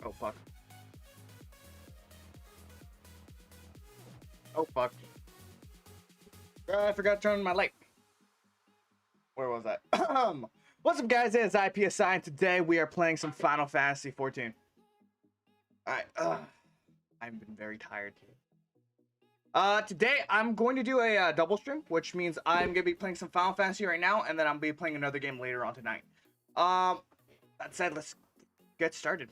Oh fuck. Oh fuck. I forgot to turn on my light. Where was that? What's up, guys? It's I P.S.I and today we are playing some Final Fantasy 14. Alright, I've been very tired. Today I'm going to do a double stream, which means I'm gonna be playing some Final Fantasy right now, and then I'm gonna be playing another game later on tonight. That said, let's get started.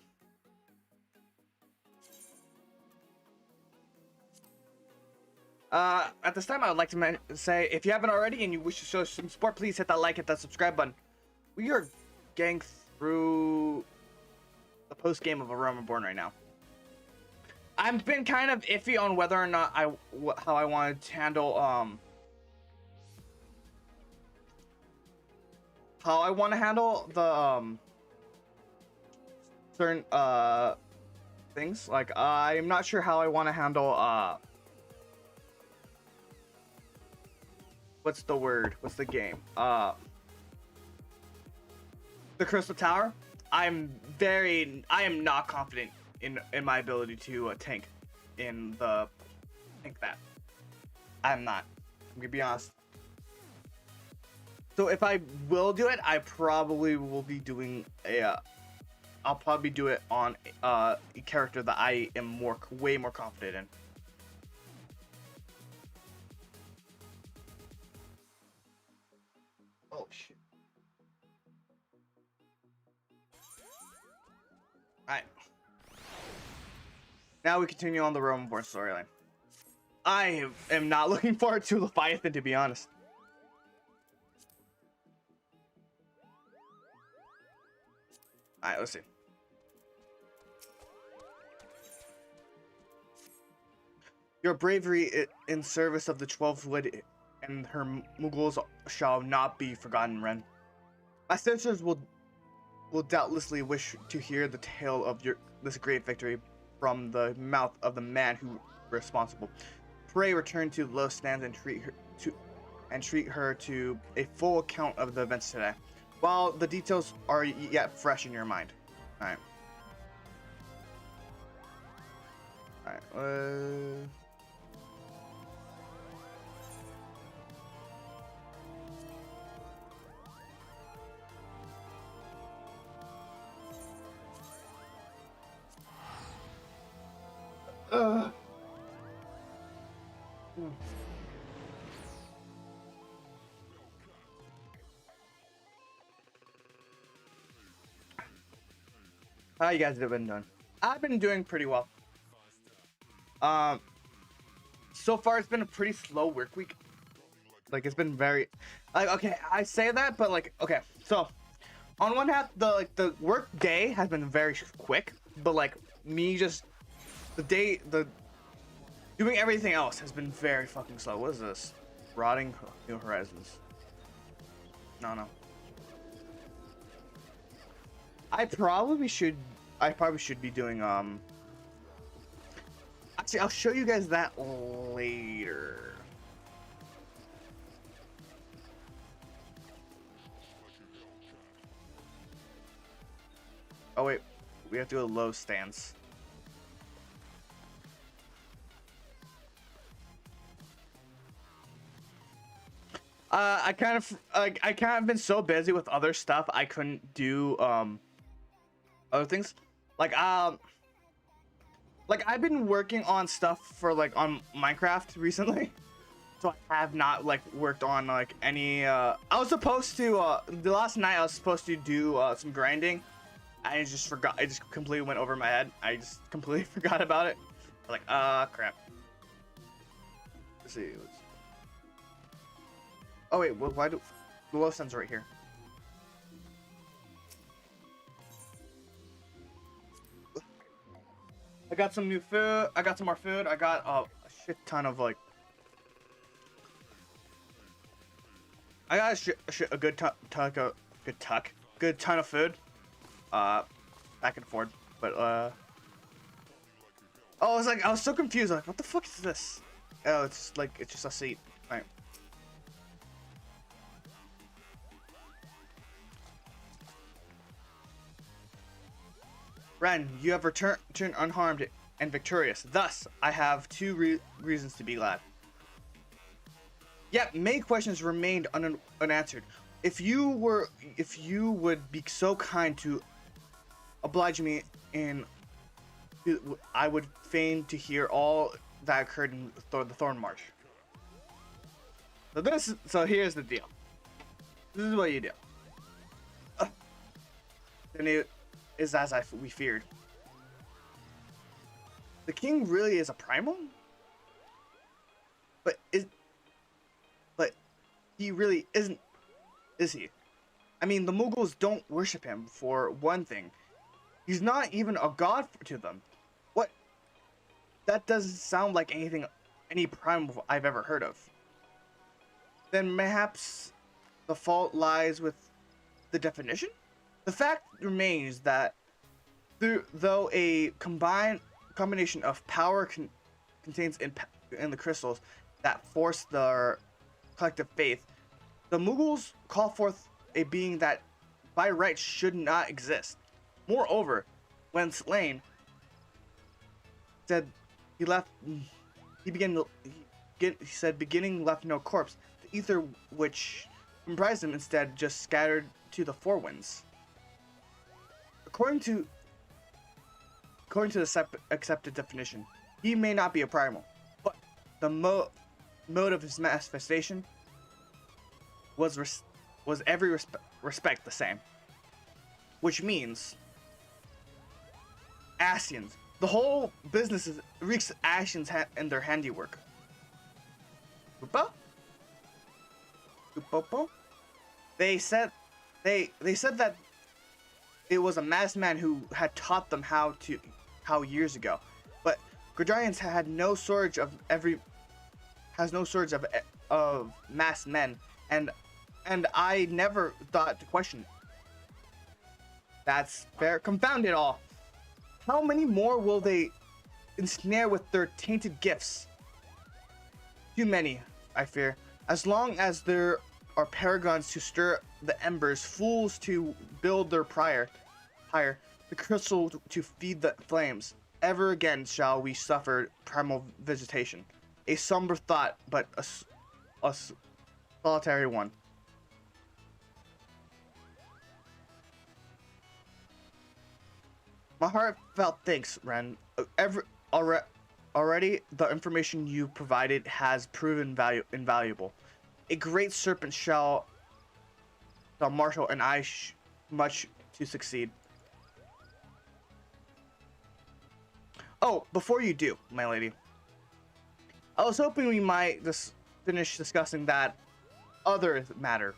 At this time, I would like to say, if you haven't already and you wish to show some support, please hit that like, hit that subscribe button. We are getting through the post game of a Realm Reborn right now. I've been kind of iffy on whether or not how I wanted to handle how I want to handle the certain things. Like I'm not sure how I want to handle what's the word? What's the game? The Crystal Tower. I am not confident in my ability to tank that. I'm not. I'm gonna be honest. So if I will do it, I probably will be doing I'll probably do it on a character that I am way more confident in. Oh shit. Alright. Now we continue on the Realm Reborn storyline. I am not looking forward to Leviathan, to be honest. Alright, let's see. Your bravery in service of the 12 Wood and her Mughals shall not be forgotten, Ren. My sisters will doubtlessly wish to hear the tale of this great victory from the mouth of the man who responsible. Pray return to Low Stands and treat her to a full account of the events today, while the details are yet fresh in your mind. All right. All right. How you guys have been doing? I've been doing pretty well. So far it's been a pretty slow work week. Like it's been very, like, okay, I say that, but like, okay, so on one hand, the work day has been very quick, but like me just doing everything else has been very fucking slow. What is this? Rotting New Horizons. No. I probably should be doing actually I'll show you guys that later. Oh wait, we have to do a low stance. I kind of been so busy with other stuff I couldn't do other things. Like I've been working on stuff for on Minecraft recently. So I have not worked on any I was supposed to the last night I was supposed to do some grinding. I just forgot. It just completely went over my head. I just completely forgot about it. Like, crap. Let's see. Oh wait, why do the low sun's right here? I got some new food. I got some more food. I got a shit ton of I got a good ton of food. I can afford, but oh, I was so confused. Like, what the fuck is this? Oh, it's just a seat. All right. Ren, you have returned unharmed and victorious. Thus, I have two reasons to be glad. Yet, many questions remained unanswered. If you would be so kind to oblige me I would fain to hear all that occurred in the Thorn March. So here's the deal. This is what you do. And it is as we feared. The king really is a primal? But he really isn't, is he? I mean, the Mughals don't worship him, for one thing. He's not even a god to them. What? That doesn't sound like any primal I've ever heard of. Then perhaps the fault lies with the definition? The fact remains that though a combination of power contains in the crystals that force their collective faith, the Mughals call forth a being that by right should not exist. Moreover, when slain, said he said beginning left no corpse. The ether which comprised him instead just scattered to the four winds. According to the accepted definition, he may not be a primal, but the mode of his manifestation was every respect the same. Which means Ascians. The whole business reeks Ascians and their handiwork. Upopo? They said that it was a masked man who had taught them how years ago. But Gridarians had no shortage of masked men, and I never thought to question it. That's fair. Confound it all. How many more will they ensnare with their tainted gifts? Too many, I fear. As long as there are paragons to stir the embers, fools to build their pyre, the crystal to feed the flames, ever again shall we suffer primal vegetation. A somber thought, but a solitary one. My heartfelt thanks, Ren. Already, the information you provided has proven invaluable. A great serpent shall marshal, and I much to succeed. Oh, before you do, my lady, I was hoping we might just finish discussing that other matter.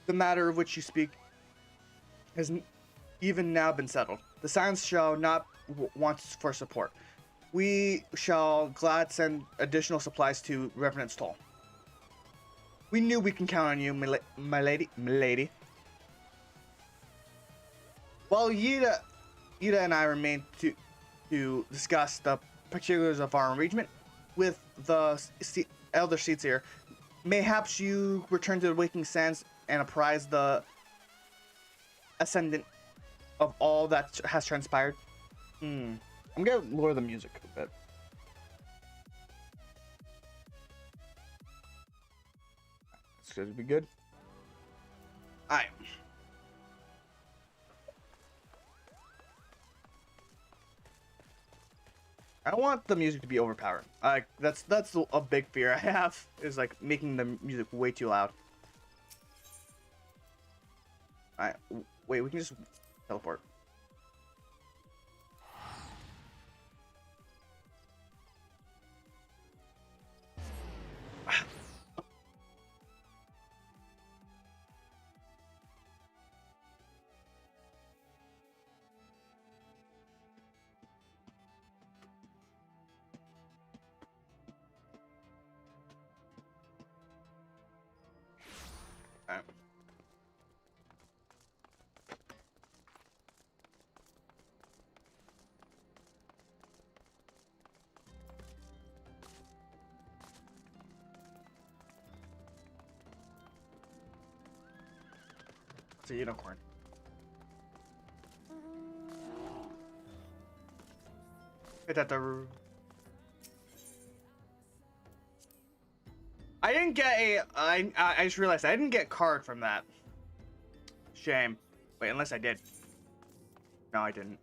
The matter of which you speak has even now been settled. The Scions shall not want for support. We shall glad send additional supplies to Revenant's Toll. We knew we can count on you, my lady. While Yida and I remain to discuss the particulars of our arrangement with the Elder Seats here, mayhaps you return to the Waking Sands and apprise the Ascendant of all that has transpired. I'm gonna lower the music a bit. It's gonna be good. Alright. I don't want the music to be overpowered. That's a big fear I have, is like making the music way too loud. Alright, wait, we can just teleport. Alright. It's a unicorn. Hit at the. I didn't get a. I just realized I didn't get a card from that. Shame. Wait, unless I did. No, I didn't.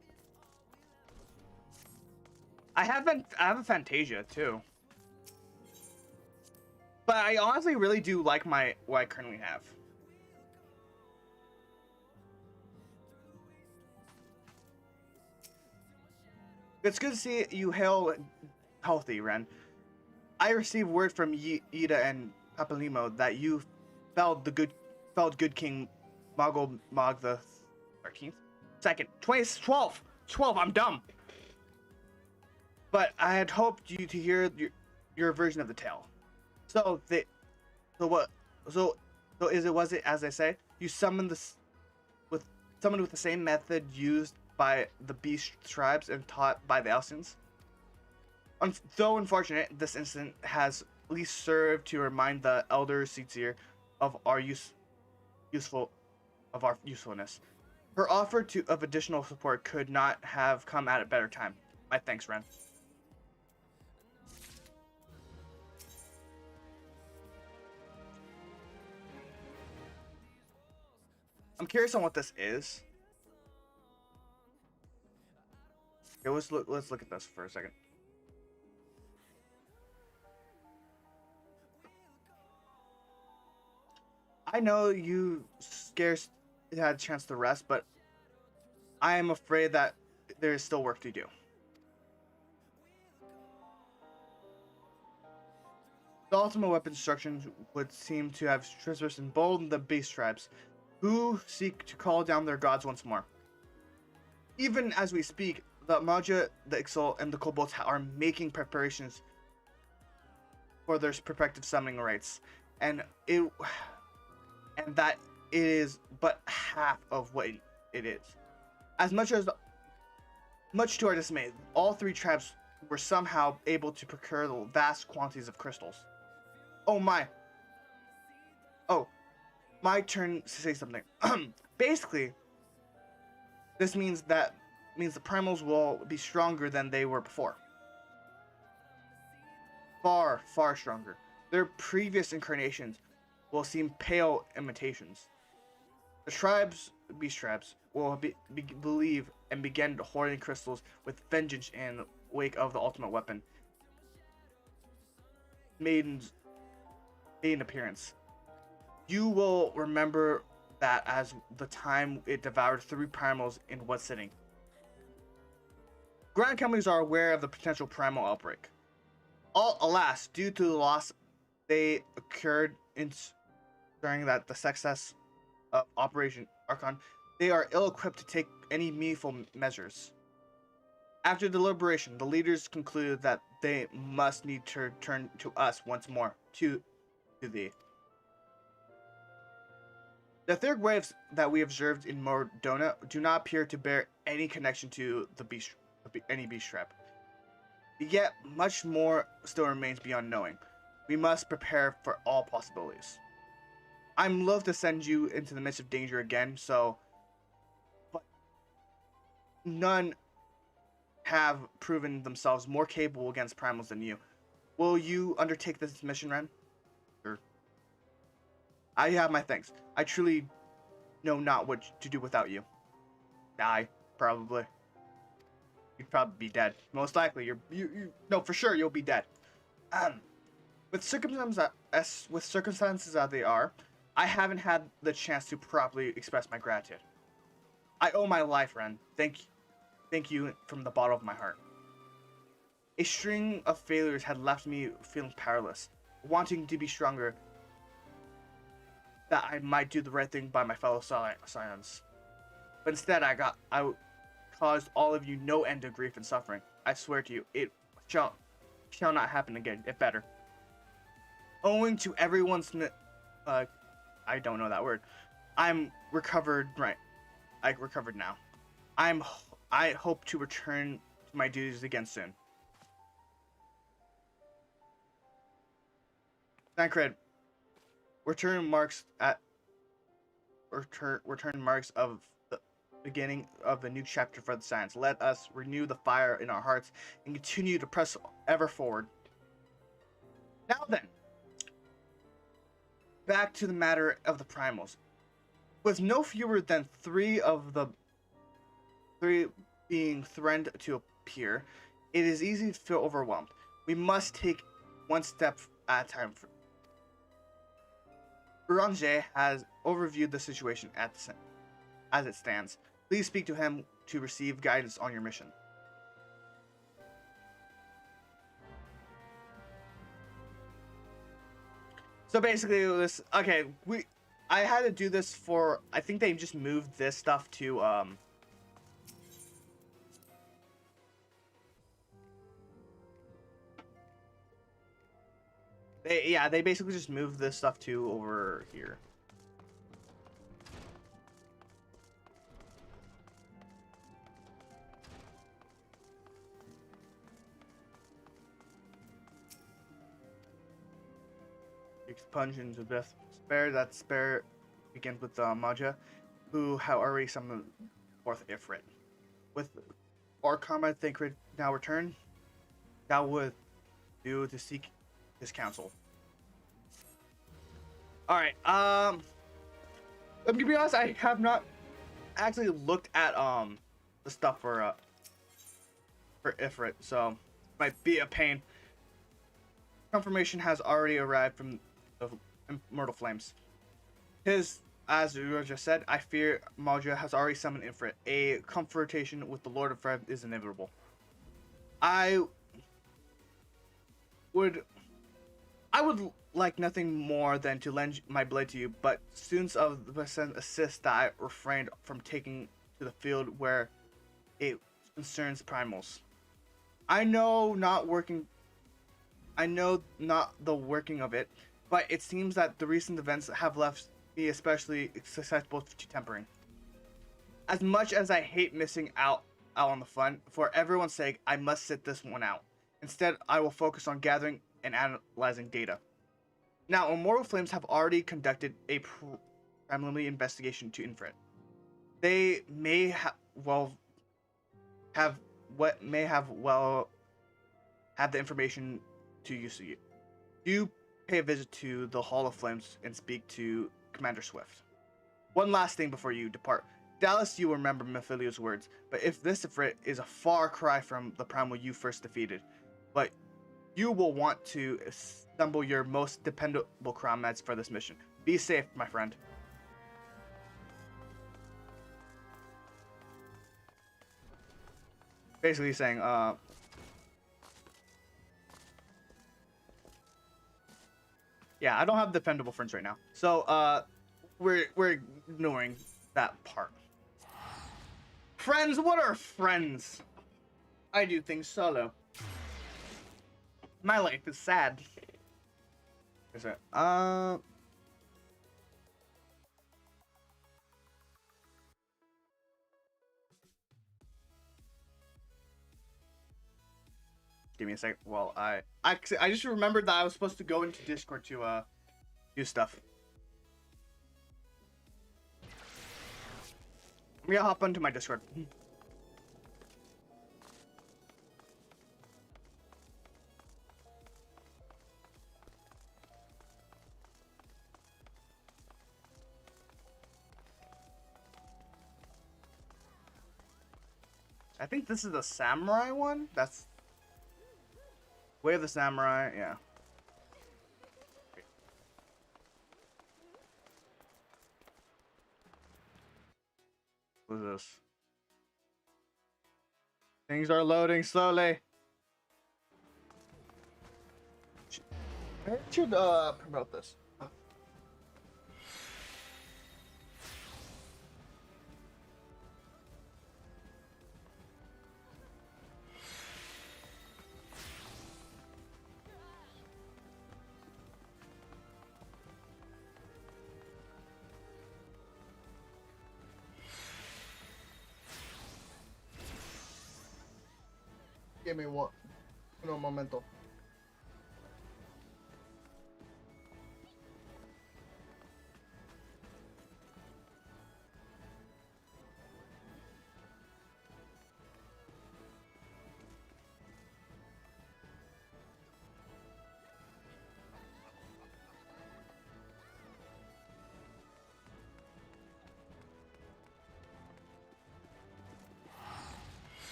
I have a Fantasia too. But I honestly really do like what I currently have. It's good to see you hail healthy, Ren. I received word from Ida and Papalimo that you felled good King Mogul Mog the 13th? Second. 12! I'm dumb! But I had hoped you to hear your version of the tale. So was it as I say? You summoned with the same method used by the beast tribes and taught by the Alcians? Though unfortunate, this incident has at least served to remind the elder Seetsier of our usefulness. Her offer of additional support could not have come at a better time. My thanks, Ren. I'm curious on what this is. Okay, let's look at this for a second. I know you scarce had a chance to rest, but I am afraid that there is still work to do. The ultimate weapon destruction would seem to have traversed and emboldened the beast tribes, who seek to call down their gods once more. Even as we speak, the Maja, the Ixal, and the Kobolds are making preparations for their prospective summoning rites, and that it is but half of what it is. Much to our dismay, all three tribes were somehow able to procure the vast quantities of crystals. Oh my. Oh, my turn to say something. Basically, this means the primals will be stronger than they were before. Far, far stronger. Their previous incarnations will seem pale imitations. The beast tribes, will believe and begin hoarding crystals with vengeance in the wake of the ultimate weapon. Maiden appearance. You will remember that as the time it devoured 3 primals in one sitting. Grand companies are aware of the potential primal outbreak. Alas, due to the loss they occurred during the success of Operation Archon, they are ill-equipped to take any meaningful measures. After deliberation, the leaders concluded that they must need to turn to us once more, to thee. The third waves that we observed in Mordona do not appear to bear any connection to any beast trap. Yet much more still remains beyond knowing. We must prepare for all possibilities. I'm loath to send you into the midst of danger again, but none have proven themselves more capable against primals than you. Will you undertake this mission, Ren? Sure. I have my thanks. I truly know not what to do without you. Die, probably. You'd probably be dead. Most likely, no, for sure, you'll be dead. With circumstances as they are, I haven't had the chance to properly express my gratitude. I owe my life, Ren. Thank you from the bottom of my heart. A string of failures had left me feeling powerless, wanting to be stronger, that I might do the right thing by my fellow scions. But instead, I caused all of you no end of grief and suffering. I swear to you, it shall not happen again. It better. Owing to everyone's I don't know that word. I'm recovered. Right, I recovered now. I hope to return to my duties again soon. Tancred, return marks of the beginning of a new chapter for the science. Let us renew the fire in our hearts and continue to press ever forward. Now then, back to the matter of the primals. With no fewer than three being threatened to appear, it is easy to feel overwhelmed. We must take one step at a time. Uranger has overviewed the situation as it stands. Please speak to him to receive guidance on your mission. So basically, this I had to do this for. I think they just moved this stuff to They basically just moved this stuff to over here. Expunge into death. Spare. That spare begins with Maja, who have already summoned fourth Ifrit. With our comrade Thancred now returned, that would do to seek his counsel. Alright, let me be honest, I have not actually looked at the stuff for Ifrit, so it might be a pain. Confirmation has already arrived from the Immortal Flames. As you just said, I fear Maja has already summoned Ifrit. A confrontation with the Lord of Rev is inevitable. I would like nothing more than to lend my blade to you, but students of the percent assist that I refrained from taking to the field where it concerns primals. I know not the working of it, but it seems that the recent events have left me especially susceptible to tempering. As much as I hate missing out on the fun, for everyone's sake, I must sit this one out. Instead, I will focus on gathering and analyzing data. Now, Immortal Flames have already conducted a preliminary investigation to Ifrit. They may have the information to use you. Do pay a visit to the Hall of Flames and speak to Commander Swift. One last thing before you depart. Dallas, you remember Mephilio's words, but if this Ifrit is a far cry from the primal you first defeated, but you will want to assemble your most dependable comrades for this mission. Be safe, my friend. Basically saying, yeah, I don't have dependable friends right now. So, we're ignoring that part. Friends? What are friends? I do things solo. My life is sad. Is it? Give me a sec. Well, I just remembered that I was supposed to go into Discord to do stuff. I'm gonna hop onto my Discord. I think this is the samurai one. That's Way of the Samurai. Yeah. What is this? Things are loading slowly. I should promote this. Give me one. Un momento.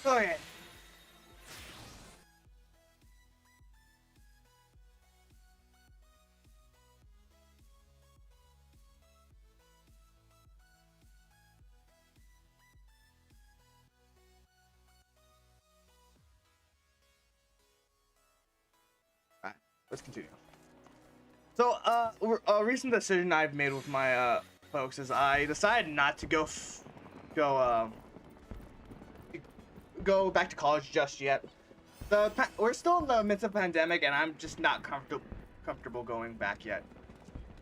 Okay. Alright, let's continue. So, a recent decision I've made with my folks is I decided not to go go back to college just yet. We're still in the midst of pandemic, and I'm just not comfortable going back yet.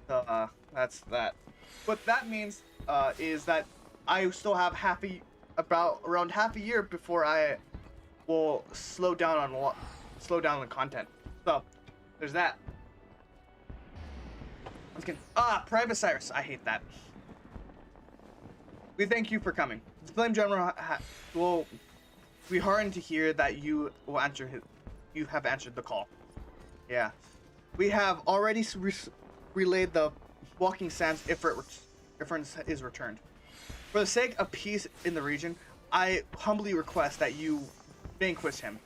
So, that's that. What that means is that I still have about around half a year before I will slow down on content. So, there's that. Private Cyrus. I hate that. We thank you for coming. The Flame General will be heartened to hear that you have answered the call. Yeah. We have already relayed the Walking Sands Ifrit is returned. For the sake of peace in the region, I humbly request that you vanquish him.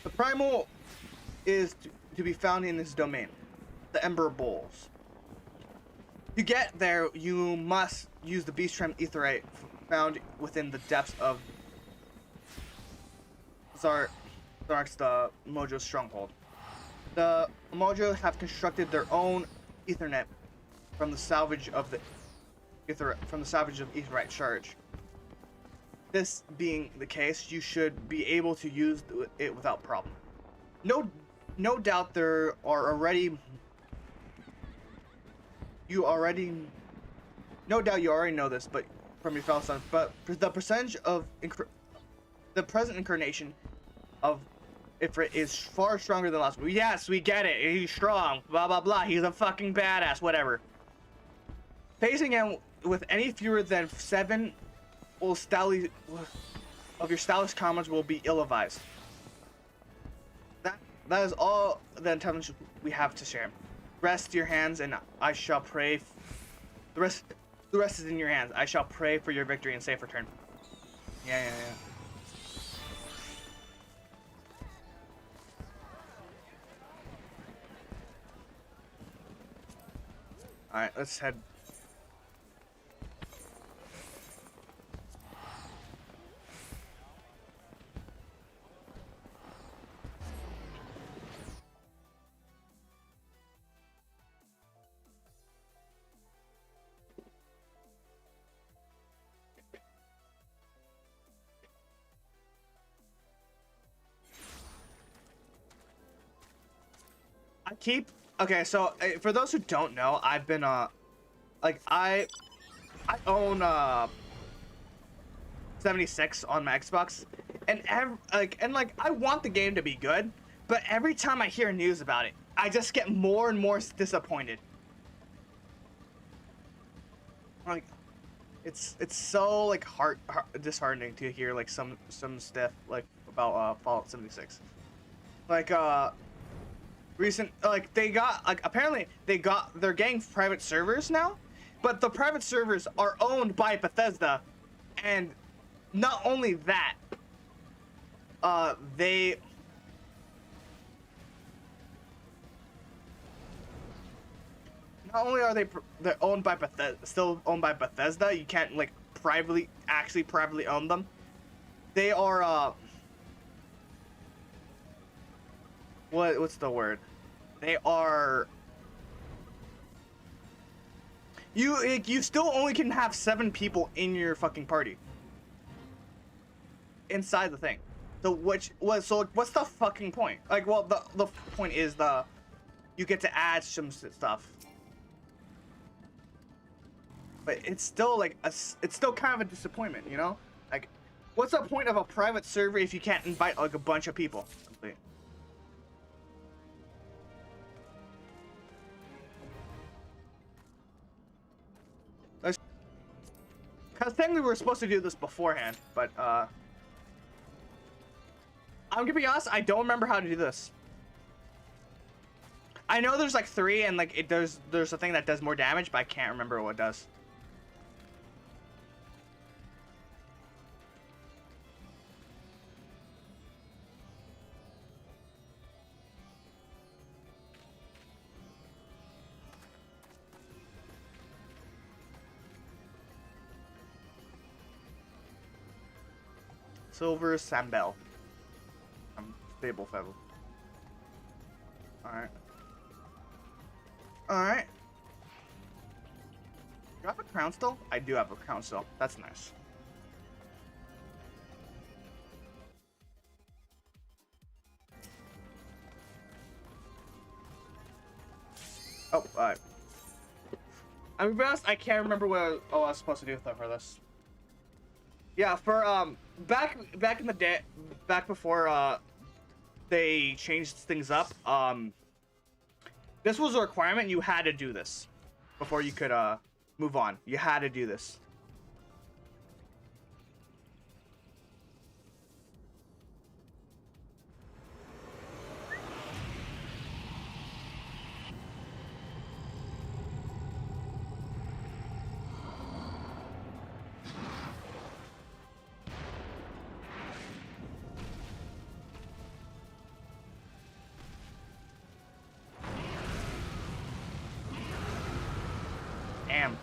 The primal is to be found in his domain, the Ember Bowls. To get there, you must use the Beast-Trem Aetheryte found within the depths of Zark's the Mojo's stronghold. The Mojo have constructed their own Ethernet from the salvage of Aetheryte charge. This being the case, you should be able to use it without problem. No doubt there are already. No doubt you already know this, but from your fellow sons. But the percentage of the present incarnation of Ifrit is far stronger than last. Yes, we get it. He's strong. Blah blah blah. He's a fucking badass. Whatever. Facing him with any fewer than 7 of your stoutest comments will be ill-advised. That is all the intelligence we have to share. Rest your hands, and I shall pray. The rest is in your hands. I shall pray for your victory and safe return. Yeah. All right, let's head. Okay, so for those who don't know, I've been like I own 76 on my Xbox, and I want the game to be good, but every time I hear news about it, I just get more and more disappointed. Like it's so like disheartening to hear like some stuff like about Fallout 76. Like apparently they're getting private servers now, but the private servers are owned by Bethesda, and not only that, they're owned by still owned by Bethesda. You can't like privately own them. They are what's the word? They are you still only can have 7 people in your fucking party inside the thing. So what's the fucking point? Like, well, the point is you get to add some stuff, but it's still it's still kind of a disappointment, you know? Like, what's the point of a private server if you can't invite like a bunch of people? Because technically we were supposed to do this beforehand, but I'm gonna be honest, I don't remember how to do this. I know there's like 3 and like there's a thing that does more damage, but I can't remember what it does. Silver Sambel. Stable feather. Alright. Alright. Do I have a crown still? I do have a crown still. That's nice. Oh, alright. I'm honest, I can't remember what I was supposed to do for this. Yeah, for back in the day, back before they changed things up, this was a requirement. You had to do this before you could move on. You had to do this. Damn.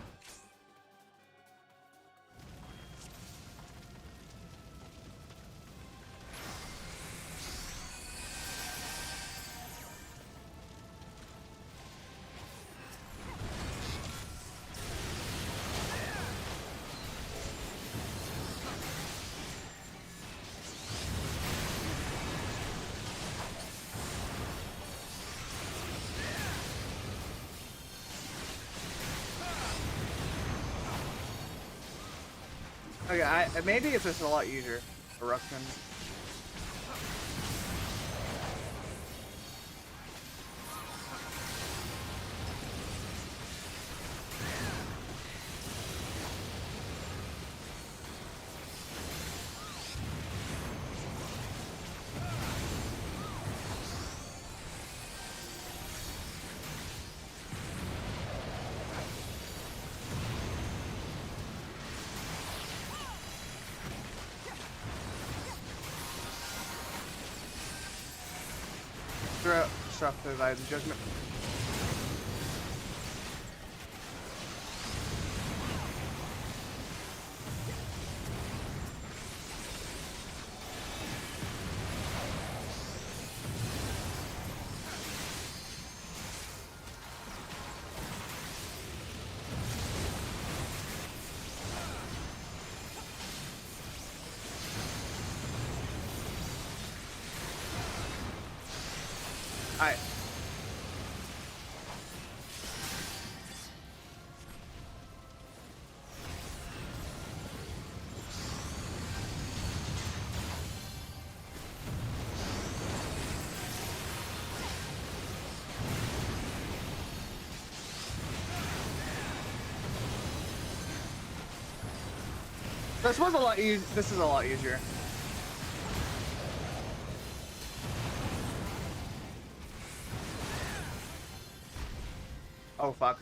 Okay, maybe it's just a lot easier. Eruption. Stuff the Rise of Judgment. Alright. This was a lot easier. This is a lot easier. Oh fuck.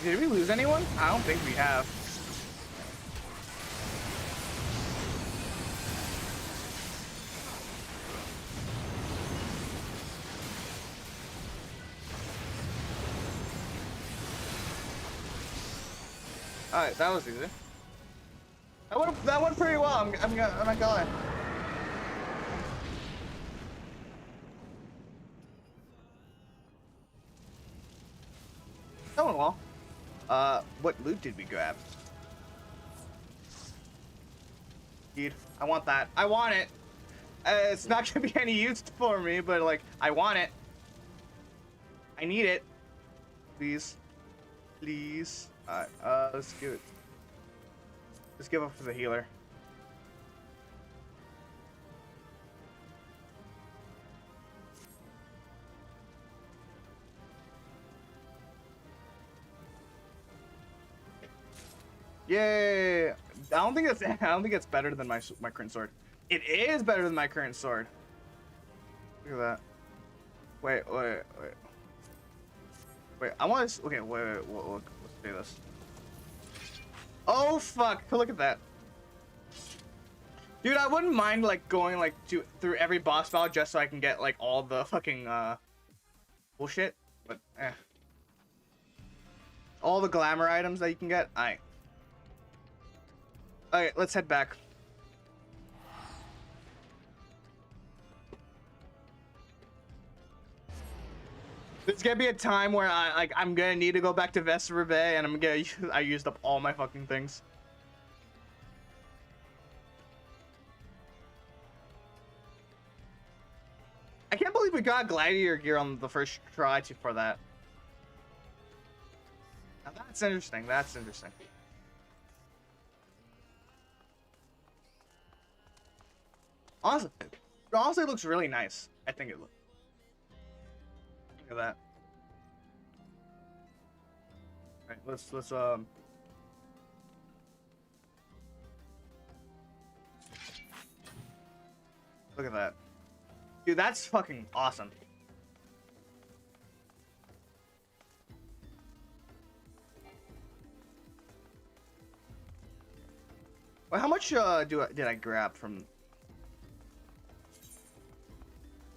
Did we lose anyone? I don't think we have. Alright, that was easy. That went pretty well. I'm not gonna lie. That went well. What loot did we grab? Dude, I want that. I want it. It's not gonna be any use for me, but like, I want it. I need it. Please. Please. Alright, let's give it. Let's give up for the healer. Yay! I don't think it's better than my current sword. It is better than my current sword. Look at that. Wait, I want to. Okay, wait, let's do this. Oh fuck! Look at that. Dude, I wouldn't mind like going like through every boss battle just so I can get like all the fucking bullshit, but all the glamour items that you can get. Alright, let's head back. There's gonna be a time where I'm gonna need to go back to Vesper Bay and I used up all my fucking things. I can't believe we got gladiator gear on the first try for that. Now that's interesting. That's interesting. Awesome. It honestly looks really nice. I think it looks. Look at that. All right, let's look at that. Dude, that's fucking awesome. Well, how much did I grab from?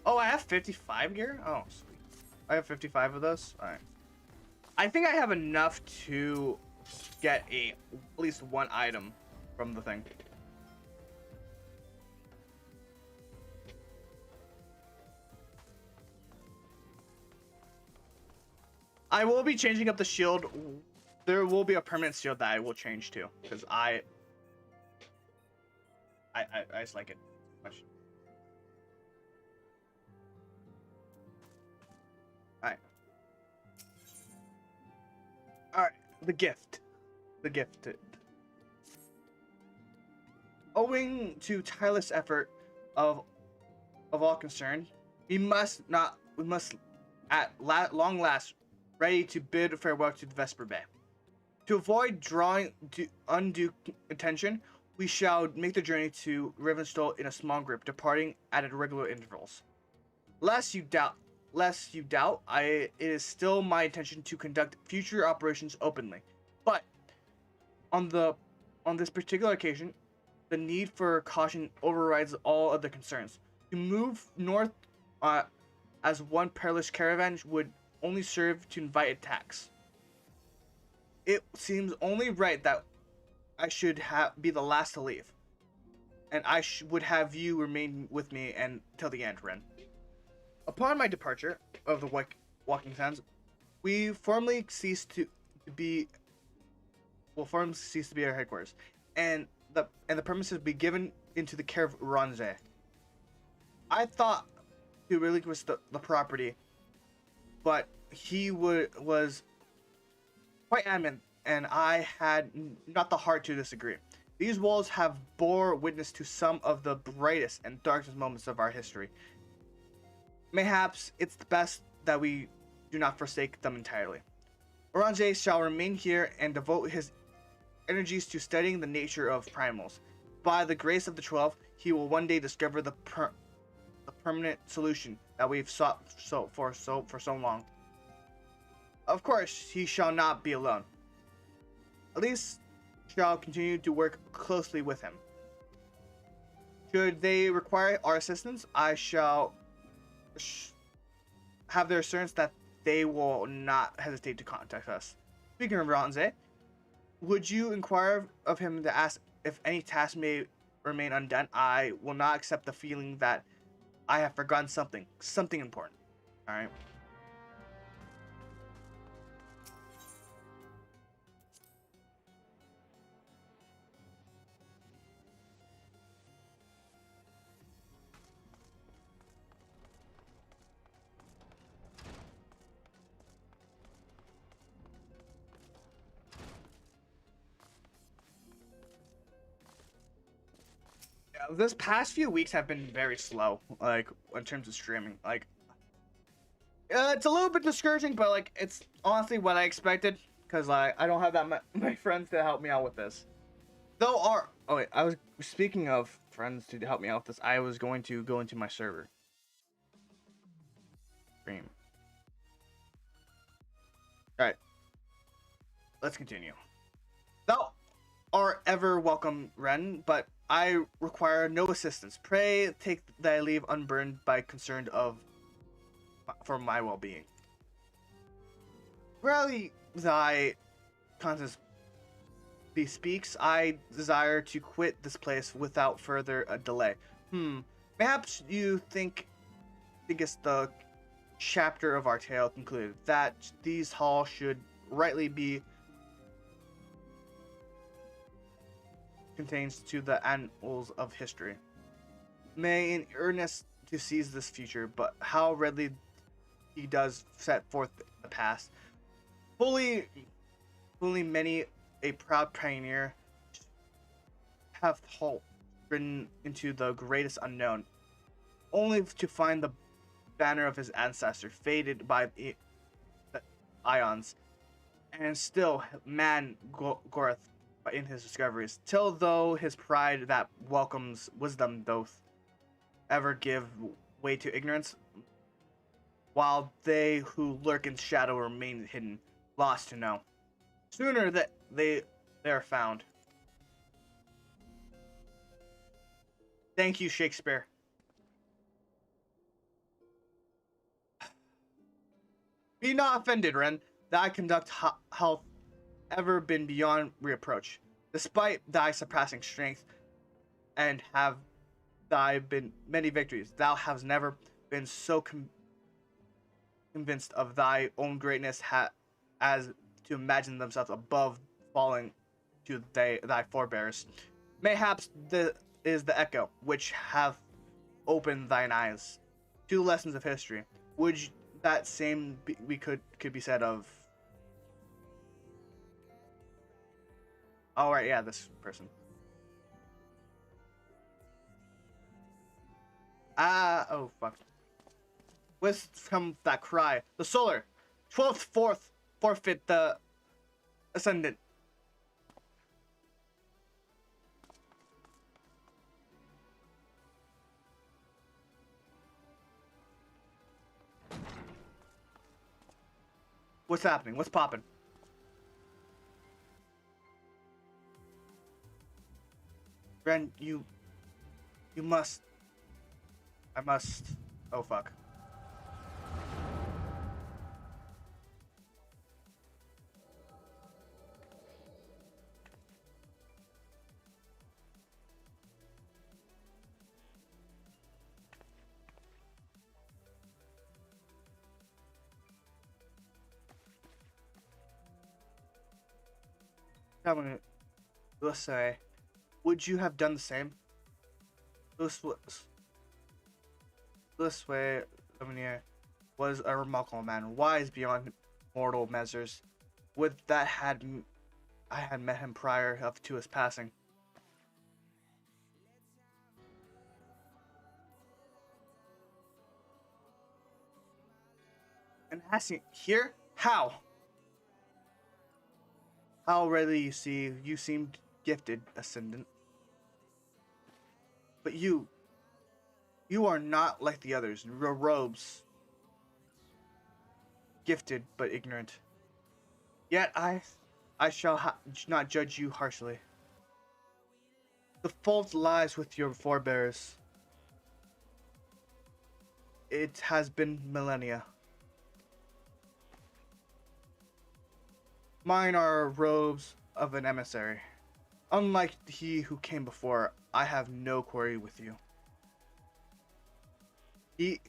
Oh, I have 55 gear. Oh, sweet. I have 55 of those. All right. I think I have enough to get at least one item from the thing. I will be changing up the shield. There will be a permanent shield that I will change to because I just like it much. Alright. Alright. The gift. The gift. Owing to tireless effort of all concerned, we must at long last ready to bid farewell to the Vesper Bay. To avoid drawing undue attention, we shall make the journey to Ravenstall in a small group, departing at irregular intervals. Lest you doubt, it is still my intention to conduct future operations openly. But on this particular occasion, the need for caution overrides all other concerns. To move north as one perilous caravan would only serve to invite attacks. It seems only right that I should be the last to leave, and I would have you remain with me until the end, Ren. Upon my departure of the Walking Sands, we formally cease to be our headquarters, and the premises be given into the care of Ronze. I thought to relinquish the property, but he was quite adamant, and I had not the heart to disagree. These walls have bore witness to some of the brightest and darkest moments of our history. Mayhaps it's best that we do not forsake them entirely. Orange shall remain here and devote his energies to studying the nature of primals. By the grace of the 12, he will one day discover the permanent solution that we've sought for so long. Of course, he shall not be alone. At least shall continue to work closely with him. Should they require our assistance, I shall have their assurance that they will not hesitate to contact us. Speaking of Ronze, would you inquire of him to ask if any task may remain undone? I will not accept the feeling that I have forgotten something important. All right. This past few weeks have been very slow, like in terms of streaming. Like, it's a little bit discouraging, but like it's honestly what I expected, because like I don't have that my friends to help me out with this. I was speaking of friends to help me out with this. I was going to go into my server. Stream. All right, let's continue. Thou are ever welcome, Ren, but I require no assistance. Pray take thy leave unburned by concern of for my well-being. Rarely thy conscience bespeaks, I desire to quit this place without further delay. Perhaps you thinkest the chapter of our tale concluded, that these halls should rightly be contains to the annals of history. May in earnest to seize this future, but how readily he does set forth the past. Fully many a proud pioneer hath ridden into the greatest unknown, only to find the banner of his ancestor faded by the ions, and still man goreth in his discoveries, till though his pride that welcomes wisdom doth ever give way to ignorance, while they who lurk in shadow remain hidden, lost to know. Sooner that they are found. Thank you, Shakespeare. Be not offended, Ren. Thy conduct hath ever been beyond reproach. Despite thy surpassing strength, and have thy been many victories, thou hast never been so convinced of thy own greatness as to imagine themselves above falling to thy forebears. Mayhaps the is the echo which hath opened thine eyes to the lessons of history. Would that same could be said of? All right, yeah, this person. Oh fuck. With from that cry, the solar, 12th, forfeit the ascendant. What's happening? What's popping? Ren, you must. I must. Oh fuck. Tell me, let's say, would you have done the same? This way, Lumiere was a remarkable man, wise beyond mortal measures. Would that I had met him prior to his passing. And asking here, how? How readily you seemed gifted, Ascendant. But you are not like the others. Your robes, gifted but ignorant. Yet I shall not judge you harshly. The fault lies with your forebears. It has been millennia. Mine are robes of an emissary. Unlike he who came before, I have no quarry with you. He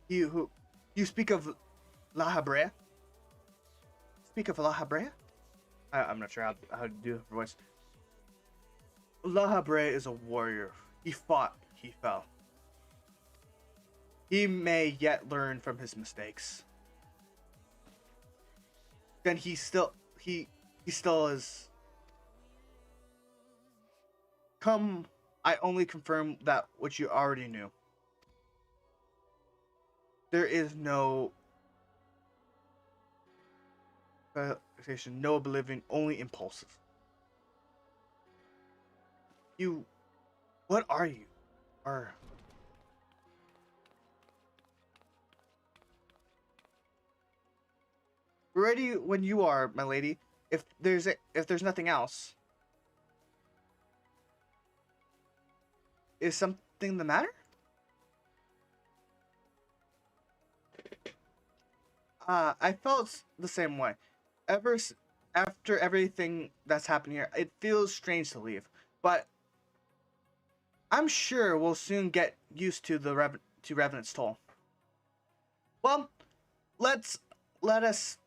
who you speak of La Habrea? Speak of La Habrea? I'm not sure how to do the voice. La Habrea is a warrior. He fought, he fell. He may yet learn from his mistakes. Then he still is. Come, I only confirm that which you already knew. There is no no oblivion, only impulsive. What are you? Or ready when you are, my lady. If there's nothing else. Is something the matter? I felt the same way. Ever after everything that's happened here, it feels strange to leave. But I'm sure we'll soon get used to Revenant's toll. Well, let's let us.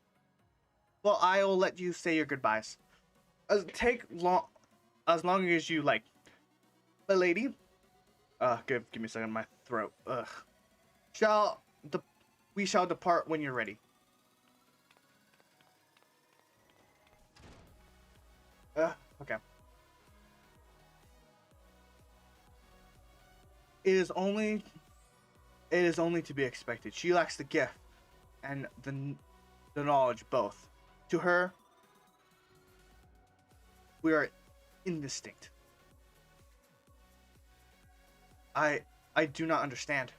Well, I'll let you say your goodbyes. Take long, as long as you like. But lady, give me a second. My throat. Ugh. Shall the we shall depart when you're ready. Okay. It is only to be expected. She lacks the gift and the knowledge both. To her, we are indistinct. I do not understand.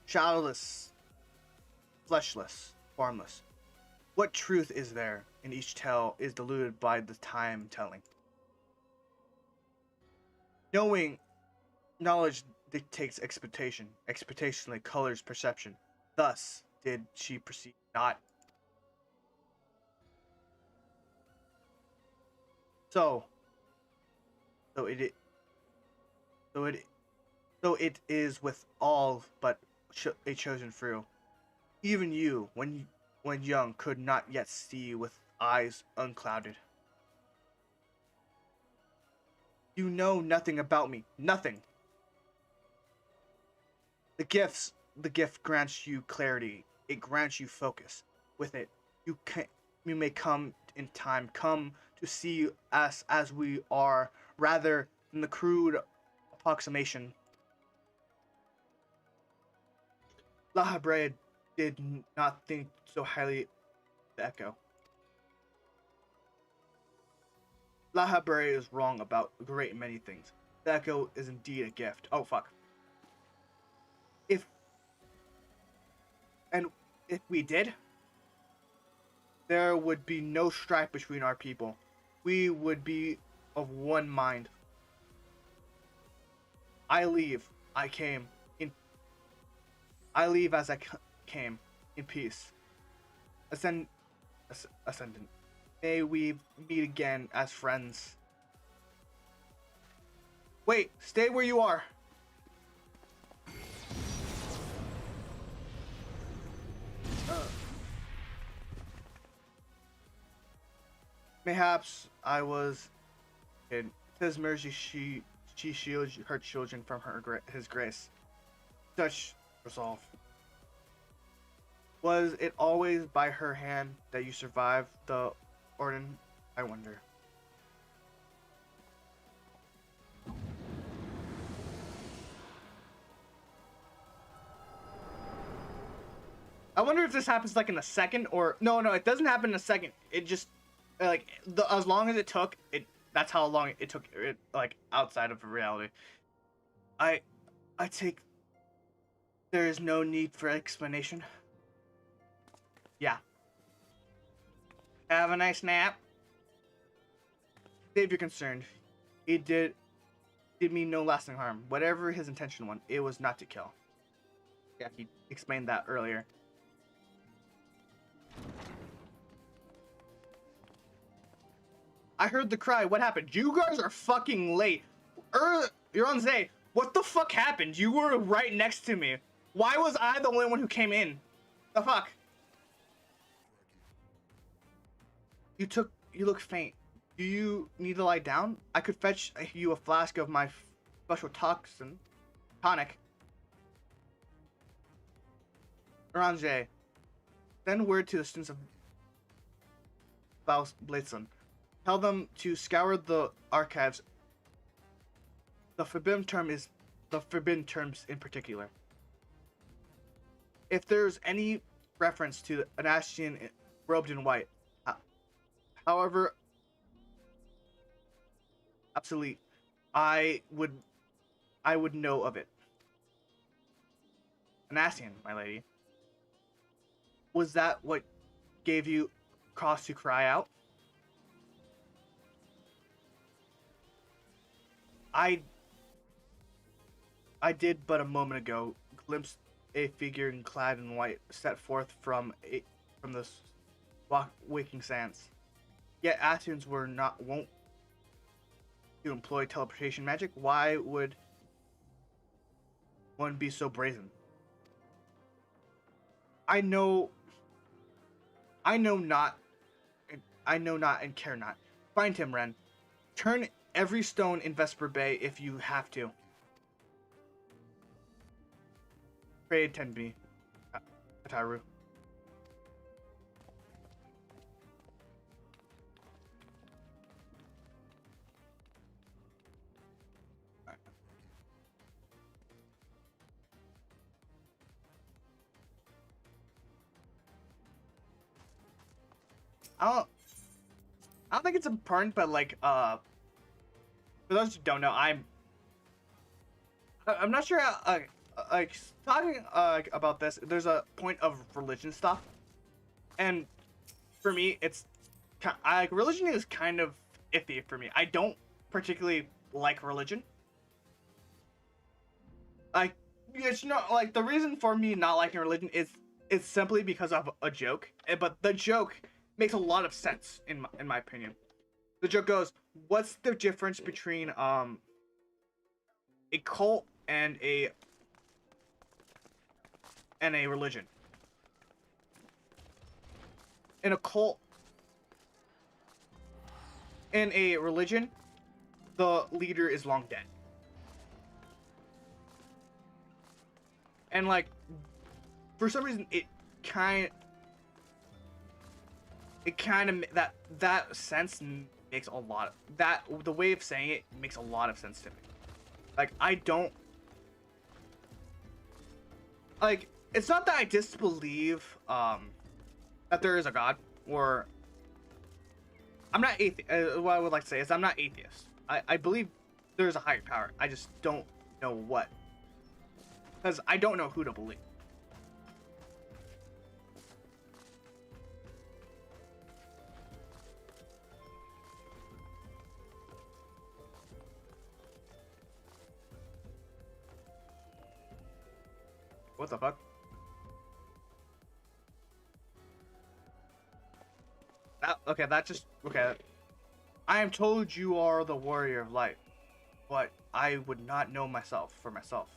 Shadowless, fleshless, formless. What truth is there in each tale is diluted by the time telling. Knowledge dictates expectation. Expectation colors perception. Thus did she perceive not. So it is with all but a chosen few. Even you, when young, could not yet see with eyes unclouded. You know nothing about me. Nothing. The gift grants you clarity. It grants you focus. With it, you may come in time, come to see us as we are, rather than the crude approximation. La Habrea did not think so highly of the echo. La Habrea is wrong about a great many things. The echo is indeed a gift. Oh fuck. If we did, there would be no strife between our people. We would be of one mind. I leave. I leave as I came, in peace. Ascendant. May we meet again as friends. Wait, stay where you are. Mayhaps I was in his mercy. She shields her children from his grace. Such resolve. Was it always by her hand that you survived the Orden? I wonder. I wonder if this happens like in a second or no, it doesn't happen in a second. It just like as long as it took it. That's how long it took. It like outside of reality. I take. There is no need for explanation. Yeah. Have a nice nap. Save your concern. It did me no lasting harm. Whatever his intention was, it was not to kill. Yeah, he explained that earlier. I heard the cry. What happened? You guys are fucking late. You're on Zay. What the fuck happened? You were right next to me. Why was I the only one who came in? The fuck? You look faint. Do you need to lie down? I could fetch you a flask of my special tonic. Aranje, send word to the students of Baus Blitzen. Tell them to scour the archives. The forbidden terms in particular. If there's any reference to an Ashian robed in white, however, absolutely, I would know of it. An Ashian, my lady. Was that what gave you cause to cry out? I did but a moment ago glimpse a figure clad in white set forth from the waking sands. Yet Athens won't to employ teleportation magic. Why would one be so brazen? I know not, and care not. Find him, Ren. Turn every stone in Vesper Bay if you have to. Pray attend me, Ataru. I don't think it's important, but like, for those who don't know, I'm not sure. Like talking about this, there's a point of religion stuff, and for me, it's like religion is kind of iffy for me. I don't particularly like religion. Like, it's not like the reason for me not liking religion is simply because of a joke, but the joke makes a lot of sense in my opinion. The joke goes, "What's the difference between a cult and a religion?" In a cult, in a religion, the leader is long dead. And like, for some reason, it kind of that sense makes a lot of the way of saying it makes a lot of sense to me. Like, I don't like, it's not that I disbelieve that there is a god, or I'm not atheist. What I would like to say is I'm not atheist. I believe there's a higher power. I just don't know what, because I don't know who to believe. What the fuck? Okay. I am told you are the warrior of light, but I would not know myself for myself.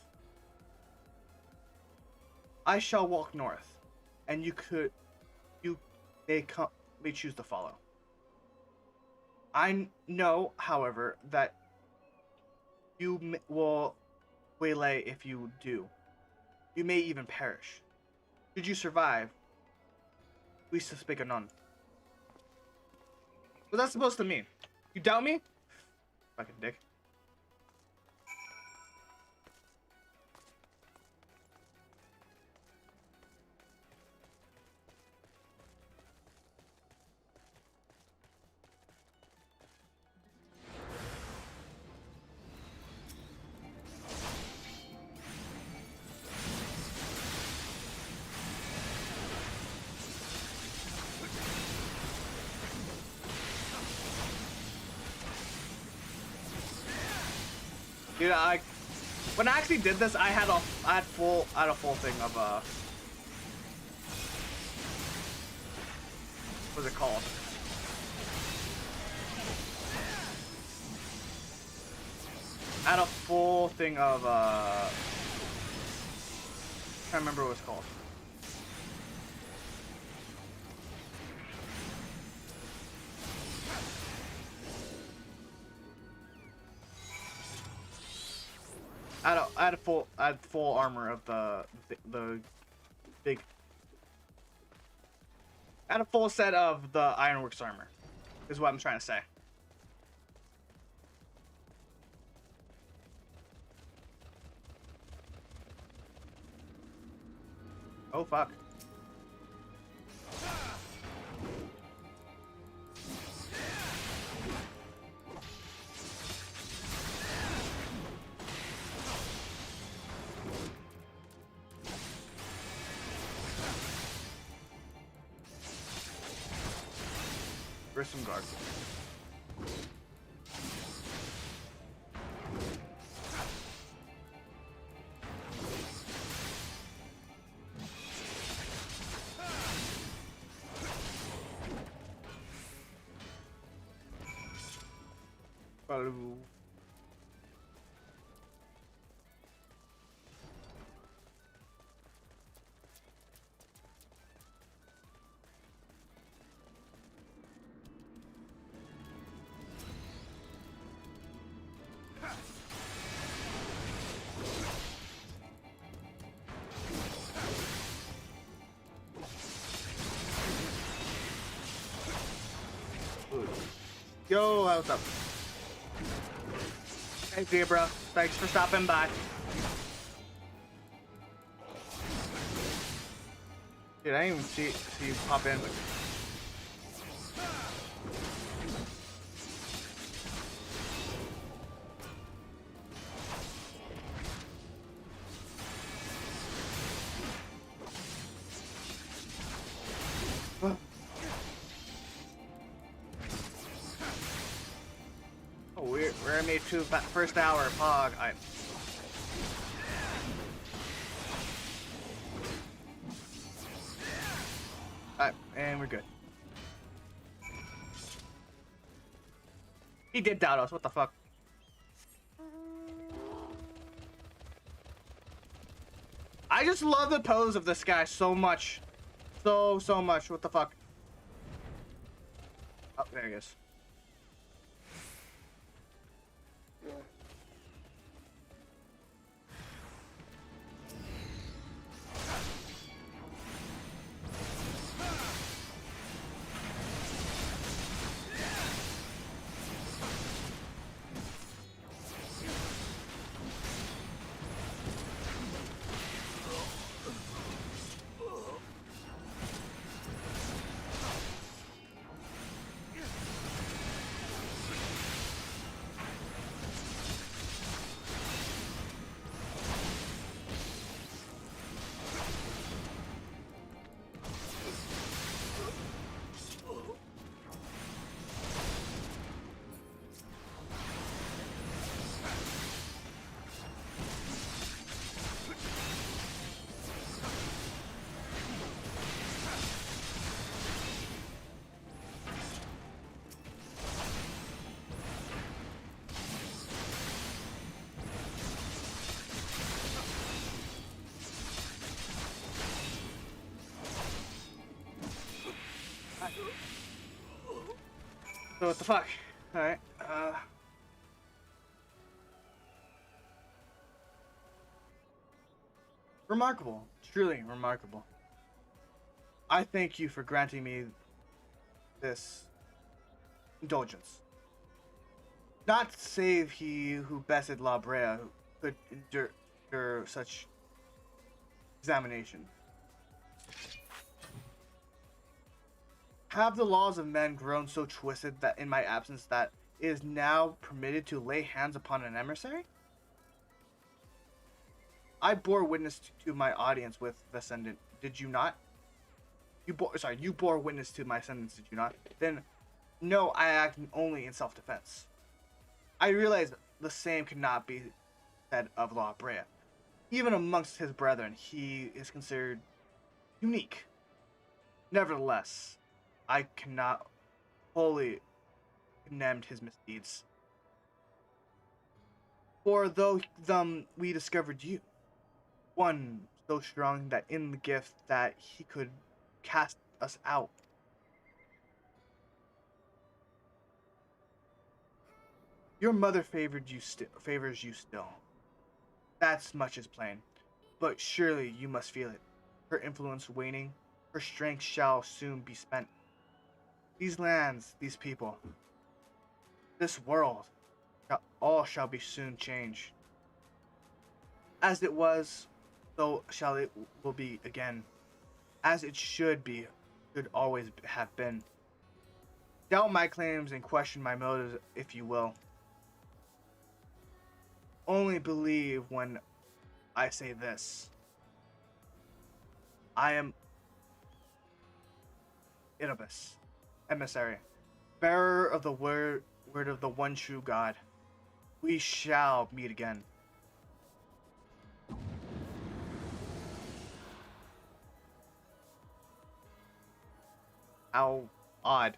I shall walk north, and you may choose to follow. I know, however, that you will waylay if you do. You may even perish. Should you survive, we suspect none. What's that supposed to mean? You doubt me? Fucking dick. Dude, when I actually did this, I had a full thing of what's it called? I had a full thing of I can't remember what it's called. I had full armor of the big. I had a full set of the Ironworks armor, is what I'm trying to say. Oh fuck. Where's some guard? Oh. Yo, what's up? Hey, Zebra. Thanks for stopping by. Dude, I didn't even see you pop in. Oh, we're made to first hour, Pog. Alright, and we're good. He did doubt us. What the fuck? I just love the pose of this guy so much. So much. What the fuck? Oh, there he is. So what the fuck? Alright, remarkable. Truly remarkable. I thank you for granting me this indulgence. Not save he who bested La Brea could endure such examination. Have the laws of men grown so twisted that in my absence that it is now permitted to lay hands upon an emissary? I bore witness to my audience with the ascendant. Did you not? You bore witness to my sentence, did you not? Then, no, I act only in self-defense. I realize the same cannot be said of La Brea. Even amongst his brethren, he is considered unique. Nevertheless, I cannot wholly condemn his misdeeds. For though we discovered you, one so strong that in the gift that he could cast us out. Your mother favors you still. That's much as plain. But surely you must feel it. Her influence waning, her strength shall soon be spent. These lands, these people, this world, all shall be soon changed. As it was, so shall it will be again. As it should be, should always have been. Doubt my claims and question my motives if you will. Only believe when I say this. I am I P.S.I, emissary, bearer of the word of the one true God. We shall meet again. How odd.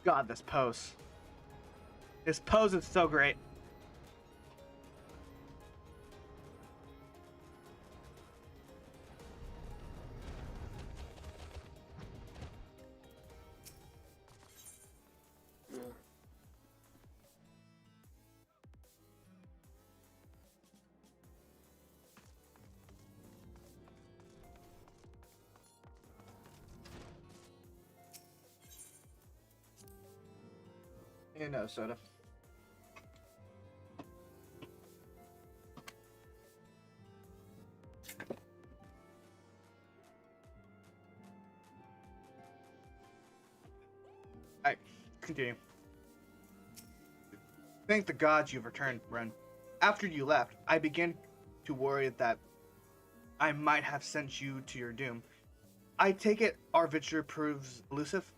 God, this pose. This pose is so great. You know, soda. Alright, continue. Thank the gods you've returned, Ren. After you left, I began to worry that I might have sent you to your doom. I take it our visitor proves elusive?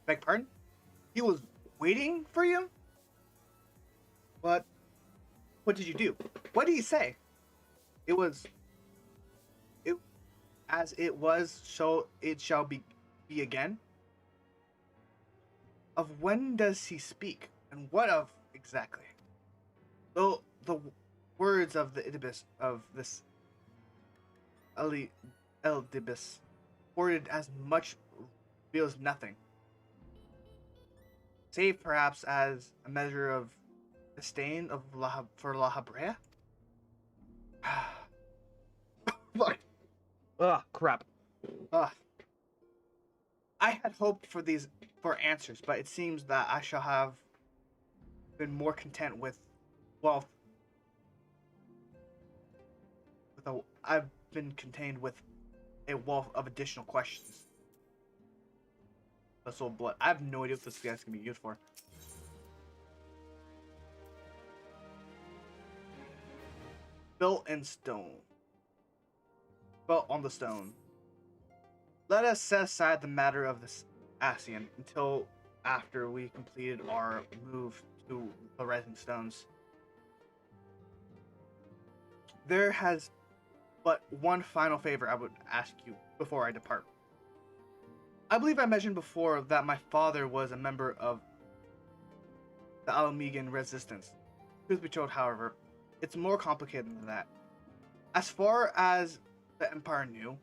Beg pardon? He was waiting for you? What? What did you do? What did he say? It was... It... As it was, so it shall be again? Of when does he speak? And what of exactly? Though the words of the Idibus of this Eldibus worded as much reveals nothing. Save perhaps as a measure of disdain of for La Habrea? Fuck. Ugh, crap. Ugh. I had hoped for answers, but it seems that I shall have been more content with wealth. I've been contained with a wealth of additional questions. The soul blood. I have no idea what this guy's gonna be used for. Built in stone. Built on the stone. Let us set aside the matter of this ASEAN until after we completed our move to the Rising Stones. There has but one final favor I would ask you before I depart. I believe I mentioned before that my father was a member of the Alamegan resistance. Truth be told, however, it's more complicated than that. As far as the Empire knew,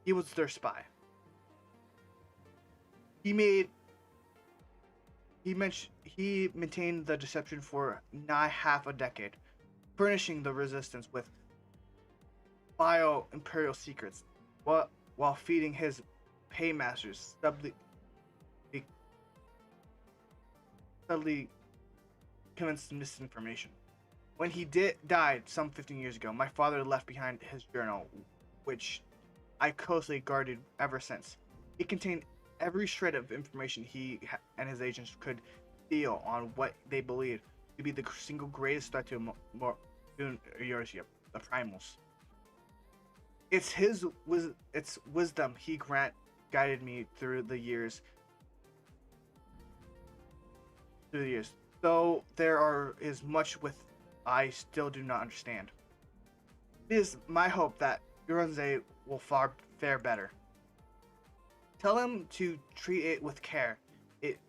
he was their spy. He maintained the deception for nigh half a decade, furnishing the resistance with bio-imperial secrets, while feeding his paymasters subtly convinced misinformation. When he died some 15 years ago, my father left behind his journal, which I closely guarded ever since. It contained every shred of information he and his agents could steal on what they believed to be the single greatest threat to Eurasia, the Primals. It's wisdom he guided me through the years. Though is much with I still do not understand. It is my hope that Uranze will fare better. Tell him to treat it with care. It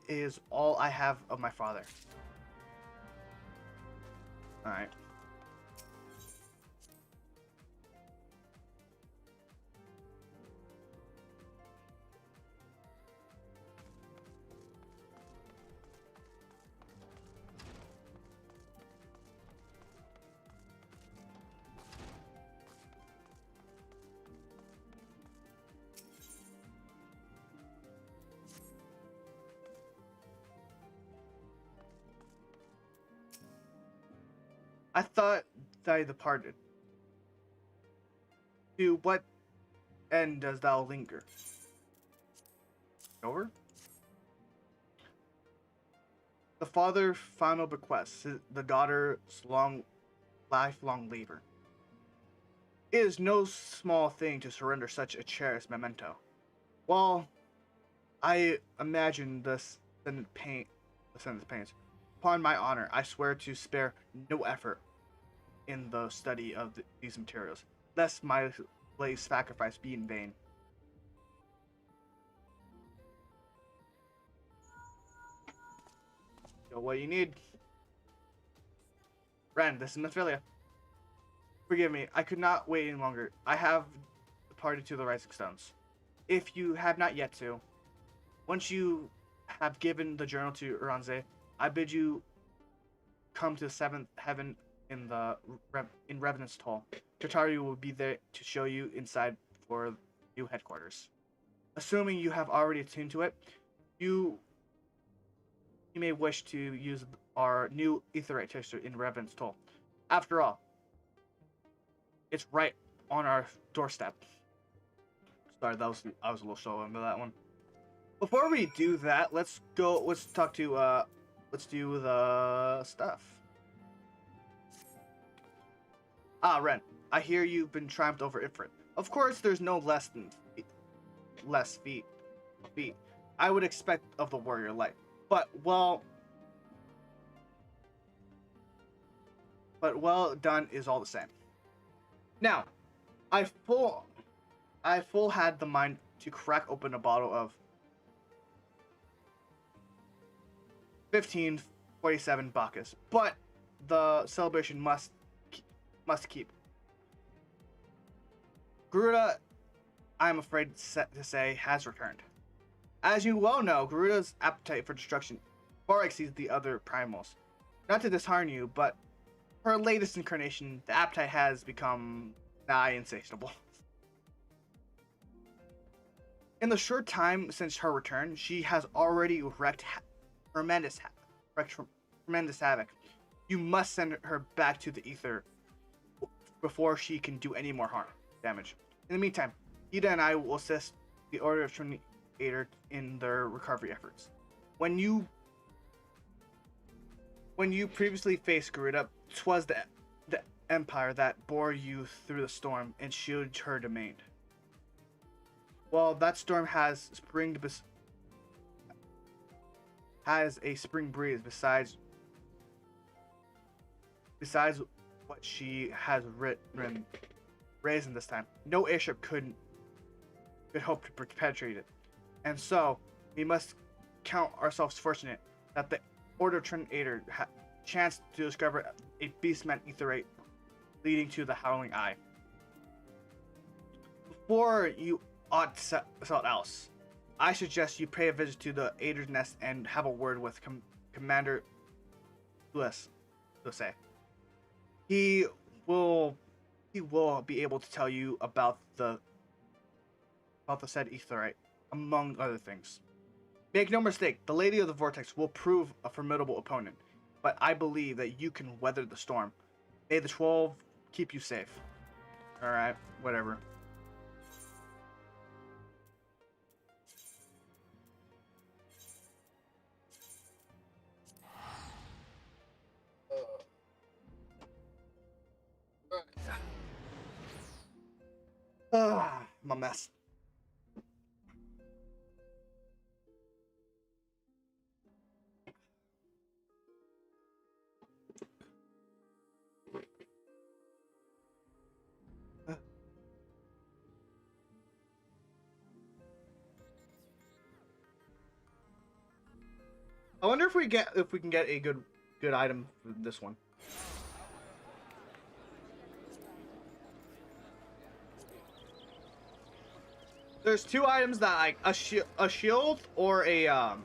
is all I have of my father. Alright. I thought thy departed. To what end does thou linger? Over? The father's final bequest, the daughter's lifelong labor. It is no small thing to surrender such a cherished memento. While I imagine the descendant pains, upon my honor, I swear to spare no effort in the study of these materials, lest my late sacrifice be in vain. Got what you need. Ren, this is Mithrilia. Forgive me, I could not wait any longer. I have departed to the Rising Stones. If you have not yet to, once you have given the journal to Uranze, I bid you come to the seventh heaven in Revenant's Toll. Tatari will be there to show you inside for new headquarters. Assuming you have already attuned to it, you may wish to use our new Aetheryte texture in Revenant's Toll. After all, it's right on our doorstep. Sorry, I was a little slow into that one. Before we do that, let's do the stuff. Ren, I hear you've been triumphed over Ifrit. Of course, there's no less feat I would expect of the warrior light. But well done is all the same. Now, I full had the mind to crack open a bottle of 1547 Bacchus, but the celebration must keep. Garuda, I'm afraid to say, has returned. As you well know, Garuda's appetite for destruction far exceeds the other primals. Not to dishearten you, but her latest incarnation, the appetite has become nigh insatiable. In the short time since her return, she has already wreaked tremendous havoc. You must send her back to the ether before she can do any more damage. In the meantime, Ida and I will assist the Order of Trinitator in their recovery efforts. When you previously faced Garuda, 'twas the Empire that bore you through the storm and shielded her domain. Well, that storm has a spring breeze besides what she has raised in this time. No airship could hope to penetrate it. And so, we must count ourselves fortunate that the Order of Trinitator chanced to discover a beastman aetheryte leading to the Howling Eye. Before you aught else, I suggest you pay a visit to the Ader's Nest and have a word with Commander Lewis. He will be able to tell you about the said aetheryte, among other things. Make no mistake, the Lady of the Vortex will prove a formidable opponent, but I believe that you can weather the storm. May the 12 keep you safe. Alright, whatever. I'm a mess. I wonder if we can get a good item for this one. There's two items that like a shield or a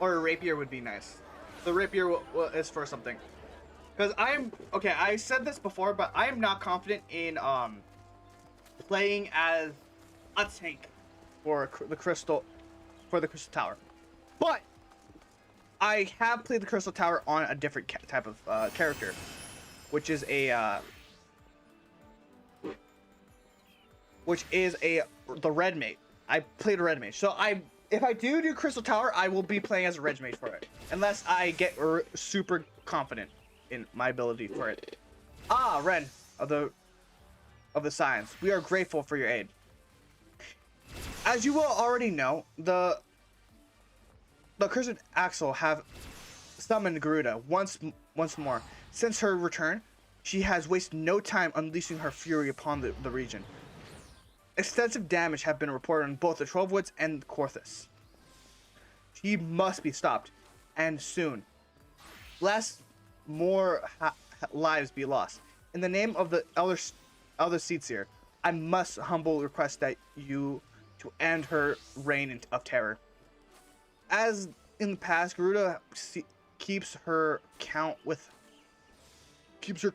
rapier would be nice. The rapier is for something. Because I said this before, but I am not confident in playing as a tank for the crystal tower. But I have played the crystal tower on a different type of character, which is the red mage. I played a red mage. So if I do crystal tower, I will be playing as a red mage for it, unless I get super confident in my ability for it. Ren of the Science, we are grateful for your aid. As you will already know, the Cursed Axel have summoned Garuda once more. Since her return, she has wasted no time unleashing her fury upon the region. Extensive damage have been reported on both the 12 Woods and Corthus. He must be stopped, and soon. Lest more lives be lost. In the name of the elder seats here, I must humble request that you to end her reign of terror. As in the past, Garuda keeps her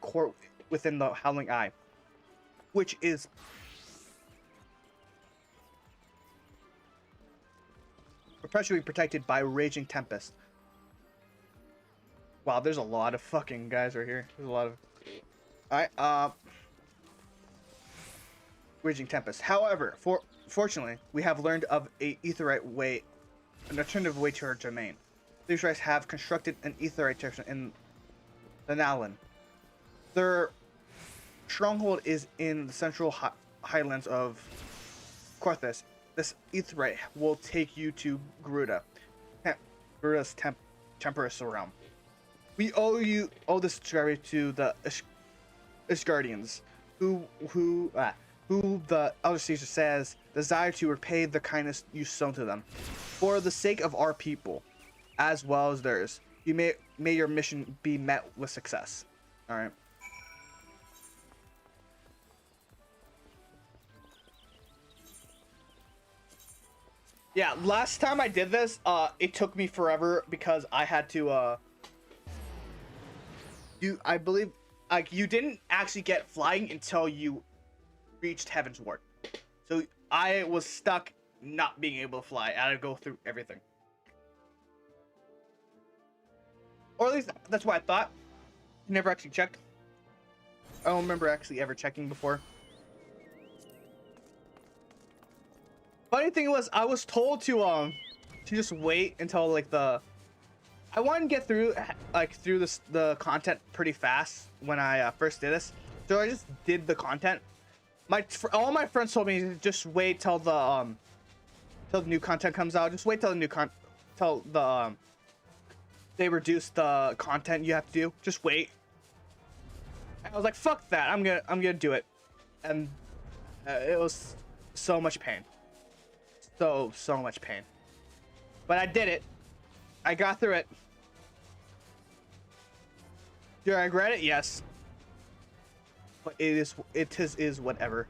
court within the Howling Eye, which is perpetually protected by raging tempest. Wow, there's a lot of fucking guys right here. There's a lot of. Alright, raging tempest. However, fortunately, we have learned of an alternative way to her domain. These guys have constructed an aetherite section in the Nalan. Their stronghold is in the central highlands of Quarthus. This aetherite will take you to Garuda's temperous realm. We owe this discovery to the Isgardians, who the Elder Caesar says desire to repay the kindness you shown to them. For the sake of our people, as well as theirs, may your mission be met with success. All right. Yeah, last time I did this, it took me forever because I had to I believe like you didn't actually get flying until you reached Heaven's Ward. So I was stuck not being able to fly. I had to go through everything. Or at least that's what I thought. Never actually checked. I don't remember actually ever checking before. Funny thing was, I was told to just wait until like I wanted to get through the content pretty fast when I first did this, so I just did the content. All my friends told me to just wait till the new content comes out. Just wait till they reduce the content you have to do. Just wait. And I was like, fuck that. I'm gonna do it, and it was so much pain. So much pain, but I did it. I got through it. Do I regret it? Yes, but it is whatever.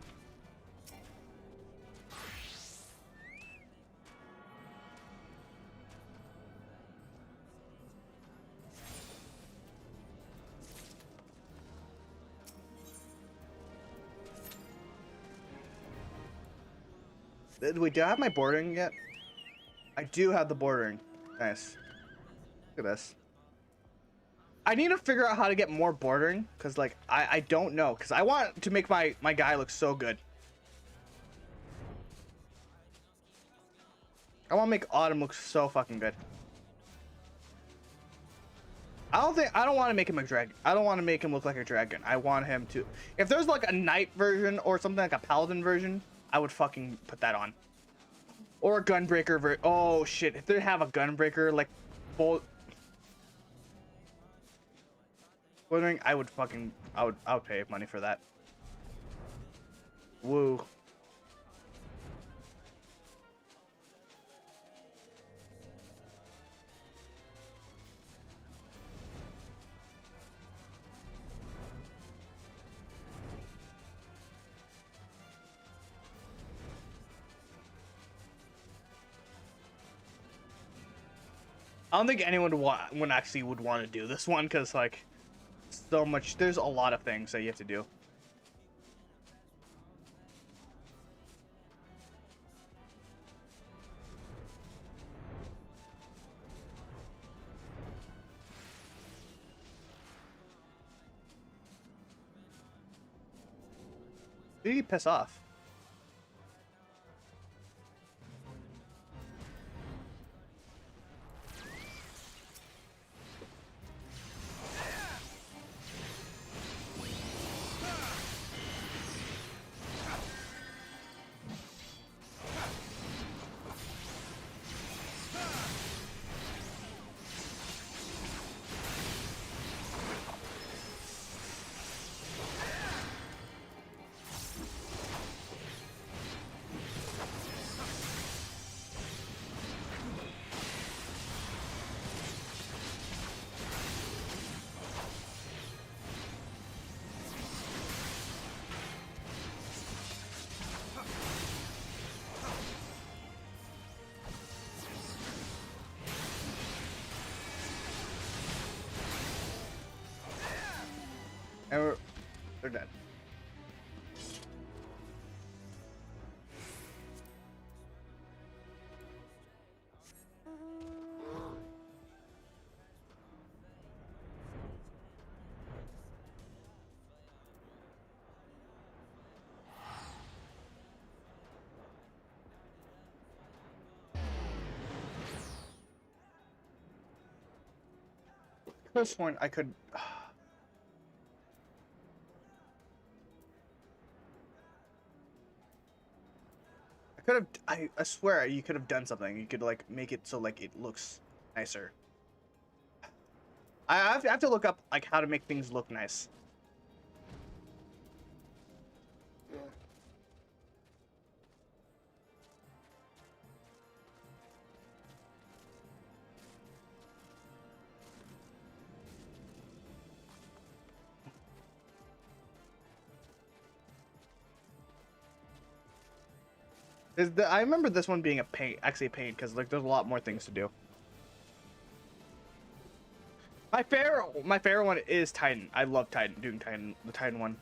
Wait, do I have my bordering yet? I do have the bordering. Nice. Look at this. I need to figure out how to get more bordering, because like I don't know, because I want to make my guy look so good. I want to make Autumn look so fucking good. I don't want to make him a dragon. I don't want to make him look like a dragon. I want him to, if there's like a knight version or something like a paladin version, I would fucking put that on. Or a gunbreaker oh shit, if they have a gunbreaker like wondering, I would pay money for that. Woo. I don't think anyone would actually want to do this one, because like so much, there's a lot of things that you have to do. Who did you piss off? And they're dead. At this point, I could. I could have. I swear you could have done something. You could like make it so like it looks nicer. I have to look up like how to make things look nice. I remember this one being actually a pain, because like there's a lot more things to do. My favorite one is Titan. I love Titan, doing the Titan one.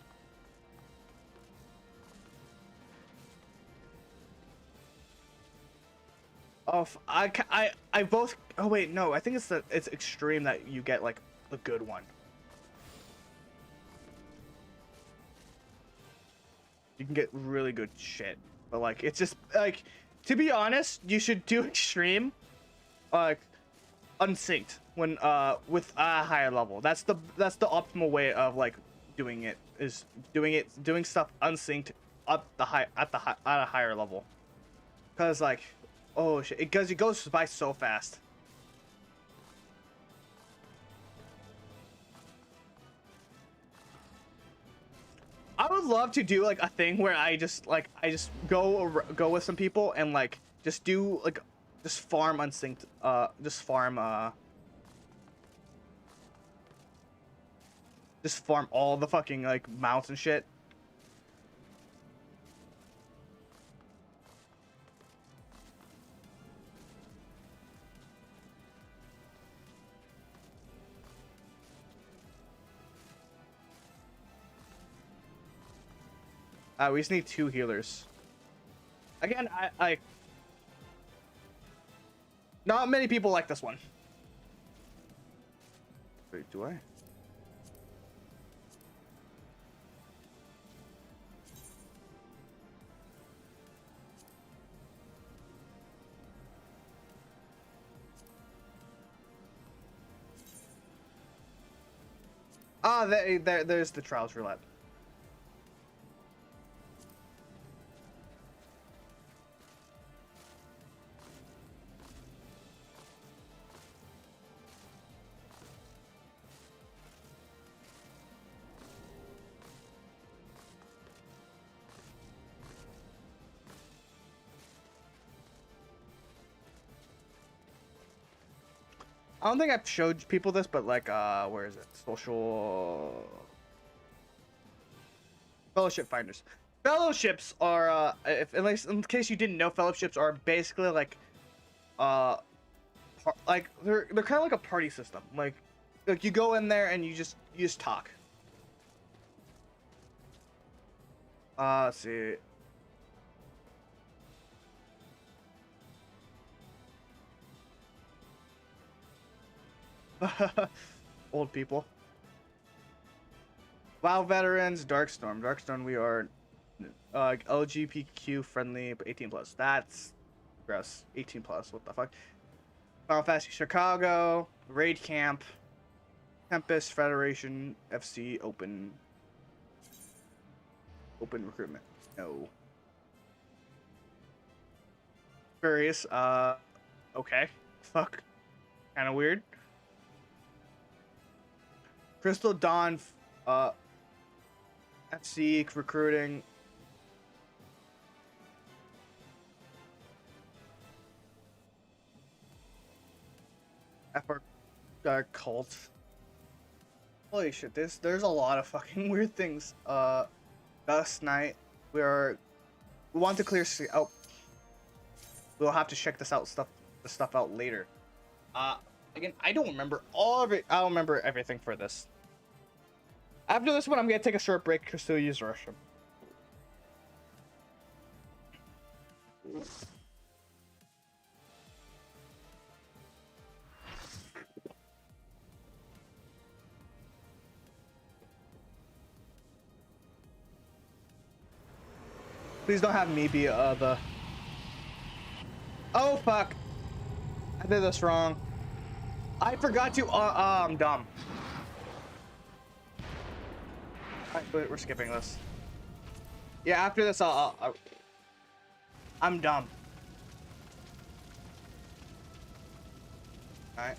Oh, I both. Oh wait, no. I think it's extreme that you get like the good one. You can get really good shit, but like it's just like, to be honest, you should do extreme, like unsynced when with a higher level. That's the optimal way of like doing it, is doing stuff unsynced at a higher level. Cause like, oh shit, it goes by so fast. I would love to do like a thing where I just go with some people and like just do like just farm unsynced, just farm all the fucking like mounts and shit. We just need 2 healers. Again, I not many people like this one. Wait, do I? Ah, there's the trials roulette. I don't think I've showed people this, but like, where is it? Social fellowship finders. Fellowships are, if at least in case you didn't know, fellowships are basically like, like they're kind of like a party system. Like you go in there and you just talk. Let's see. Old people. WoW veterans, Darkstorm. Darkstorm, we are LGBTQ friendly, but 18 plus. That's gross. 18 plus. What the fuck? Final Fantasy Chicago, Raid Camp, Tempest Federation, FC Open recruitment. No. Furious. Okay. Fuck. Kind of weird. Crystal Dawn, FC recruiting. FR cult. Holy shit, there's a lot of fucking weird things. Dust Knight. We want to clear out. We'll have to check the stuff out later. Again, I don't remember all of it. I don't remember everything for this. After this one, I'm gonna take a short break because to use the restroom. Please don't have me be the. Oh fuck! I did this wrong. I forgot to. I'm dumb. Alright, we're skipping this. Yeah, after this, I'm dumb. Alright.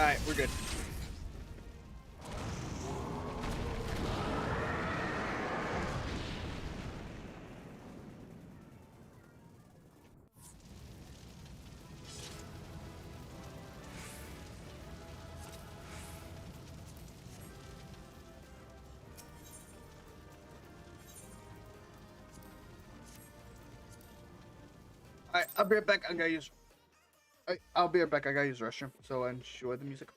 Alright, we're good. Alright, I'll be right back. I gotta use. I'll be right back. I gotta use the restroom. So enjoy the music.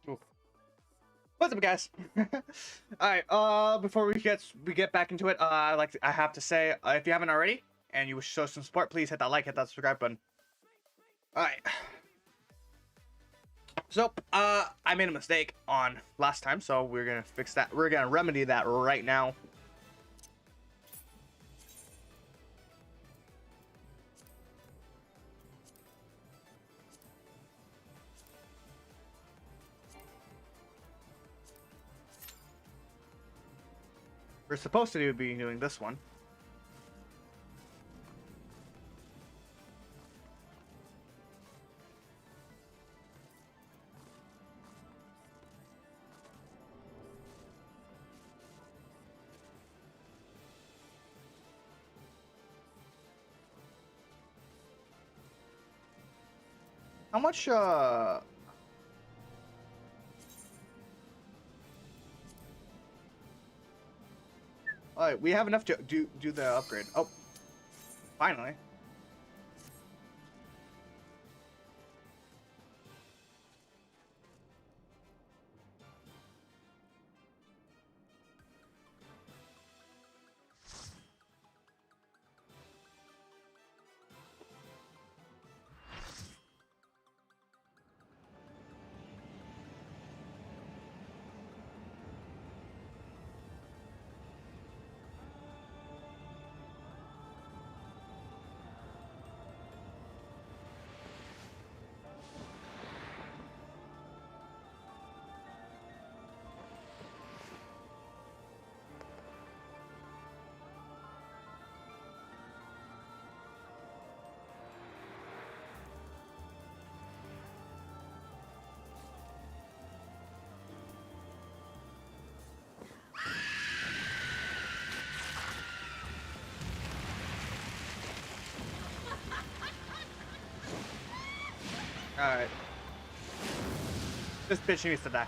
Ooh. What's up, guys? All right. Before we get back into it, I have to say, if you haven't already and you wish to show some support, please hit that like, hit that subscribe button. All right. So, I made a mistake on last time, so we're gonna fix that. We're gonna remedy that right now. We're supposed to be doing this one. How much, Alright, we have enough to do the upgrade. Oh, finally. Alright. This bitch needs to die.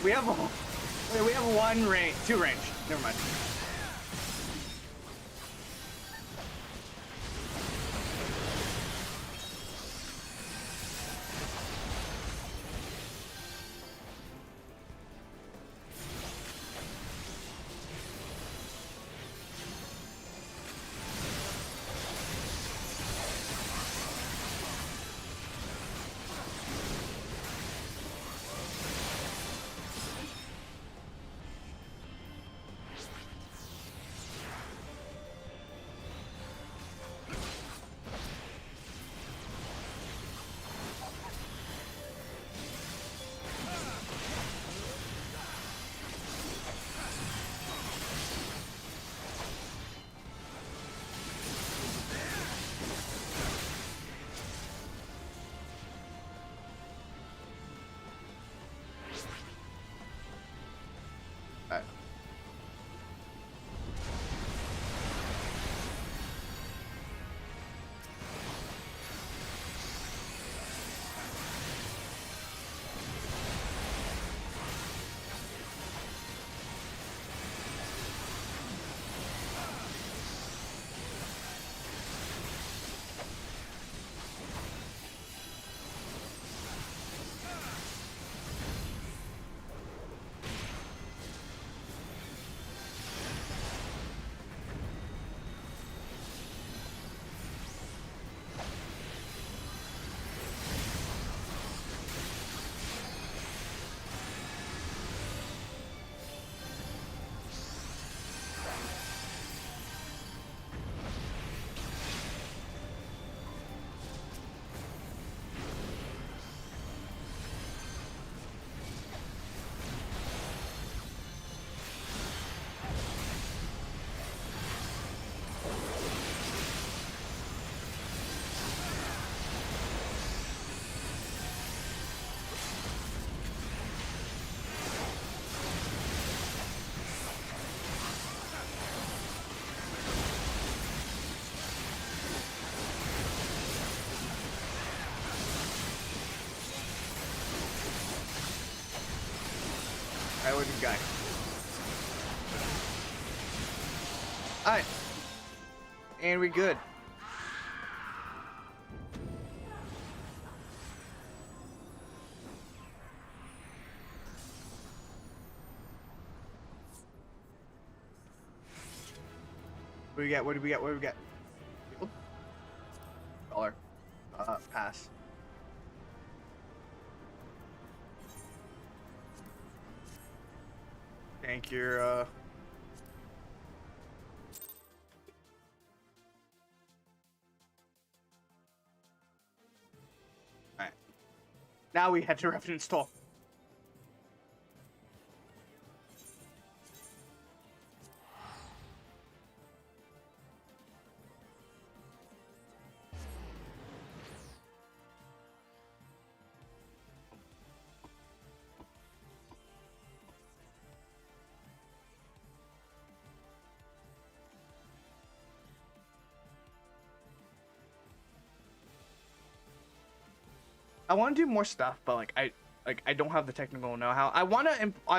We have one range, two range. Never mind. a good guy. Alright. And we're good. What do we get? What do we get? What do we get? Dollar. Pass. Thank you, Alright. Now we head to Revenant's Toll. I want to do more stuff, but like I don't have the technical know-how. I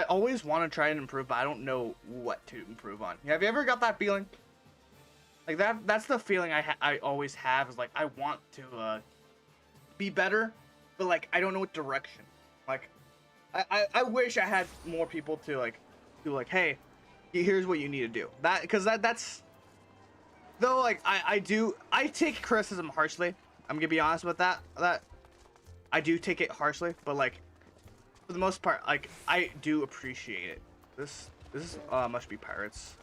always want to try and improve, but I don't know what to improve on. Have you ever got that feeling? Like that's the feeling I always have, is like I want to be better, but like I don't know what direction. Like I wish I had more people to like do like, hey, here's what you need to do. That because that's though, like I take criticism harshly. I'm gonna be honest with that. I do take it harshly, but like for the most part, like I do appreciate it. This must be pirates.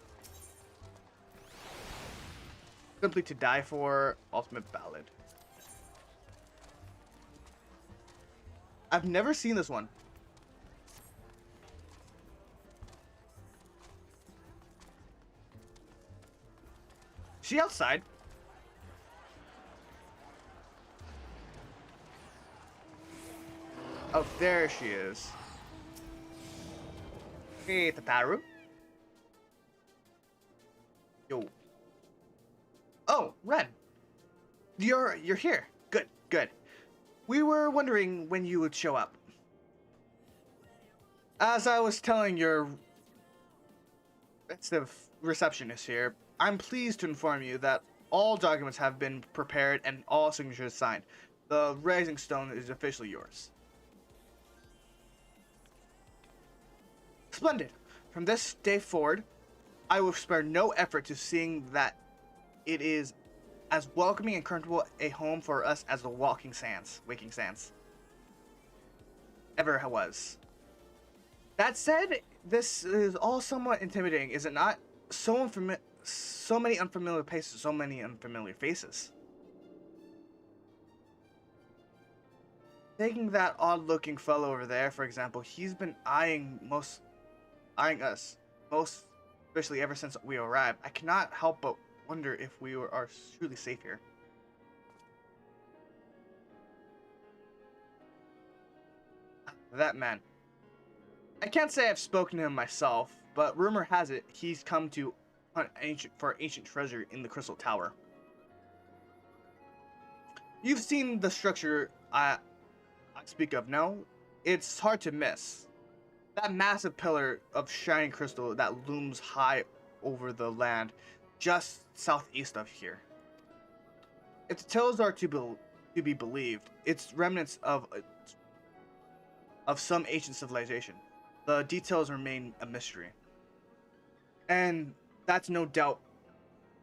Simply to Die For, Ultimate Ballad. I've never seen this one. She outside? Oh, there she is. Hey, Tataru. Yo. Oh, Ren. You're here. Good, good. We were wondering when you would show up. As I was telling your receptionist here, I'm pleased to inform you that all documents have been prepared and all signatures signed. The Rising Stone is officially yours. Splendid. From this day forward, I will spare no effort to seeing that it is as welcoming and comfortable a home for us as the Waking Sands ever was. That said, this is all somewhat intimidating, is it not? So many unfamiliar places, so many unfamiliar faces. Taking that odd-looking fellow over there, for example, he's been eyeing us, most especially ever since we arrived. I cannot help but wonder if we are truly safe here. That man. I can't say I've spoken to him myself, but rumor has it he's come to hunt for ancient treasure in the Crystal Tower. You've seen the structure I speak of, no? It's hard to miss. That massive pillar of shining crystal that looms high over the land just southeast of here. If the tales are to be believed, it's remnants of some ancient civilization. The details remain a mystery. And that's no doubt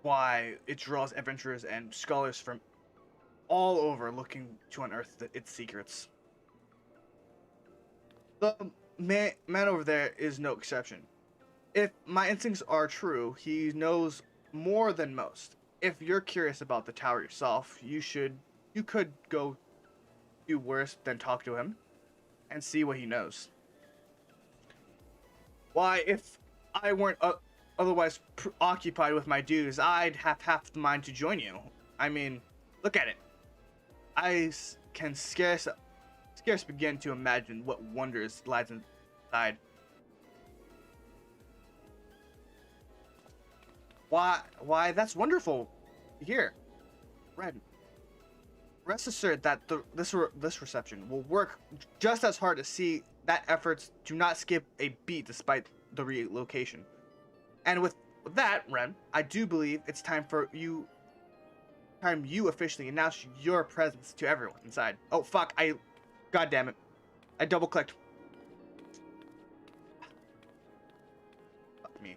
why it draws adventurers and scholars from all over looking to unearth its secrets. The man over there is no exception. If my instincts are true, he knows more than most. If you're curious about the tower yourself, you could go do worse than talk to him and see what he knows. Why, if I weren't otherwise occupied with my duties, I'd have half the mind to join you. I mean, look at it. I can scarce begin to imagine what wonders lies inside. Why, that's wonderful. Here, Red. Rest assured that this reception will work just as hard to see that efforts do not skip a beat despite the relocation. And with that, Ren, I do believe it's time you officially announce your presence to everyone inside. Oh fuck, god damn it. I double clicked. Fuck me.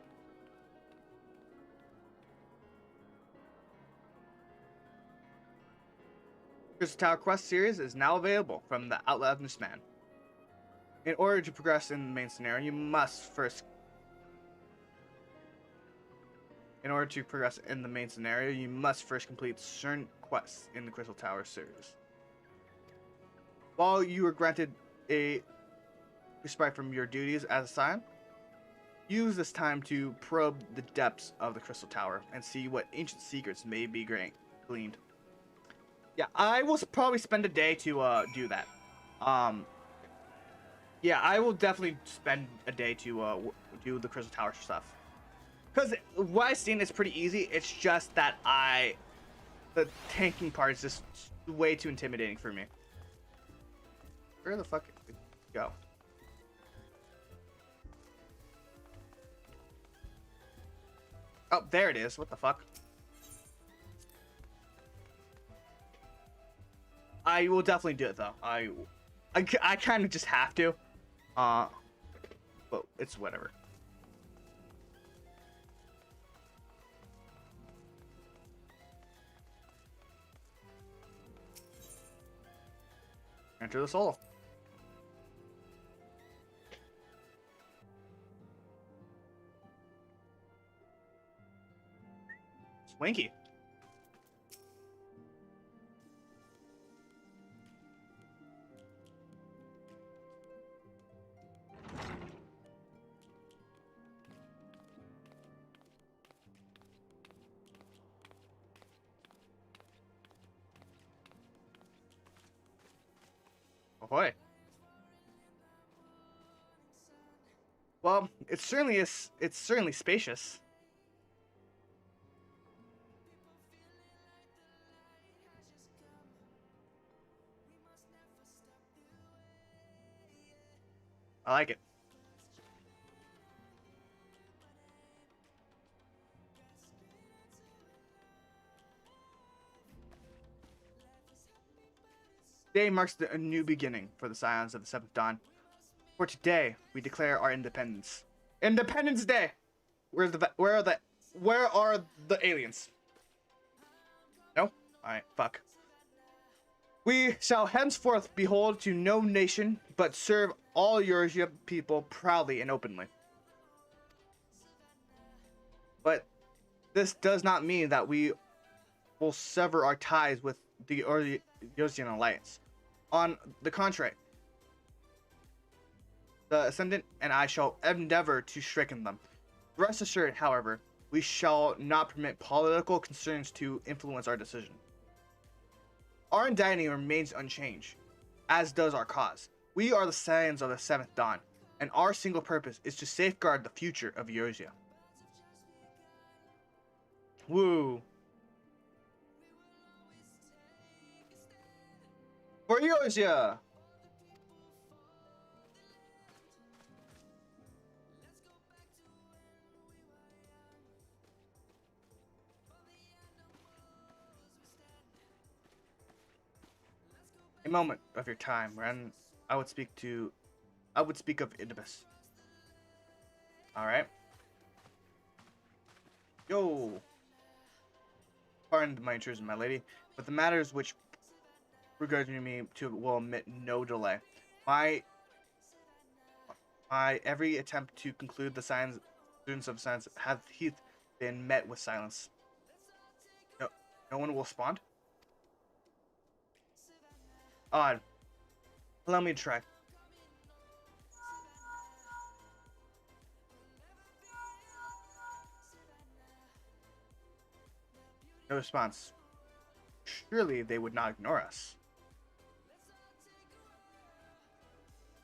Crystal Tower Quest series is now available from the Outlanders Man. In order to progress in the main scenario, you must first complete certain quests in the Crystal Tower series. While you are granted a respite from your duties as a Scion, use this time to probe the depths of the Crystal Tower and see what ancient secrets may be gleaned. Yeah, I will probably spend a day to do that. Yeah, I will definitely spend a day to do the Crystal Tower stuff. Because what I've seen is pretty easy. It's just that the tanking part is just way too intimidating for me. Where the fuck did it go? Oh, there it is. What the fuck? I will definitely do it though. I kind of just have to. But it's whatever. Enter the soul. Swanky. Ahoy. Well, it certainly is. It's certainly spacious. I like it. Today marks a new beginning for the Scions of the Seventh Dawn. For today, we declare our independence. Independence Day. Where are the aliens? No? All right, fuck. We shall henceforth behold to no nation, but serve all Eurasia people proudly and openly. But this does not mean that we will sever our ties with the Eurasian alliance. On the contrary, the Ascendant and I shall endeavor to strengthen them. Rest assured, however, we shall not permit political concerns to influence our decision. Our identity remains unchanged, as does our cause. We are the Scions of the Seventh Dawn, and our single purpose is to safeguard the future of Eurasia. Woo! For Eurasia! A moment of your time, Ren. I would speak of Idibus. Alright. Yo! Pardon my intrusion, my lady, but the matters which regarding me to will admit no delay. My every attempt to conclude the students of science have been met with silence. No one will respond? Odd. Allow me to try. No response. Surely they would not ignore us.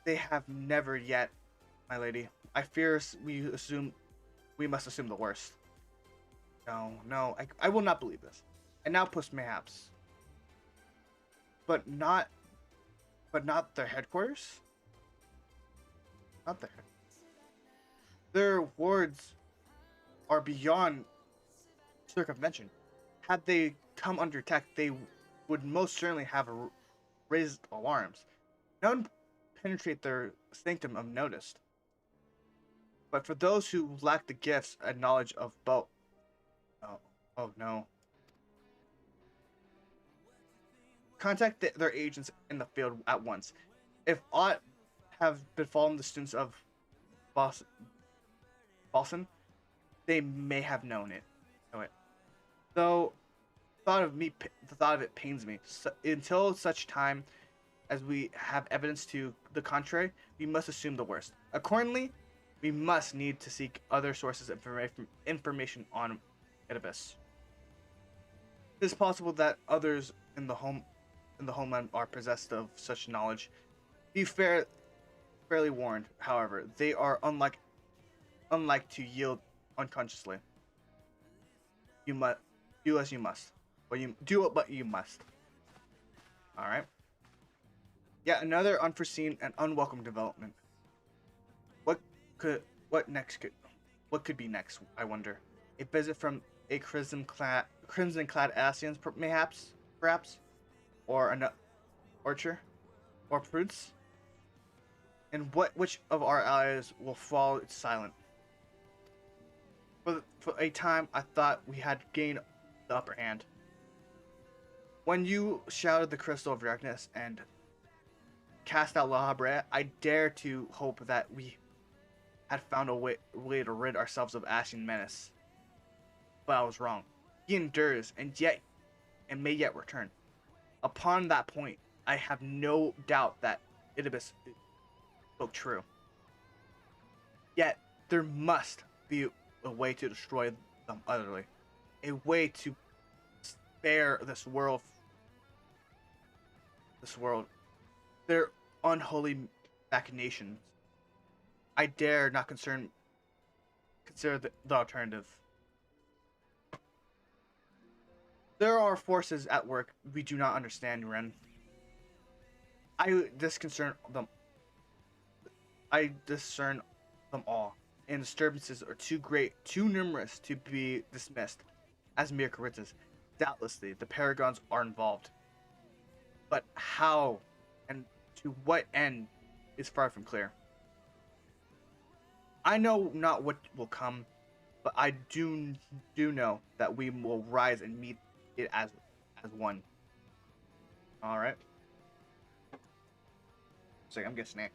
They have never yet, my lady. I fear we must assume the worst. No, I will not believe this. And now post mayhaps. But not their headquarters? Not there. Their words are beyond circumvention. Had they come under attack, they would most certainly have raised alarms. No one penetrate their sanctum unnoticed. But for those who lack the gifts and knowledge of both, oh, oh no. Contact their agents in the field at once. If aught have befallen the students of Boston, they may have known it. Know it. Though the thought of it pains me. So, until such time as we have evidence to the contrary, we must assume the worst. Accordingly, we must need to seek other sources of information on I.P.S. It is possible that others in the homeland are possessed of such knowledge. Be fairly warned, however, they are unlike to yield unconsciously. You must do as you must, or you do it, but you must. All right. Yet another unforeseen and unwelcome development. What could what could be next? I wonder. A visit from a crimson-clad Asians, perhaps, or an Archer, or Prudes. And which of our allies will fall silent? For a time, I thought we had gained the upper hand. When you shouted the crystal of darkness and cast out La Habre, I dare to hope that we had found a way to rid ourselves of Ashen Menace. But I was wrong. He endures and may yet return. Upon that point, I have no doubt that I.P.S. spoke true. Yet there must be a way to destroy them utterly, a way to spare this world, their unholy machinations. I dare not consider the alternative. There are forces at work we do not understand, Ren. I discern them all, and disturbances are too great, too numerous to be dismissed as mere coincidence. Doubtlessly, the Paragons are involved. But how and to what end is far from clear. I know not what will come, but I do know that we will rise and meet it as one. All right. So I'm getting a snack.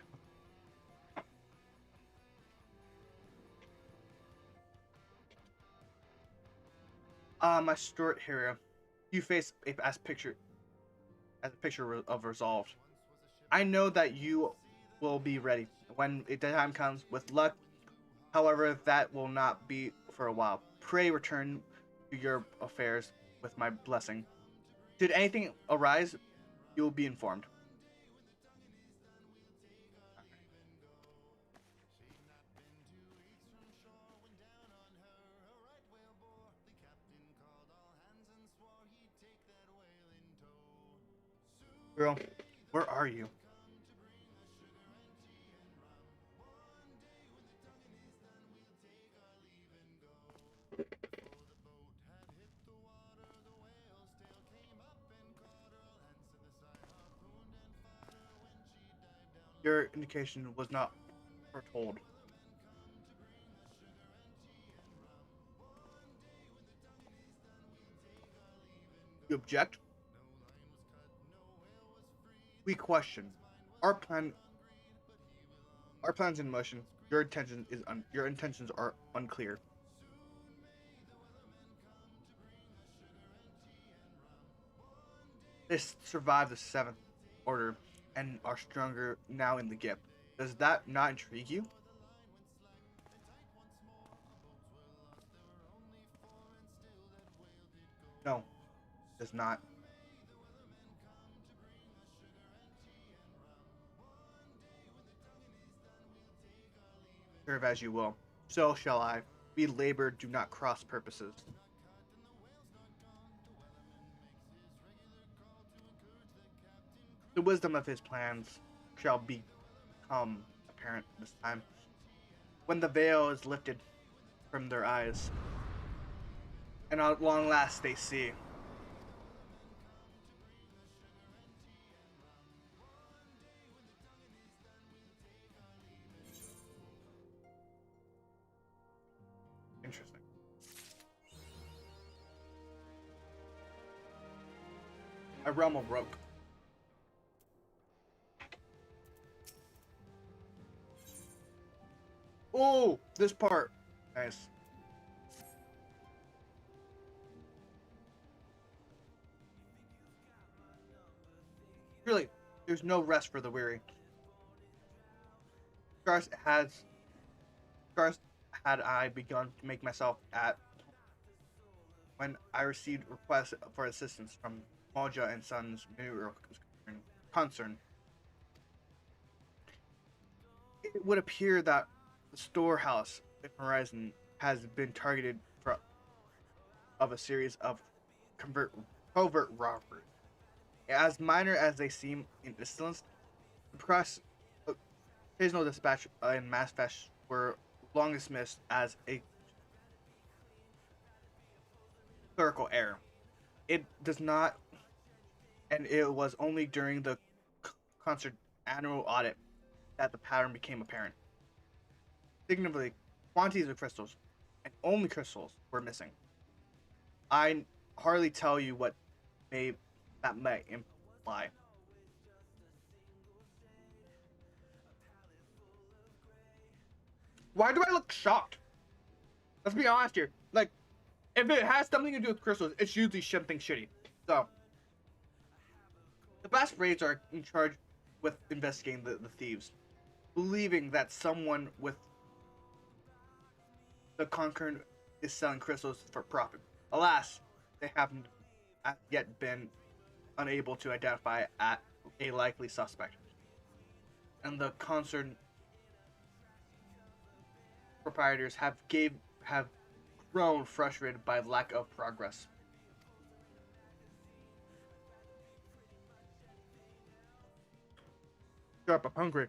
My Stuart hero, you face as a picture of resolved. I know that you will be ready when the time comes. With luck, however, that will not be for a while. Pray return to your affairs with my blessing. Should anything arise, you will be informed. Girl, where are you? Your indication was not foretold. You object? We question. Our plan our plan's in motion. Your intentions are unclear. They survived the seventh order and are stronger now in the gift. Does that not intrigue you? No, does not. Serve as you will. So shall I. We labor, do not cross purposes. The wisdom of his plans shall become apparent. apparent this time. When the veil is lifted from their eyes, and at long last they see. Interesting. A realm broke. Oh, this part. Nice. Really, there's no rest for the weary. Scarce had I begun to make myself at when I received requests for assistance from Moja and Sons mineral concern. It would appear that the storehouse in Horizon has been targeted for of a series of covert robberies. As minor as they seem in distance, the press, occasional dispatch, and mass fetch were long dismissed as a clerical error. It does not, and it was only during the concert annual audit that the pattern became apparent. Significantly, quantities of crystals, and only crystals, were missing. I hardly tell you what that may imply. Why do I look shocked? Let's be honest here. Like, if it has something to do with crystals, it's usually something shitty. So, the Bass Braids are in charge with investigating the thieves, believing that someone with the Conqueror is selling crystals for profit. Alas, they haven't yet been unable to identify at a likely suspect. And the concerned proprietors have grown frustrated by lack of progress. Sharp, I'm hungry.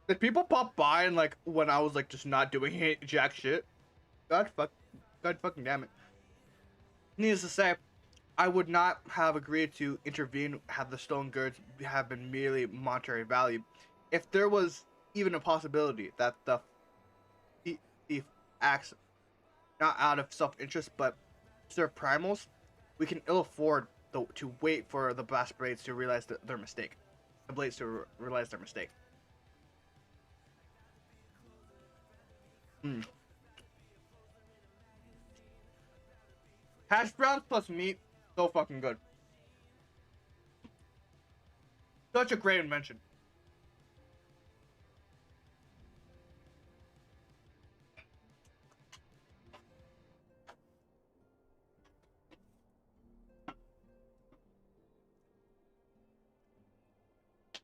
Did people pop by and like when I was like just not doing jack shit? God fucking damn it. Needless to say, I would not have agreed to intervene had the stolen goods have been merely monetary value. If there was even a possibility that the thief acts not out of self-interest but serve primals, we can ill afford to wait for the Blast Braids to realize their mistake. The Blades to realize their mistake. Mm. Hash browns plus meat, so fucking good. Such a great invention.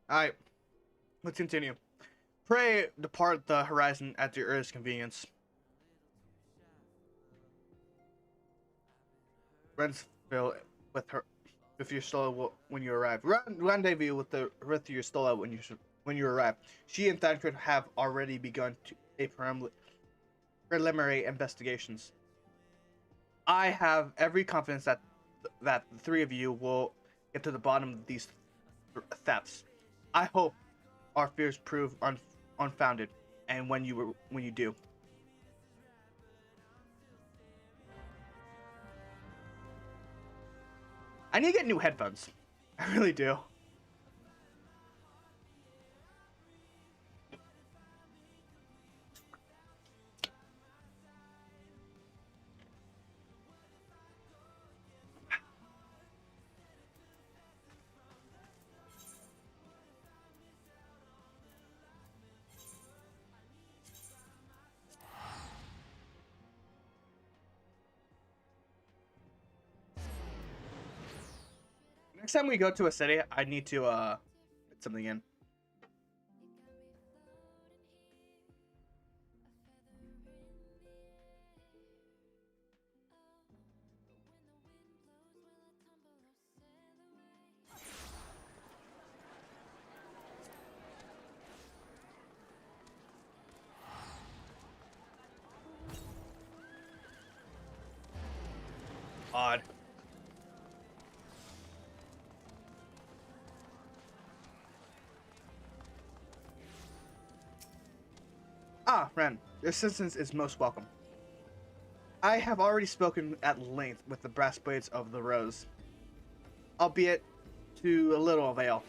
Alright, let's continue. Pray depart the horizon at your earliest convenience. Rensville with your Stola when you arrive. Rendezvous with your Stola when you arrive. She and Thancred have already begun preliminary investigations. I have every confidence that the three of you will get to the bottom of these thefts. I hope our fears prove unfounded, and when you do. I need to get new headphones. I really do. Next time we go to a city, I need to put something in. odd. Ah, Ren, your assistance is most welcome. I have already spoken at length with the brass blades of the Rose, albeit to a little avail.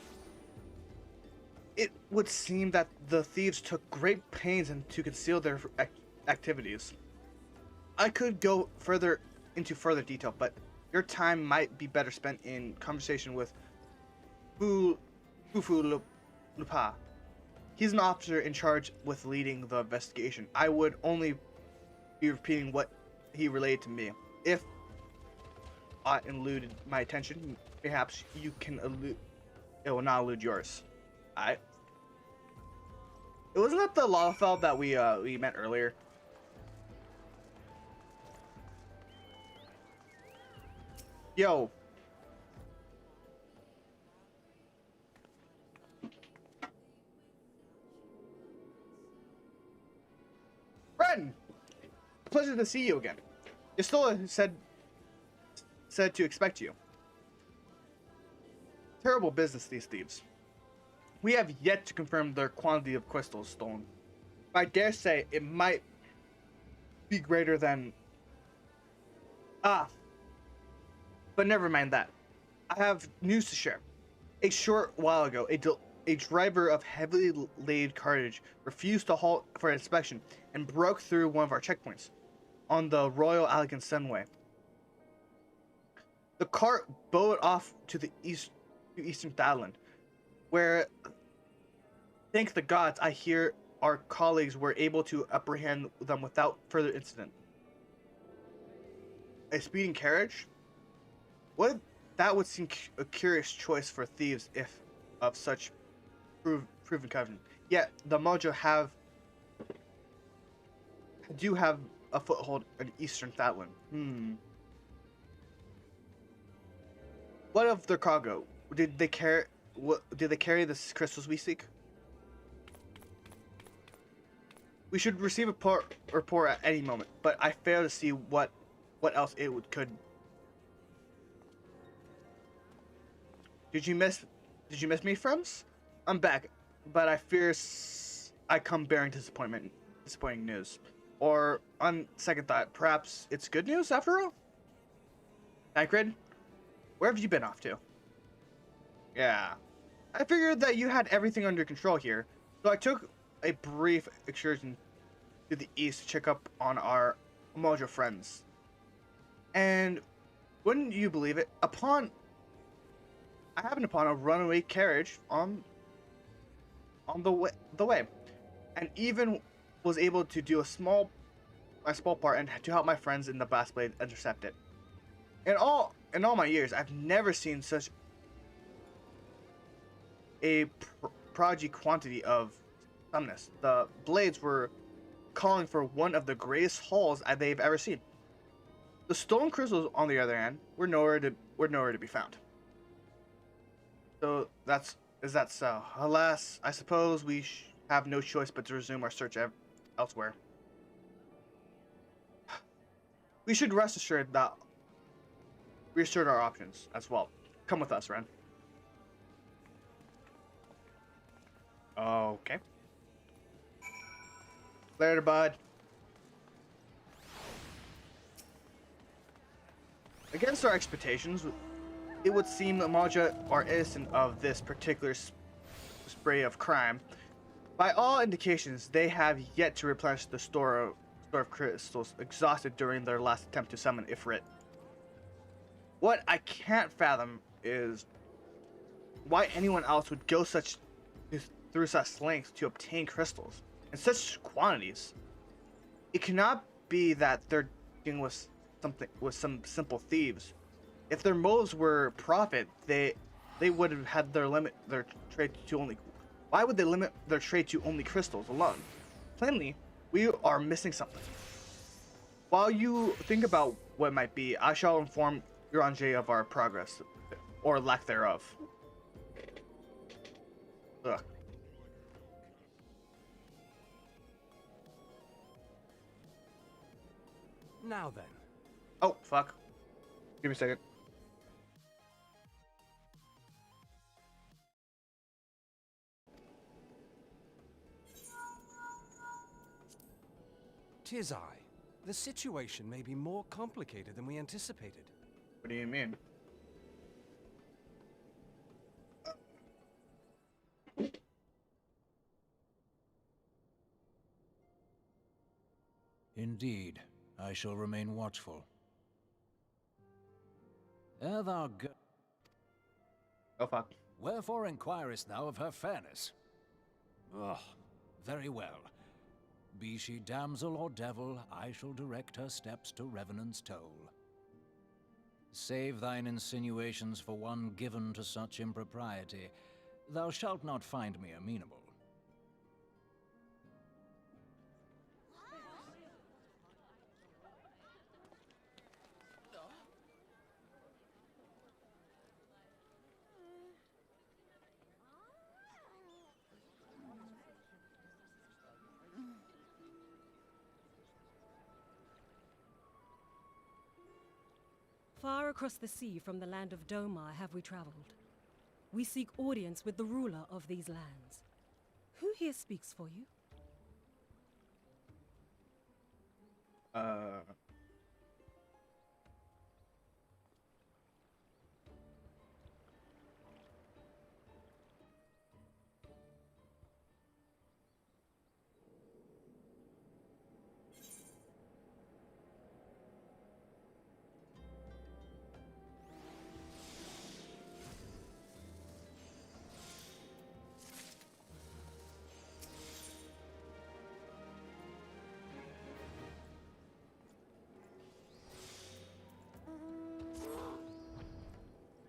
It would seem that the thieves took great pains to conceal their activities. I could go into further detail, but your time might be better spent in conversation with Fufu Lupa. He's an officer in charge with leading the investigation. I would only be repeating what he relayed to me. If I eluded my attention, perhaps you can elude. It will not elude yours. Alright. It wasn't that the Lalafell that we met earlier. Yo. Ren! Pleasure to see you again. Yastola said to expect you. Terrible business, these thieves. We have yet to confirm their quantity of crystals stolen. I dare say it might be greater than... But never mind that. I have news to share. A short while ago, a driver of heavily laden cartage refused to halt for inspection and broke through one of our checkpoints on the Royal Elegant Sunway. The cart bowed off to the eastern Thailand, where, thank the gods, I hear our colleagues were able to apprehend them without further incident. A speeding carriage? That would seem a curious choice for thieves if of such proven covenant. Yet the Mojo do have a foothold in eastern Thailand. What of their cargo? Did they carry the crystals we seek? We should receive a report at any moment, but I fail to see what else it could. Did you miss me, friends? I'm back, but I fear I come bearing disappointing news. Or, on second thought, perhaps it's good news after all? Tancred, where have you been off to? Yeah, I figured that you had everything under control here, so I took a brief excursion to the east to check up on our Mojo friends. And wouldn't you believe it, I happened upon a runaway carriage on the way, and even was able to do my small part and to help my friends in the Blast Blade intercept it. In all my years, I've never seen such a prodigy quantity of summonness. The blades were calling for one of the greatest hauls they've ever seen. The stolen crystals, on the other hand, were nowhere to be found. So is that so? Alas, I suppose we have no choice but to resume our search elsewhere. We should rest assured that reassert our options as well. Come with us, Ren. Okay. Later, bud. Against our expectations, it would seem that Maja are innocent of this particular spray of crime. By all indications, they have yet to replenish the store of crystals exhausted during their last attempt to summon Ifrit. What I can't fathom is why anyone else would go through such lengths to obtain crystals in such quantities. It cannot be that they're dealing with some simple thieves. If their motives were profit, they would have had their trade to only. Why would they limit their trade to only crystals alone? Plainly, we are missing something. While you think about what might be, I shall inform Uranje of our progress, or lack thereof. Ugh. Now then. Oh, fuck. Give me a second. "'Tis I. The situation may be more complicated than we anticipated." What do you mean? Indeed, I shall remain watchful. Ere thou go, Oh fuck. wherefore inquirest thou of her fairness? Oh, very well. Be she damsel or devil, I shall direct her steps to Revenant's toll. Save thine insinuations for one given to such impropriety. Thou shalt not find me amenable. Far across the sea from the land of Domar have we traveled. We seek audience with the ruler of these lands. Who here speaks for you? Uh.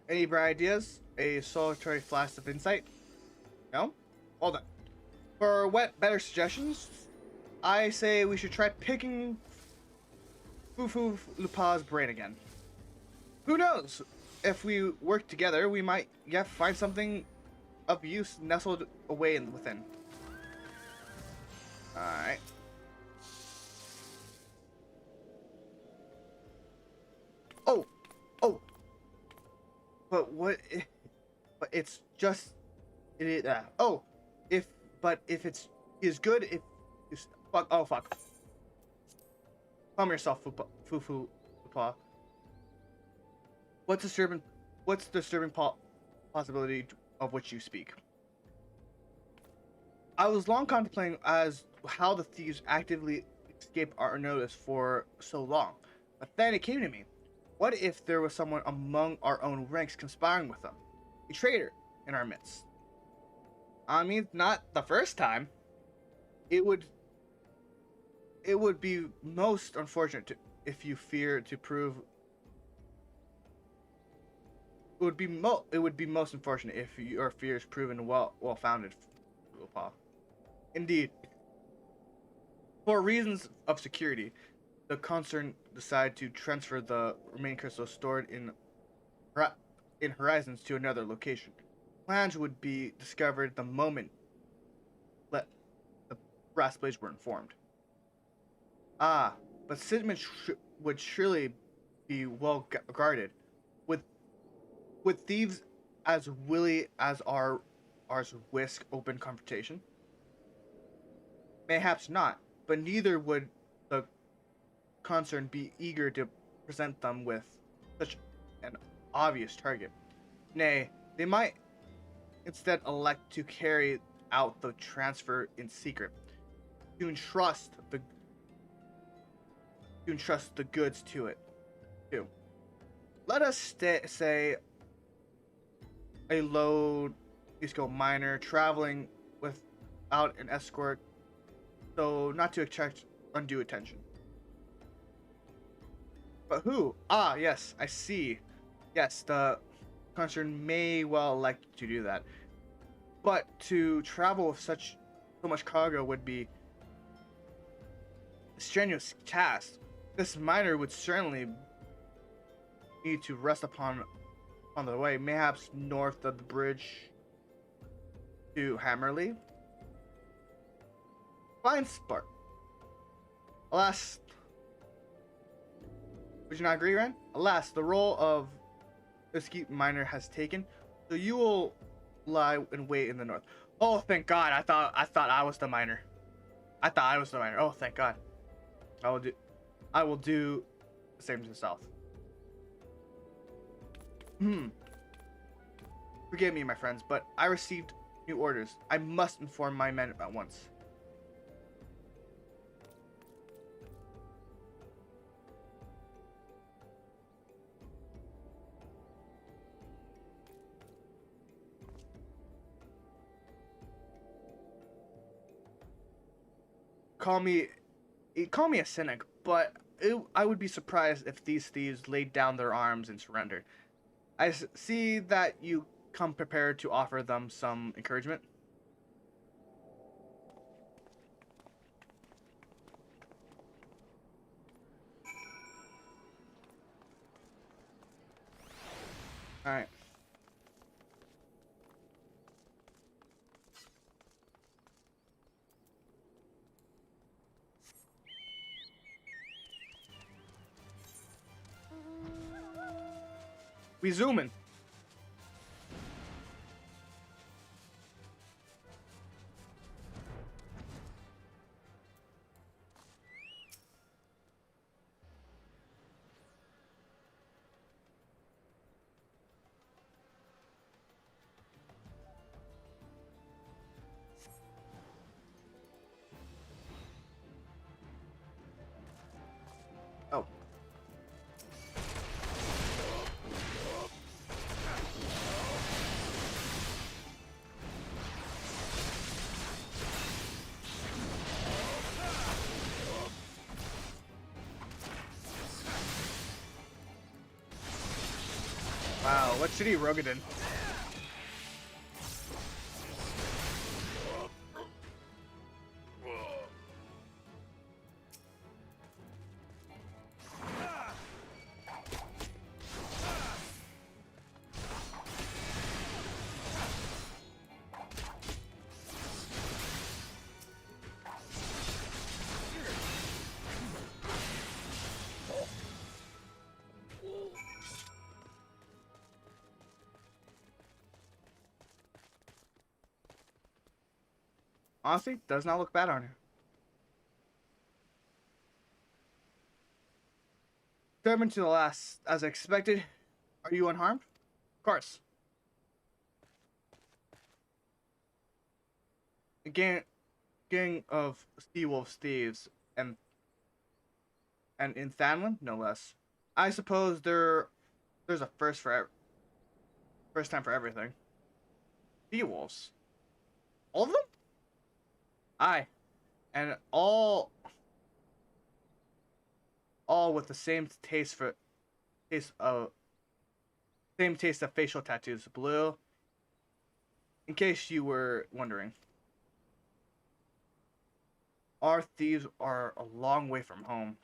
Any bright ideas? A solitary flask of insight? No? Hold on. For better suggestions, I say we should try picking Fufu Lupa's brain again. Who knows? If we work together, we might find something of use nestled away within. Alright. Oh! Oh! But what? But it's just. Oh! If it's is good, if. Fuck. Oh, fuck. Calm yourself, Fufu Lupa. What's disturbing possibility of which you speak? I was long contemplating as how the thieves actively escaped our notice for so long, but then it came to me. What if there was someone among our own ranks conspiring with them? A traitor in our midst. I mean, not the first time. It would be most unfortunate if you fear to prove. It would be most unfortunate if your fears proven well founded. Indeed, for reasons of security, the concern decided to transfer the remaining crystals stored in Horizons to another location. Plans would be discovered the moment the brass blades were informed. Ah, but Sigmund would surely be well guarded. Would thieves as willy as ours whisk open confrontation? Mayhaps not, but neither would the concern be eager to present them with such an obvious target. Nay, they might instead elect to carry out the transfer in secret, to entrust the goods to it, too. Let us say a low disco miner traveling without an escort, so not to attract undue attention. But who? Ah, yes, I see. Yes, the concern may well elect to do that. But to travel with so much cargo would be a strenuous task. This miner would certainly need to rest on the way, mayhaps north of the bridge to Hammerley. Fine spot. Alas, Would you not agree, Ren? Alas, the role of escape miner has taken, so you will lie in wait in the north. Oh, thank God! I thought I was the miner. I thought I was the miner. Oh, thank God. I will do the same to the south. Forgive me, my friends, but I received new orders. I must inform my men at once. Call me a cynic, but I would be surprised if these thieves laid down their arms and surrendered. I see that you come prepared to offer them some encouragement. All right. We zooming. Oh. Wow, what shitty Rogadin. Honestly, does not look bad on her. Determined to the last, as expected. Are you unharmed? Of course. A gang of Seawolf thieves and in Thanlin, no less. I suppose there's a first time for everything. Seawolves. All of them? Aye. And all with the taste of same taste of facial tattoos. Blue. In case you were wondering. Our thieves are a long way from home.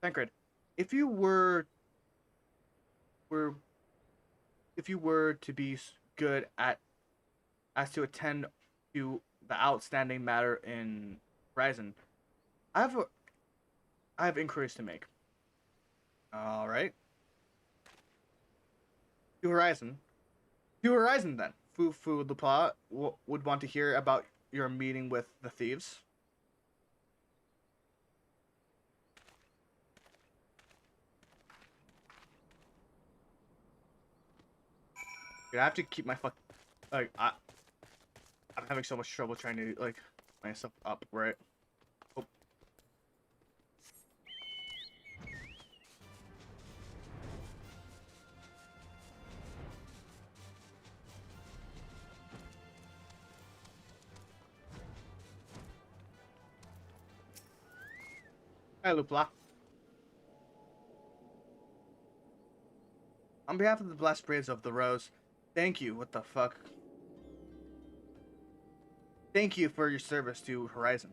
Tancred, if you were if you were to be good at as to attend to the outstanding matter in Horizon, I have inquiries to make. All right. To Horizon. To Horizon then. Fu Lupla would want to hear about your meeting with the thieves. Dude, I have to keep my like I'm having so much trouble trying to like myself up, right? Oh. Hi, Lupla. On behalf of the Blessed Braids of the Rose, thank you. What the fuck? Thank you for your service to Horizon.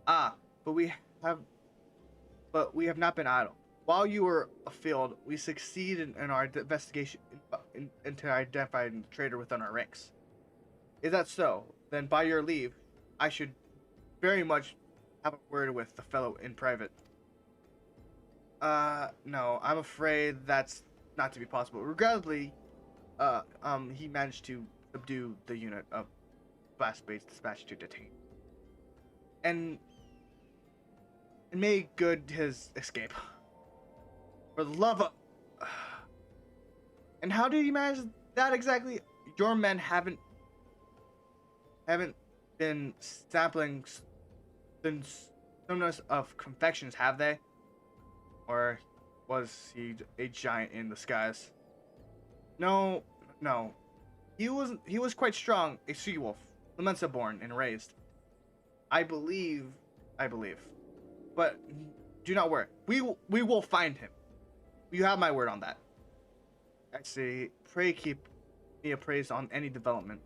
Ah, but have we have not been idle. While you were afield, we succeeded in our investigation into identifying the traitor within our ranks. Is that so? Then by your leave, I should very much have a word with the fellow in private. No, I'm afraid that's not to be possible. Regrettably, he managed to subdue the unit of fast-based dispatch to detain. And made good his escape. For the love of... And how did he manage that exactly? Your men haven't been sampling numbers of confections, have they? Or was he a giant in the skies? No. He was quite strong, a sea wolf, Lamenta born and raised. I believe. But do not worry. We will find him. You have my word on that. I see. Pray keep me appraised on any development.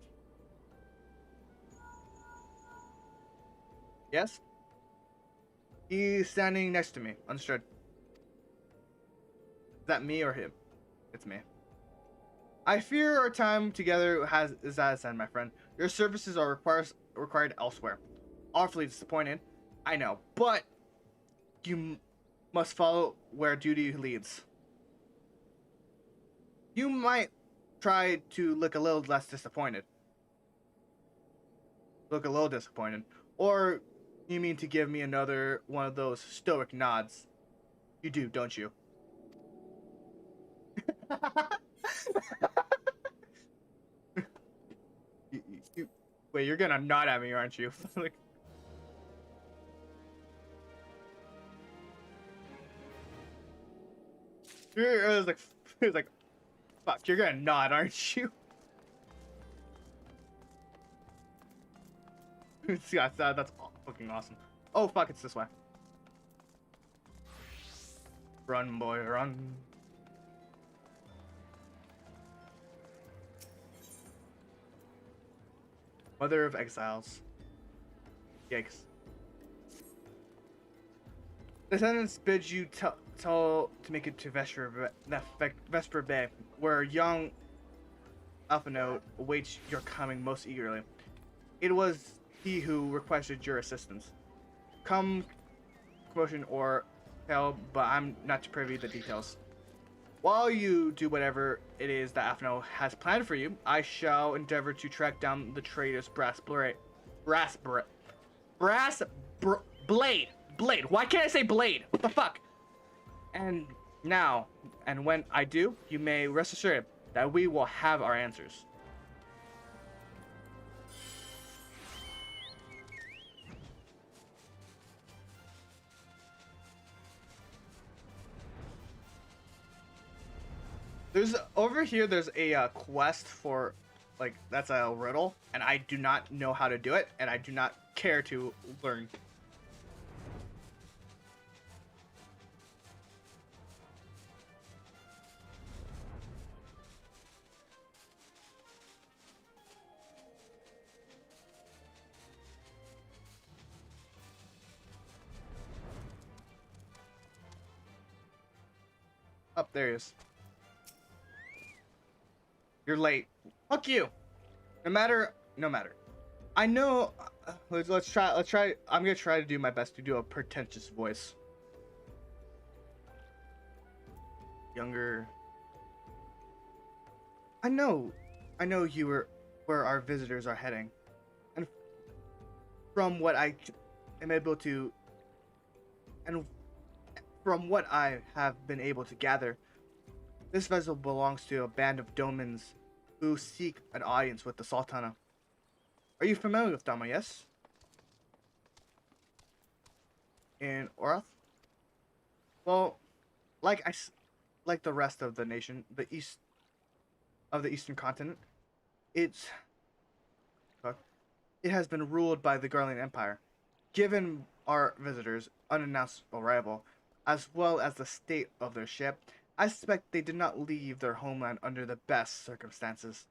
Yes? He's standing next to me. Understood. Is that me or him? It's me. I fear our time together is at its end, my friend. Your services are required elsewhere. Awfully disappointed. I know, but you must follow where duty leads. You might try to look a little less disappointed. Or you mean to give me another one of those stoic nods? You do, don't you? Wait, you're gonna nod at me, aren't you? Like, it was like, fuck, you're gonna nod, aren't you? Yeah, that's fucking awesome. Oh fuck, it's this way. Run, boy, run. Mother of Exiles. Yikes. Descendants bid you tell to make it to Vesper Bay, where young Alphino awaits your coming most eagerly. It was he who requested your assistance. Come, commotion or hell, but I'm not privy to the details. While you do whatever it is that Alphino has planned for you, I shall endeavor to track down the traitor's blade. Why can't I say blade? What the fuck? And now, and when I do, you may rest assured that we will have our answers. There's over here. There's a quest for, like, that's a riddle, and I do not know how to do it, and I do not care to learn. Up there he is. You're late. Fuck you. No matter. I know. Let's try. I'm gonna try to do my best to do a pretentious voice. Younger. I know you were where our visitors are heading, and from what I am able to, and from what I have been able to gather, this vessel belongs to a band of Domans who seek an audience with the Sultana. Are you familiar with Dama, yes? In Orath? Well, like the rest of the nation, the eastern continent, it has been ruled by the Garlean Empire. Given our visitors' unannounced arrival, as well as the state of their ship, I suspect they did not leave their homeland under the best circumstances.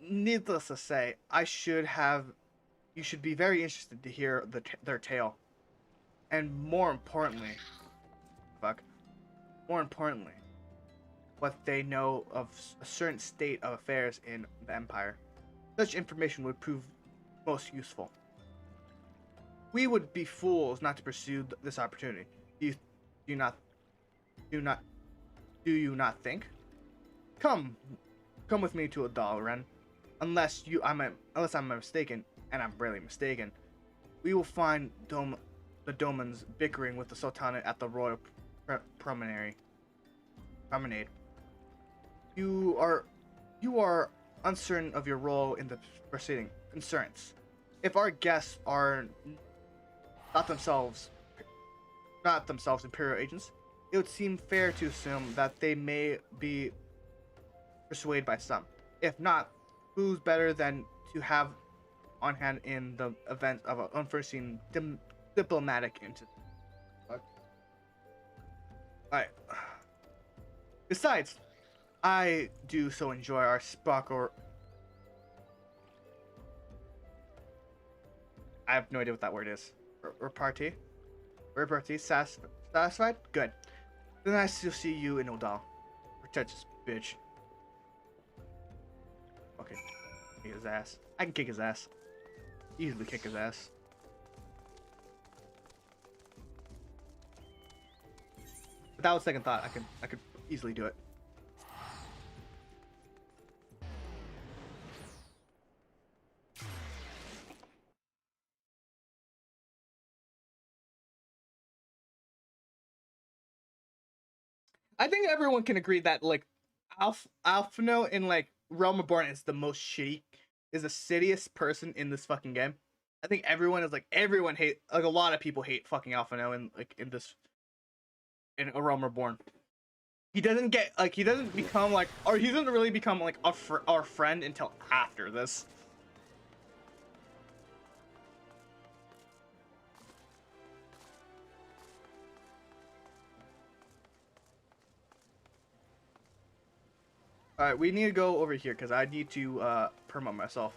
Needless to say, you should be very interested to hear their tale. And more importantly, what they know of a certain state of affairs in the Empire. Such information would prove most useful. We would be fools not to pursue this opportunity. Do you not do you not think? Come with me to Adal, Ren. Unless I'm mistaken, and I'm really mistaken, we will find the Domans bickering with the Sultana at the royal promenade. You are uncertain of your role in the proceeding. Concerns. If our guests are not themselves Imperial agents, it would seem fair to assume that they may be persuaded by some. If not, who's better than to have on hand in the event of an unforeseen diplomatic incident? Alright. Besides, I do so enjoy our Spock I have no idea what that word is. Repartee? Repartee? Satisfied? Good. Then nice to see you in Odal. Protect this bitch. Okay. Kick his ass. I can kick his ass. Easily kick his ass. Without second thought, I could easily do it. I think everyone can agree that like Alphino in like Realm Reborn is the shittiest person in this fucking game. I think everyone hate like a lot of people hate fucking Alphino in a Realm Reborn. He doesn't become like, or he doesn't really become like our friend until after this. All right, we need to go over here because I need to promote myself.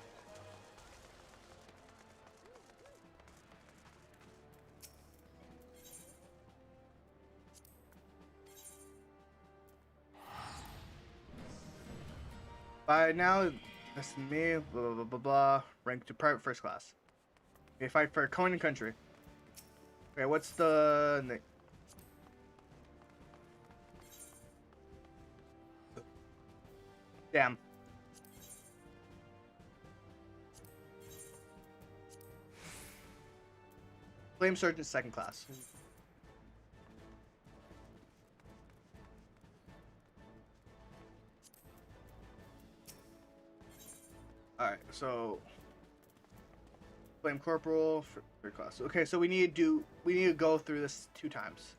By now, this is me, blah, blah, blah, blah, blah, rank to private first class. Okay, fight for a coin and country. Okay, what's the... Damn. Flame Sergeant second class. Alright, so Flame Corporal for third class. Okay, so we need to go through this 2 times.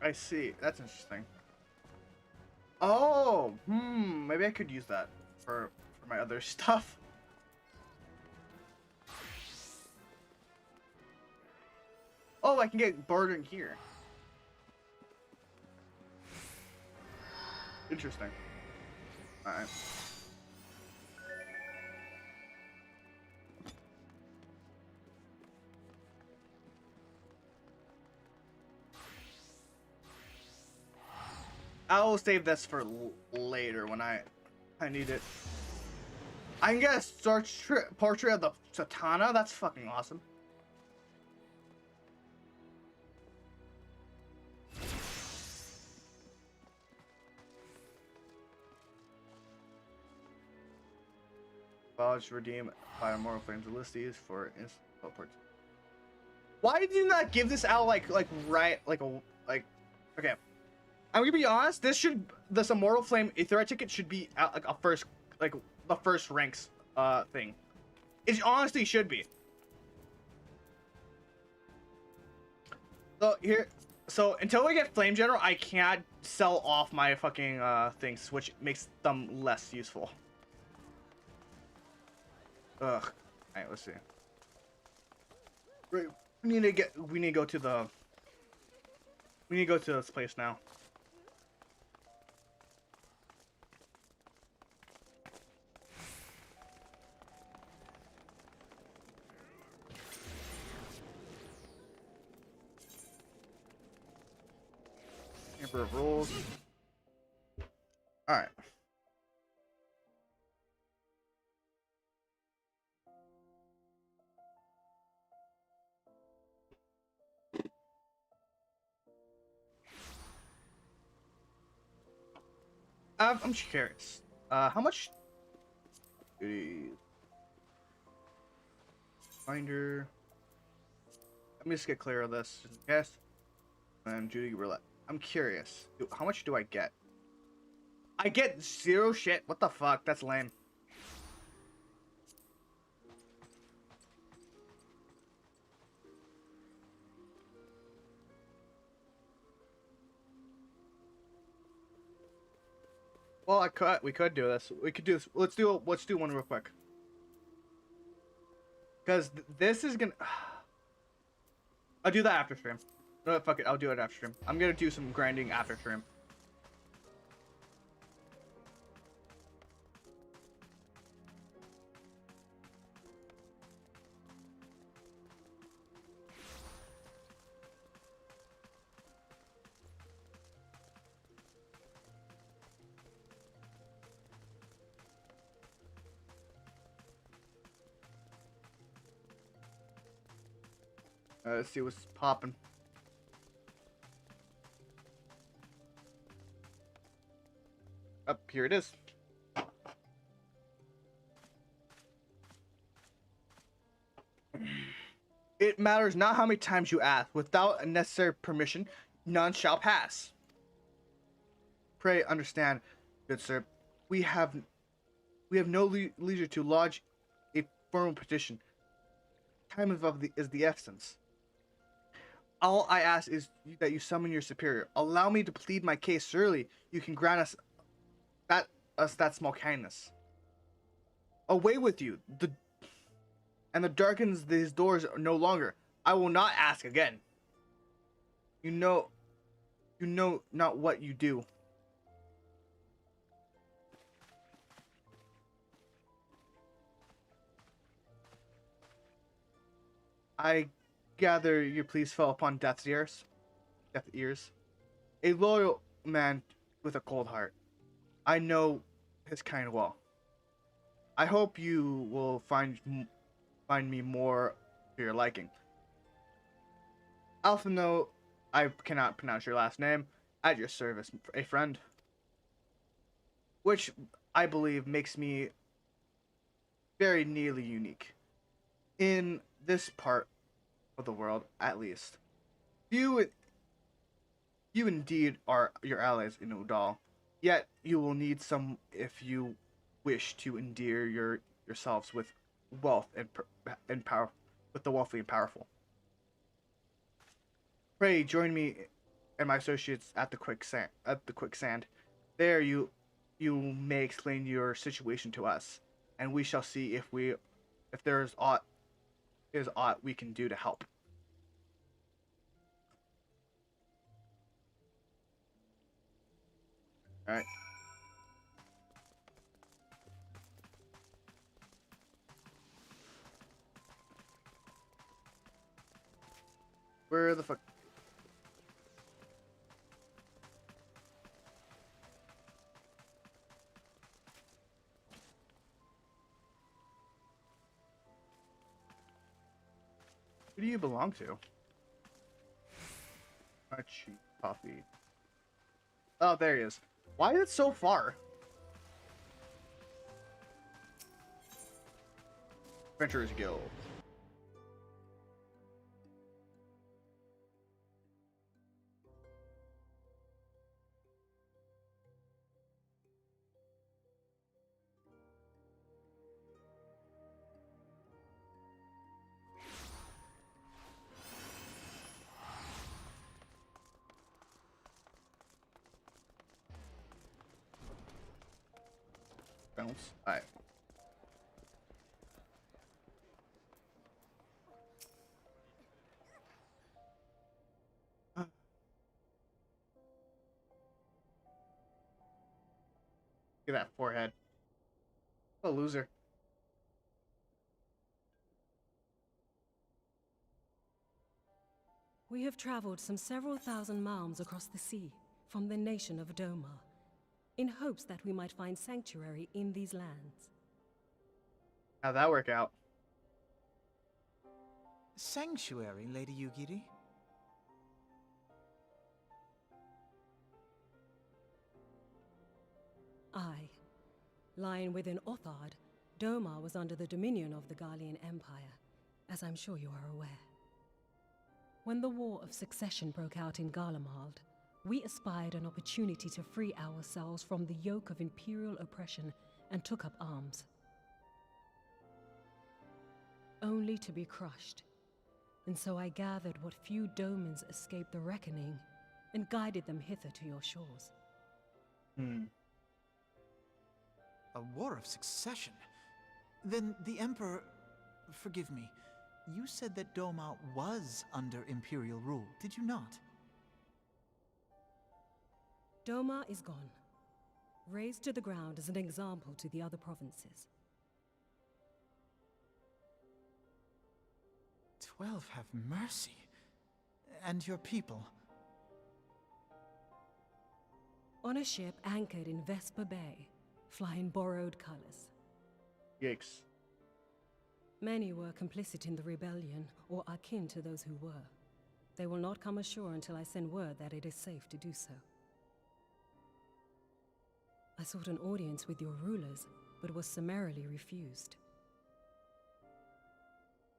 I see. That's interesting. Oh, maybe I could use that for my other stuff. Oh, I can get bartering here. Interesting. Alright. I'll save this for later when I need it. I can get a portrait of the Satana. That's fucking awesome. Vouch redeem by Immortal Flames Ulysses for instant teleports. Why did you not give this out like okay. I'm gonna be honest. This Immortal Flame Aetherite ticket should be at like the first ranks thing. It honestly should be. So here, so until we get Flame General, I can't sell off my fucking things, which makes them less useful. Ugh. Alright, let's see. We need to get. We need to go to the. We need to go to this place now. Number of rules. All right. I'm just curious. How much? Finder. Let me just get clear of this. Yes. And Judy Roulette. I'm curious. How much do I get? I get 0 shit. What the fuck? That's lame. Well, we could do this. We could do this. Let's do one real quick. Cause this is gonna. I'll do that after stream. No, fuck it. I'll do it after stream. I'm gonna do some grinding after stream. Let's see what's popping. Up here it is. It matters not how many times you ask. Without necessary permission, none shall pass. Pray understand, good sir. We have no leisure to lodge a formal petition. Time is the essence. All I ask is that you summon your superior. Allow me to plead my case. Surely you can grant us that small kindness. Away with you. The darkens these doors no longer. I will not ask again. You know not what you do. I gather your pleas fell upon death's ears. A loyal man with a cold heart. I know his kind well. I hope you will find me more to your liking. Alphino, I cannot pronounce your last name. At your service, a friend. Which I believe makes me very nearly unique. In this part of the world, at least. You indeed are your allies in Udal. Yet you will need some if you wish to endear yourselves with wealth and power, with the wealthy and powerful. Pray join me and my associates at the quicksand. There you may explain your situation to us, and we shall see if there is aught we can do to help. All right. Where the fuck? Who do you belong to? Cheap coffee. Oh, there he is. Why is it so far? Adventurers Guild. Reynolds. Alright. Look at that forehead. What a loser. We have traveled some several thousand miles across the sea from the nation of Doma, in hopes that we might find sanctuary in these lands. How'd that work out? Sanctuary, Lady Yugiri? Aye. Lying within Othard, Doma was under the dominion of the Garlean Empire, as I'm sure you are aware. When the War of Succession broke out in Garlemald, we espied an opportunity to free ourselves from the yoke of imperial oppression and took up arms. Only to be crushed. And so I gathered what few Domans escaped the reckoning and guided them hither to your shores. A war of succession? Then the Emperor... Forgive me. You said that Doma was under Imperial rule, did you not? Doma is gone. Razed to the ground as an example to the other provinces. 12 have mercy. And your people? On a ship anchored in Vesper Bay, flying borrowed colors. Yikes. Many were complicit in the rebellion, or akin to those who were. They will not come ashore until I send word that it is safe to do so. I sought an audience with your rulers, but was summarily refused.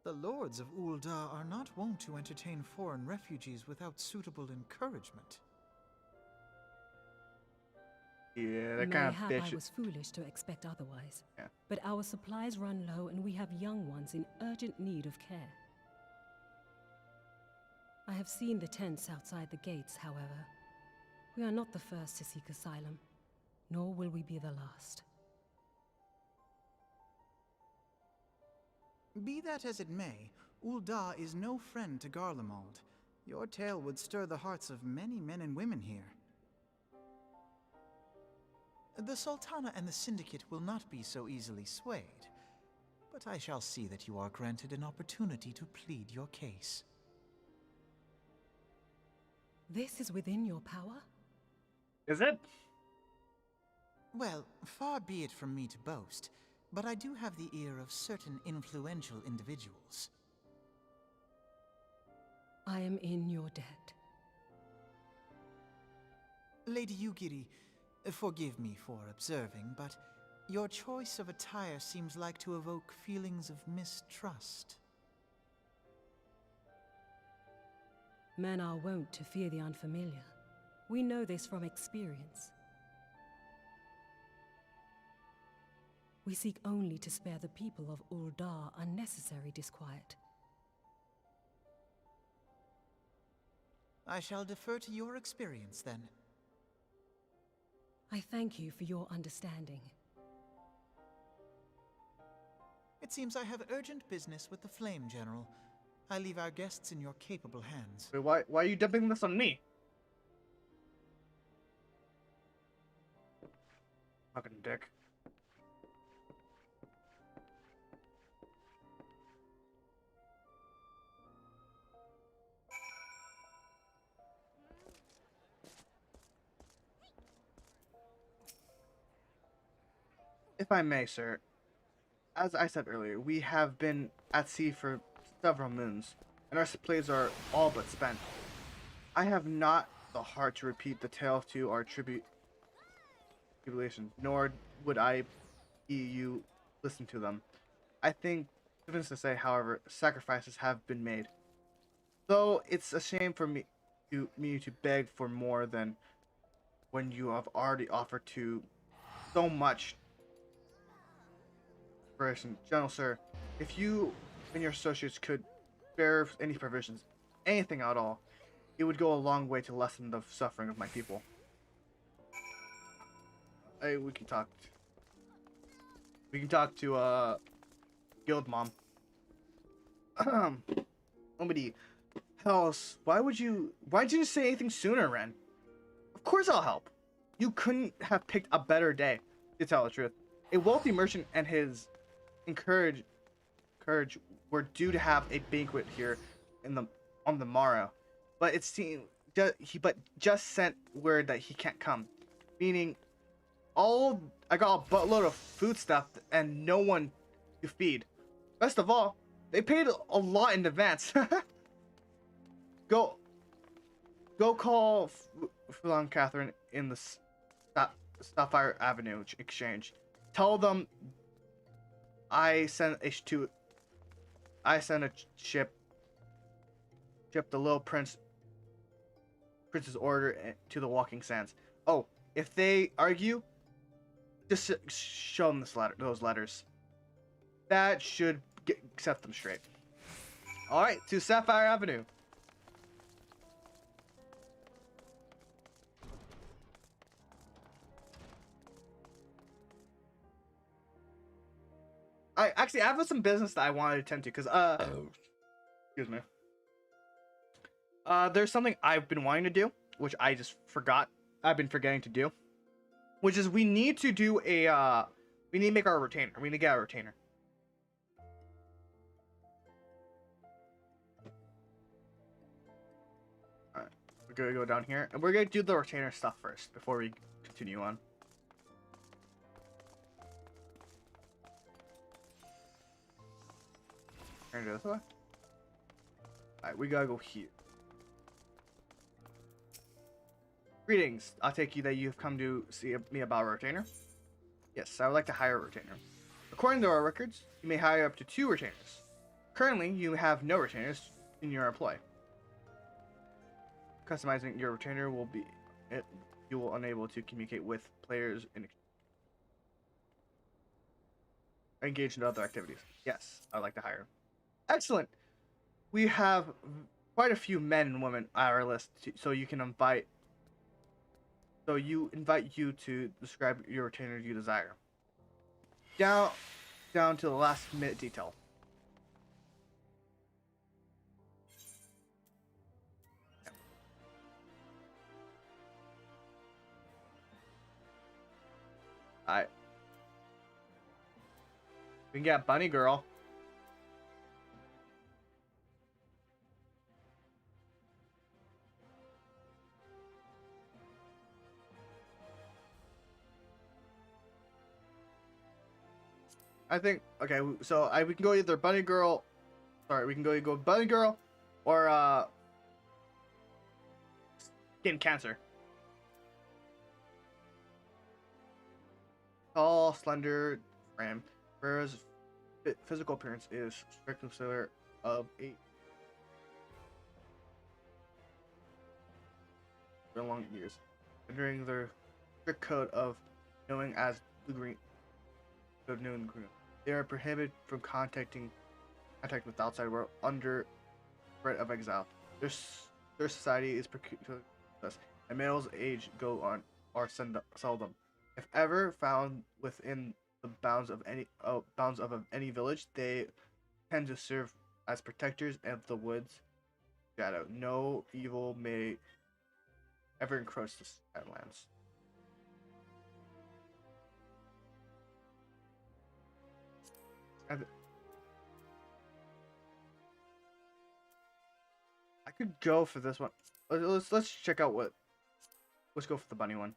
The lords of Ul'dah are not wont to entertain foreign refugees without suitable encouragement. Yeah, that kind of Mayhap bitch. I was foolish to expect otherwise. Yeah. But our supplies run low and we have young ones in urgent need of care. I have seen the tents outside the gates, however. We are not the first to seek asylum, nor will we be the last. Be that as it may, Ul'dah is no friend to Garlemald. Your tale would stir the hearts of many men and women here. The Sultana and the Syndicate will not be so easily swayed, but I shall see that you are granted an opportunity to plead your case. This is within your power? Is it? Well, far be it from me to boast, but I do have the ear of certain influential individuals. I am in your debt. Lady Yugiri, forgive me for observing, but your choice of attire seems like to evoke feelings of mistrust. Men are wont to fear the unfamiliar. We know this from experience. We seek only to spare the people of Ul'dah unnecessary disquiet. I shall defer to your experience, then. I thank you for your understanding. It seems I have urgent business with the Flame General. I leave our guests in your capable hands. Wait, why are you dumping this on me? Fucking dick. If I may, sir, as I said earlier, we have been at sea for several moons, and our supplies are all but spent. I have not the heart to repeat the tale to our tribulation, nor would I you listen to them. I think, needless to say, however, sacrifices have been made. Though it's a shame for me to beg for more than when you have already offered to so much. General sir, if you and your associates could spare any provisions, anything at all, it would go a long way to lessen the suffering of my people. Hey, we can talk. We can talk to Guild Mom. Nobody else. Why'd you say anything sooner, Ren? Of course I'll help. You couldn't have picked a better day, to tell the truth. A wealthy merchant and his courage were due to have a banquet here on the morrow, but it seemed he just sent word that he can't come, meaning I got a buttload of food stuff and no one to feed. Best of all, they paid a lot in advance. Go call Fulan Catherine in the Sapphire Avenue exchange. Tell them I sent a ship the little prince's order to the Walking Sands. Oh, if they argue, just show them those letters. That should set them straight. All right, to Sapphire Avenue. I have some business that I wanted to attend to because excuse me. There's something I've been wanting to do, which I just forgot. I've been forgetting to do, which is we need to do we need to make our retainer. We need to get our retainer. All right, we're gonna go down here, and we're gonna do the retainer stuff first before we continue on. Turn it this way. Alright, we gotta go here. Greetings. I'll take you that you've come to see me about a retainer. Yes, I would like to hire a retainer. According to our records, you may hire up to 2 retainers. Currently, you have no retainers in your employ. Customizing your retainer will be you will unable to communicate with players in engage in other activities. Yes, I would like to hire. Excellent. We have quite a few men and women on our list, so you invite you to describe your retainer you desire. Down to the last minute detail. Alright. We can get Bunny Girl. I think okay, so we can go either Bunny Girl. Sorry, we can go Bunny Girl, or Skin Cancer. Tall, slender frame, whereas physical appearance is spectacular of 8 for long years, considering their strict code of knowing as blue green. New and green. They are prohibited from contact with the outside world under threat of exile. Their society is peculiar, and males' age go on are seldom, if ever, found within the bounds of any village. They tend to serve as protectors of the woods shadow. No evil may ever encroach the Shadowlands. I could go for this one. Let's check out what. Let's go for the bunny one.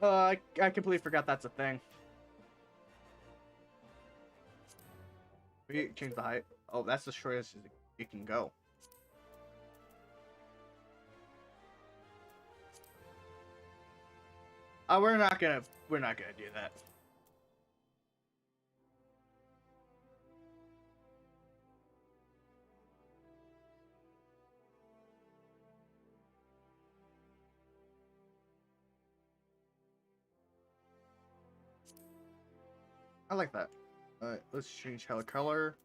I completely forgot that's a thing. We change the height. Oh, that's the shortest it can go. We're not gonna do that. I like that. Alright, let's change color.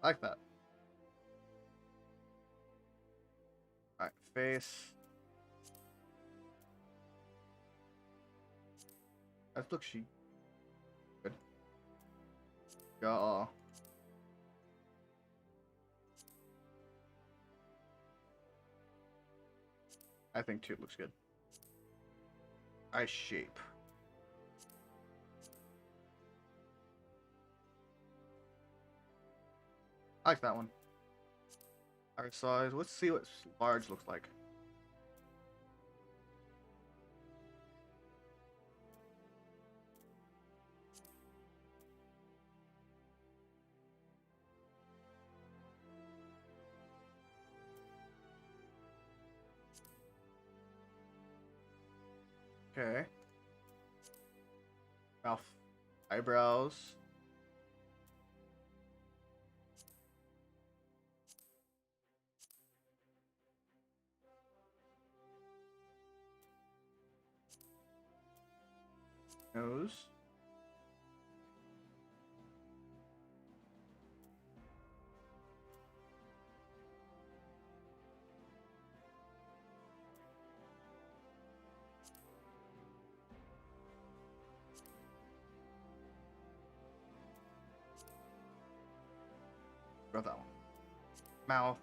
I like that. Alright, face. That looks chic. Good. Jaw. I think too looks good. Eye shape. I like that one. Eye size. Let's see what large looks like. Okay. Mouth. Eyebrows. Nose. Got that one. Mouth.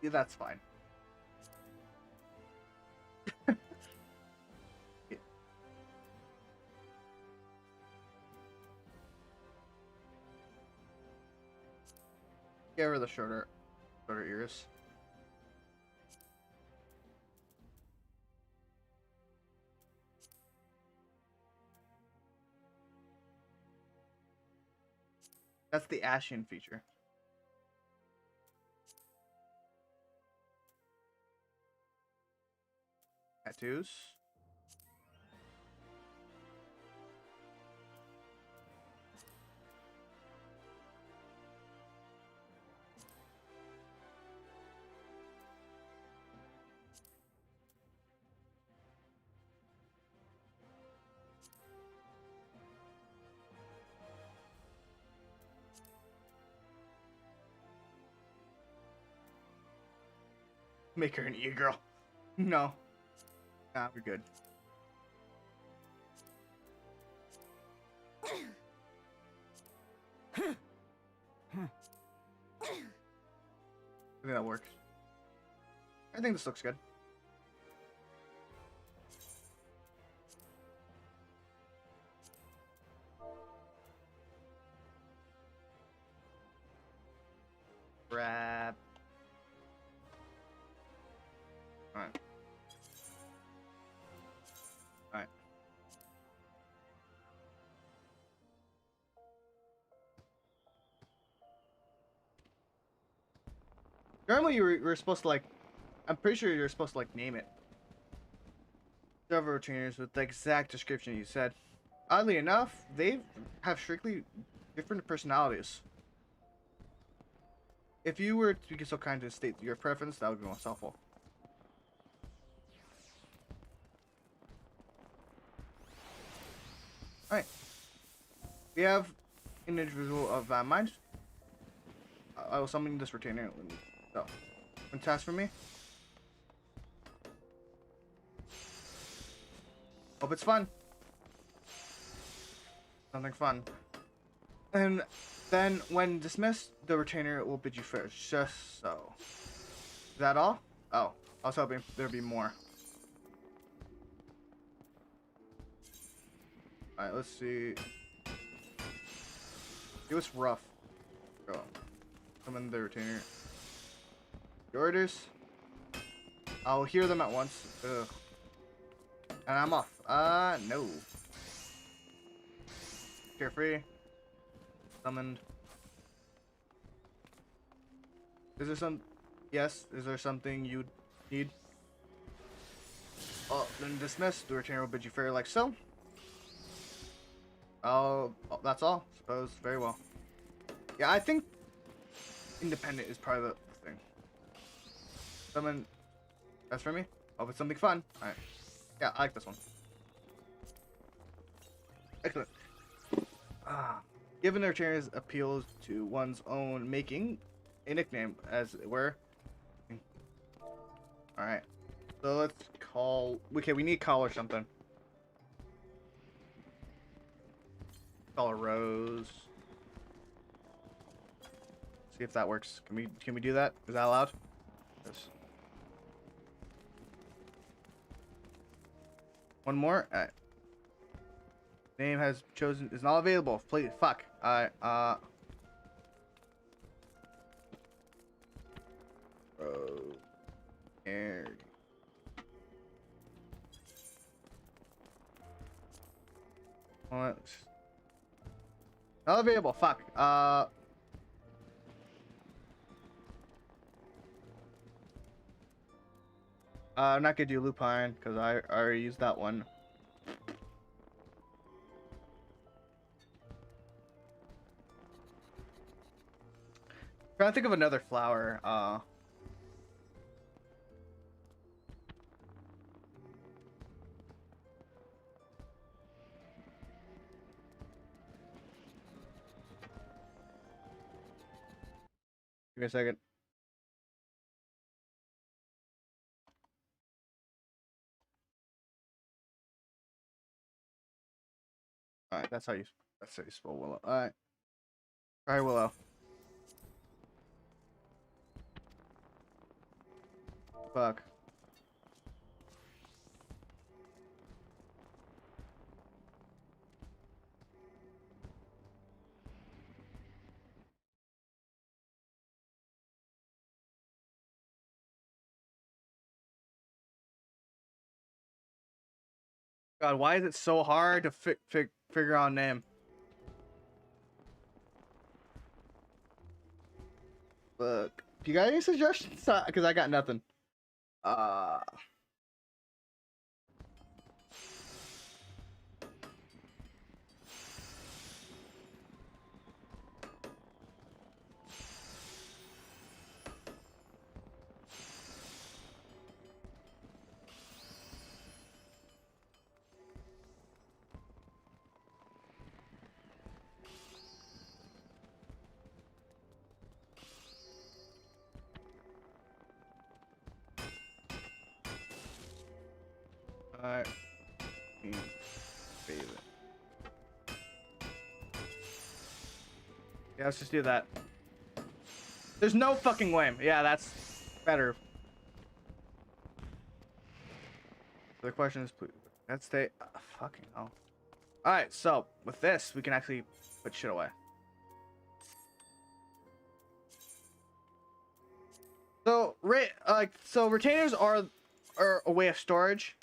Yeah, that's fine. Yeah. Give her the shorter ears. That's the Ashen feature. Tattoos. Make her an e-girl. No. Nah, we're good. I think that works. I think this looks good. Grab. Alright. Alright. Normally you were supposed to like, I'm pretty sure you're supposed to like name it. Several trainers with the exact description you said. Oddly enough, they have strictly different personalities. If you were to be so kind to state your preference, that would be most helpful. Alright. We have an individual of mind. I will summon this retainer. So, one task for me. Hope it's fun. Something fun. And then, when dismissed, the retainer will bid you farewell. Just so. Is that all? Oh, I was hoping there'd be more. Alright, let's see. It was rough. Go. Summon the retainer. Your orders. I'll hear them at once. Ugh. And I'm off. No. Carefree. Summoned. Is there some... Yes, is there something you need? Oh, then dismiss. The retainer will bid you farewell like so. Oh, that's all. Suppose. Very well. Yeah, I think independent is part of the thing. Someone, that's for me. Oh, it's something fun. All right. Yeah, I like this one. Excellent. Given their chairs appeals to one's own making a nickname, as it were. All right. So let's call. Okay, we need call or something. Call a Rose. See if that works. Can we do that? Is that allowed? Yes. One more. All right. Name has chosen is not available. Please, fuck. Alright. Air. What? Not available. Fuck. I'm not gonna do lupine because I already used that one. Trying to think of another flower. Give me a second. All right, that's how you spell willow. All right, try willow. Fuck. God, why is it so hard to figure out a name? Look, you got any suggestions? Because I got nothing. Uh. Alright. Yeah, let's just do that. There's no fucking way. Yeah, that's better. The question is, let's stay. Fucking hell. Alright, so with this, we can actually put shit away. So, so retainers are a way of storage.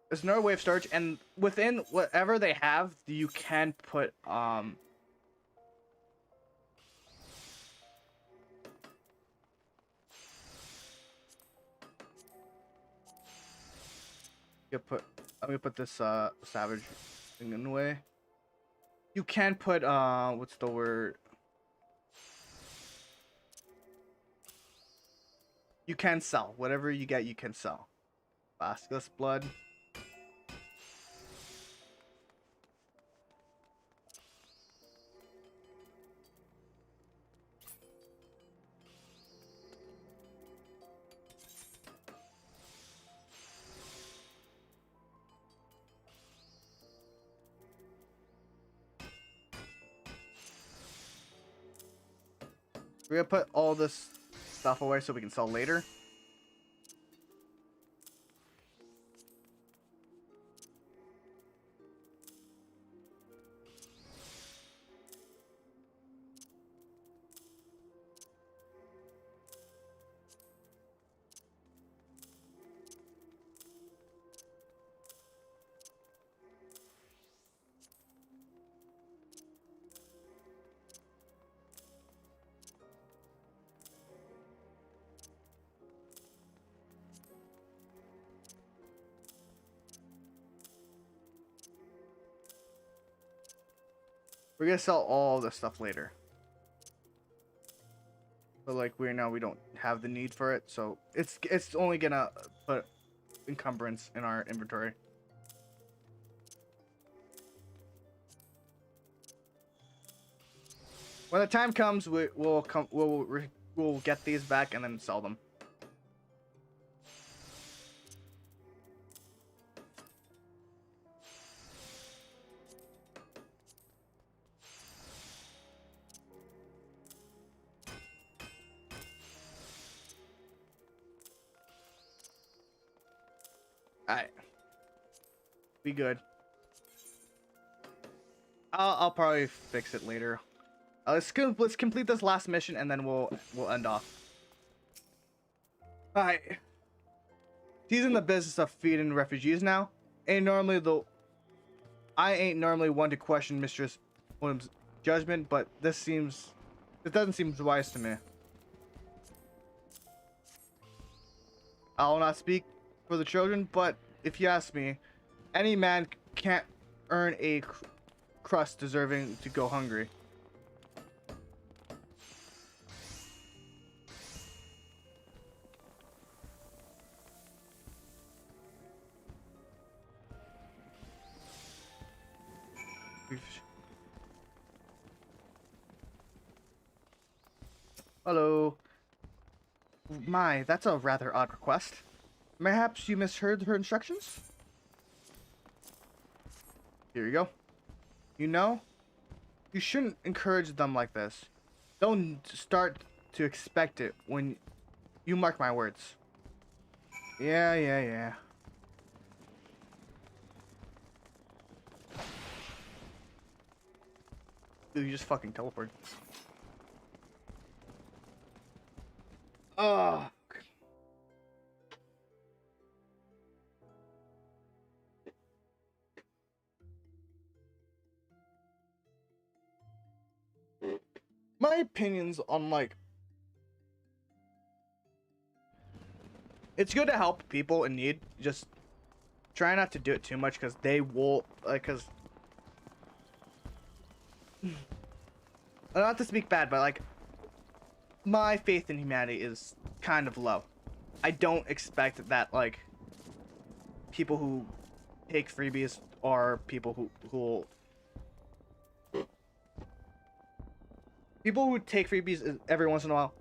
There's another way of storage, and within whatever they have, you can put I'm gonna put this savage thing in the way. You can put what's the word? You can sell whatever you get. You can sell. Basilisk blood. We're gonna put all this stuff away so we can sell later. We're gonna sell all this stuff later. but like right now we don't have the need for it, so it's only gonna put encumbrance in our inventory. When the time comes, we'll get these back and then sell them. Alright. Be good. I'll probably fix it later. Let's complete this last mission and then we'll end off. Alright. He's in the business of feeding refugees now. I ain't normally one to question Mistress Williams' judgment, but it doesn't seem wise to me. I'll not speak for the children, but if you ask me, any man can't earn a crust deserving to go hungry. Hello. My, that's a rather odd request. Perhaps you misheard her instructions? Here you go. You know, you shouldn't encourage them like this. Don't start to expect it when you mark my words. Yeah. Dude, you just fucking teleport. Oh. My opinions on like, it's good to help people in need. Just try not to do it too much because they will not to speak bad, but like my faith in humanity is kind of low. I don't expect that like people who take freebies are people who take freebies every once in a while.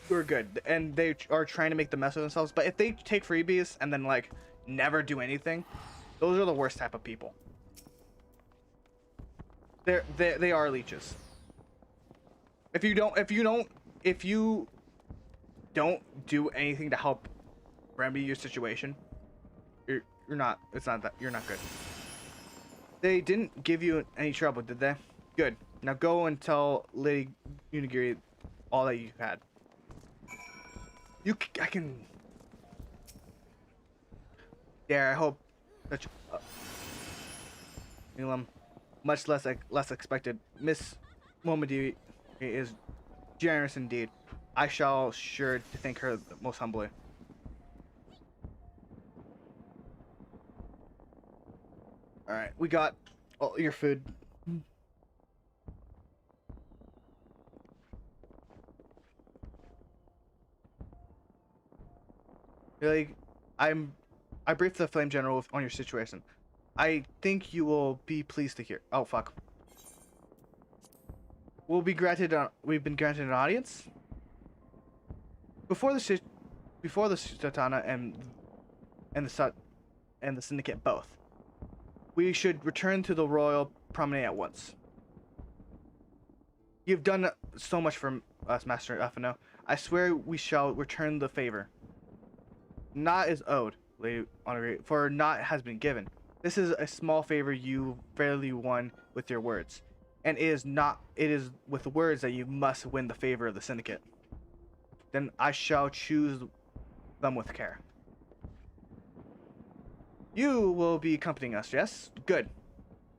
We're good, and they are trying to make the mess of themselves. But if they take freebies and then like never do anything, those are the worst type of people. They are leeches. If you don't do anything to help remedy your situation, you're not good. They didn't give you any trouble, did they? Good. Now go and tell Lady Unigiri all that you had. I can. Yeah, I hope that much less expected. Miss Momodi is generous indeed. I shall sure to thank her most humbly. All right, we got all your food. Really, I briefed the Flame General on your situation. I think you will be pleased to hear. Oh fuck. We've been granted an audience. Before the Sultana and the Syndicate both. We should return to the Royal Promenade at once. You've done so much for us, Master Afino. I swear we shall return the favor. Naught is owed, Lady Honorary, for naught has been given. This is a small favor you fairly won with your words. And it is with words that you must win the favor of the Syndicate. Then I shall choose them with care. You will be accompanying us, yes? Good.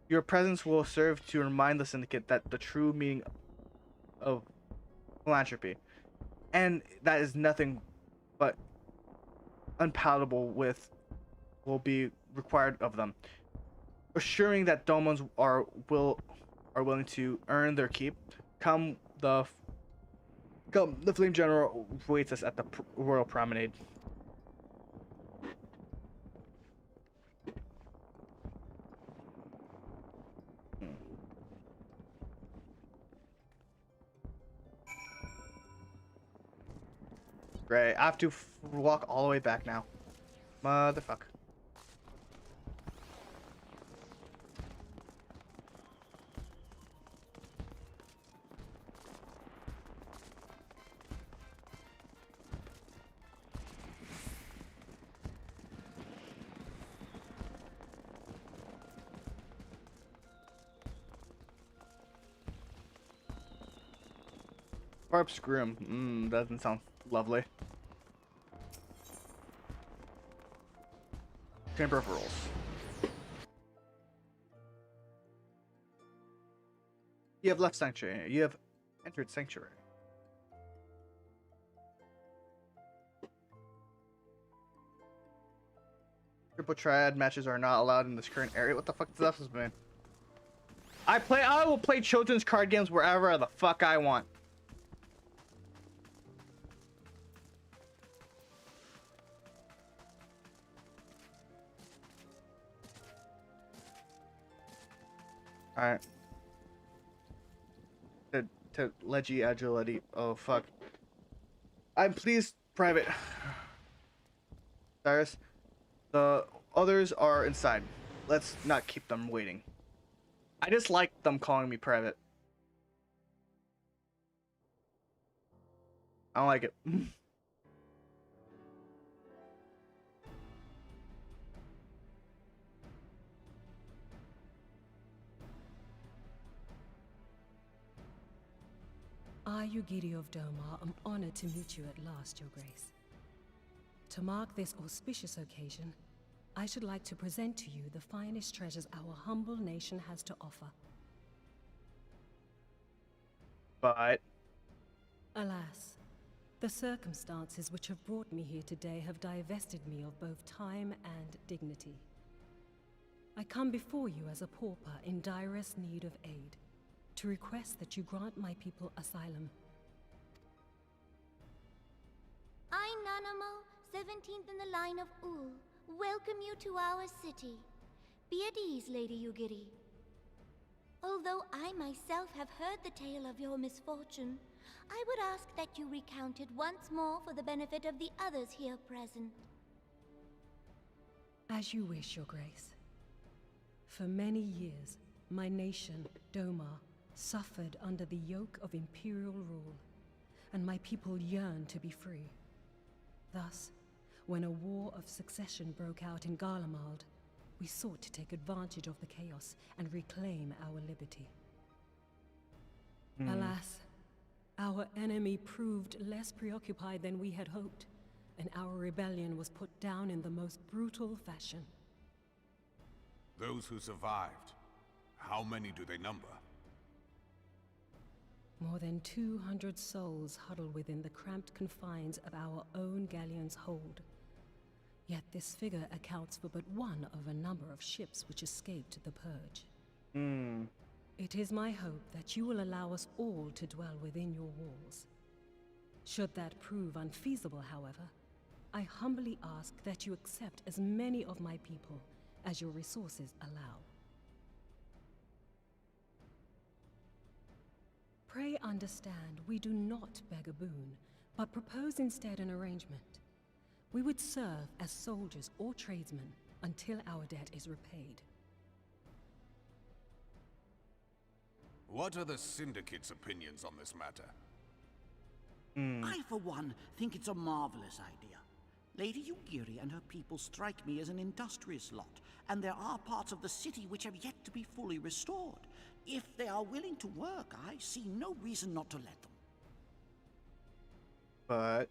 Your presence will serve to remind the Syndicate that the true meaning of philanthropy, and that is nothing but unpalatable will be required of them. Assuring that Domons are willing to earn their keep, come the Come, the Flame General waits us at the Royal Promenade. Great, I have to walk all the way back now. Motherfucker. Barb Scrim. Doesn't sound lovely. Chamber of Rules. You have left Sanctuary. You have entered Sanctuary. Triple Triad matches are not allowed in this current area. What the fuck does this mean? I will play children's card games wherever the fuck I want. Alright. To Leggy Agility. Oh, fuck. I'm pleased, Private. Cyrus. The others are inside. Let's not keep them waiting. I just like them calling me Private. I don't like it. I, Yugiri of Domar, am honored to meet you at last, Your Grace. To mark this auspicious occasion, I should like to present to you the finest treasures our humble nation has to offer. But... Alas, the circumstances which have brought me here today have divested me of both time and dignity. I come before you as a pauper in direst need of aid, to request that you grant my people asylum. I, Nanamo, 17th in the line of Ul, welcome you to our city. Be at ease, Lady Yugiri. Although I myself have heard the tale of your misfortune, I would ask that you recount it once more for the benefit of the others here present. As you wish, Your Grace. For many years, my nation, Domar, suffered under the yoke of imperial rule, and my people yearned to be free. Thus, when a war of succession broke out in Garlemald, we sought to take advantage of the chaos and reclaim our liberty. Alas, our enemy proved less preoccupied than we had hoped, and our rebellion was put down in the most brutal fashion. Those who survived, how many do they number? More than 200 souls huddle within the cramped confines of our own galleon's hold. Yet this figure accounts for but one of a number of ships which escaped the Purge. It is my hope that you will allow us all to dwell within your walls. Should that prove unfeasible, however, I humbly ask that you accept as many of my people as your resources allow. Pray understand, we do not beg a boon, but propose instead an arrangement. We would serve as soldiers or tradesmen until our debt is repaid. What are the Syndicate's opinions on this matter? I, for one, think it's a marvelous idea. Lady Yugiri and her people strike me as an industrious lot, and there are parts of the city which have yet to be fully restored. If they are willing to work, I see no reason not to let them. But...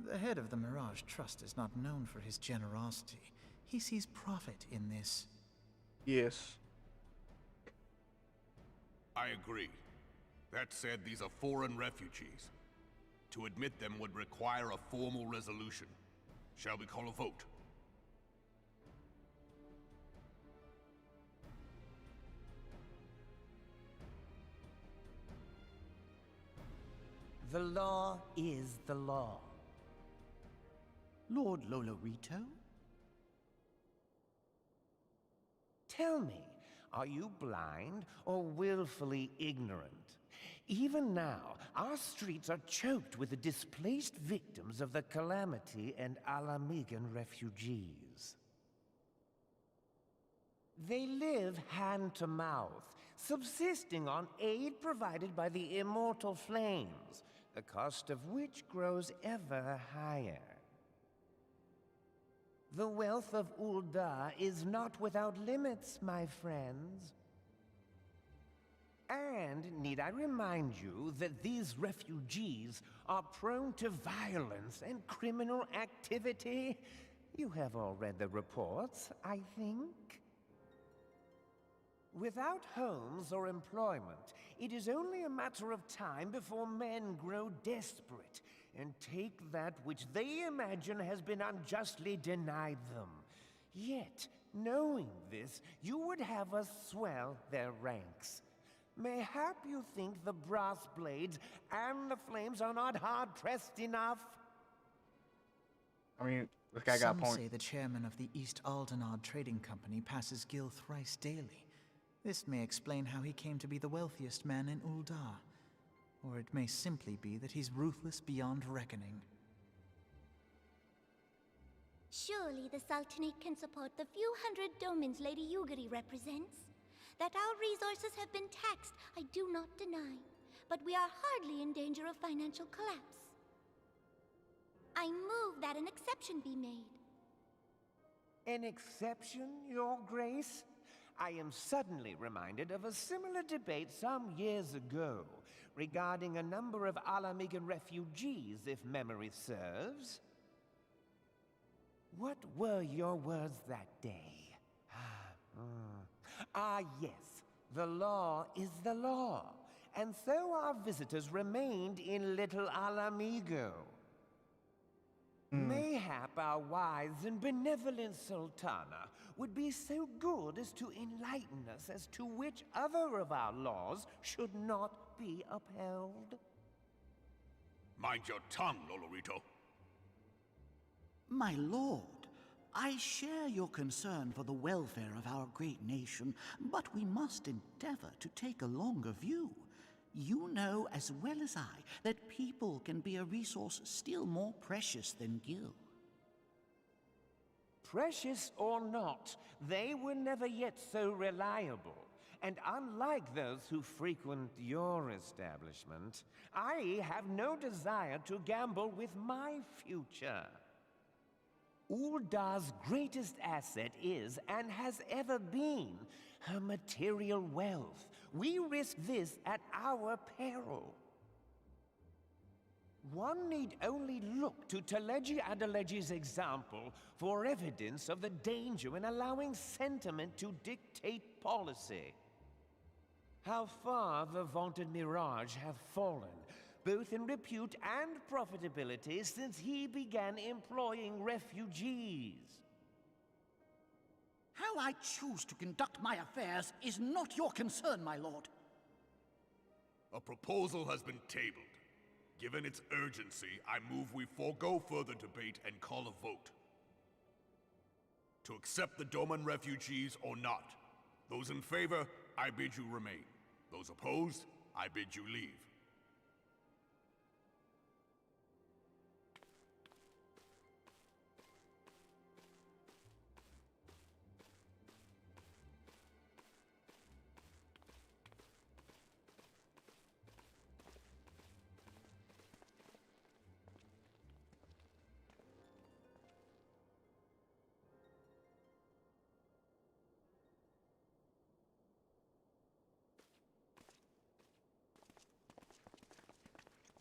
The head of the Mirage Trust is not known for his generosity. He sees profit in this. Yes. I agree. That said, these are foreign refugees. To admit them would require a formal resolution. Shall we call a vote? The law is the law. Lord Lolorito? Tell me, are you blind or willfully ignorant? Even now, our streets are choked with the displaced victims of the Calamity and Alamigan refugees. They live hand to mouth, subsisting on aid provided by the immortal flames, the cost of which grows ever higher. The wealth of Ul'dah is not without limits, my friends. And need I remind you that these refugees are prone to violence and criminal activity? You have all read the reports, I think. Without homes or employment, it is only a matter of time before men grow desperate and take that which they imagine has been unjustly denied them. Yet, knowing this, you would have us swell their ranks. Mayhap you think the brass blades and the flames are not hard-pressed enough? I mean, this guy got a Some point. say the chairman of the East Aldenard Trading Company passes Gil thrice daily. This may explain how he came to be the wealthiest man in Ul'dah. Or it may simply be that he's ruthless beyond reckoning. Surely the Sultanate can support the few hundred domins Lady Yugiri represents. That our resources have been taxed, I do not deny. But we are hardly in danger of financial collapse. I move that an exception be made. An exception, Your Grace? I am suddenly reminded of a similar debate some years ago regarding a number of Alamigan refugees, if memory serves. What were your words that day? Yes, the law is the law, and so our visitors remained in Little Alamigo. Mayhap our wise and benevolent Sultana would be so good as to enlighten us as to which other of our laws should not be upheld. Mind your tongue, Lolorito. My lord, I share your concern for the welfare of our great nation, but we must endeavor to take a longer view. You know as well as I that people can be a resource still more precious than Gil. Precious or not, they were never yet so reliable. And unlike those who frequent your establishment, I have no desire to gamble with my future. Ul'dah's greatest asset is, and has ever been, her material wealth. We risk this at our peril. One need only look to Teleji Adeleji's example for evidence of the danger in allowing sentiment to dictate policy. How far the vaunted Mirage hath fallen, both in repute and profitability, since he began employing refugees. How I choose to conduct my affairs is not your concern, my lord. A proposal has been tabled. Given its urgency, I move we forego further debate and call a vote. To accept the Doman refugees or not. Those in favor, I bid you remain. Those opposed, I bid you leave.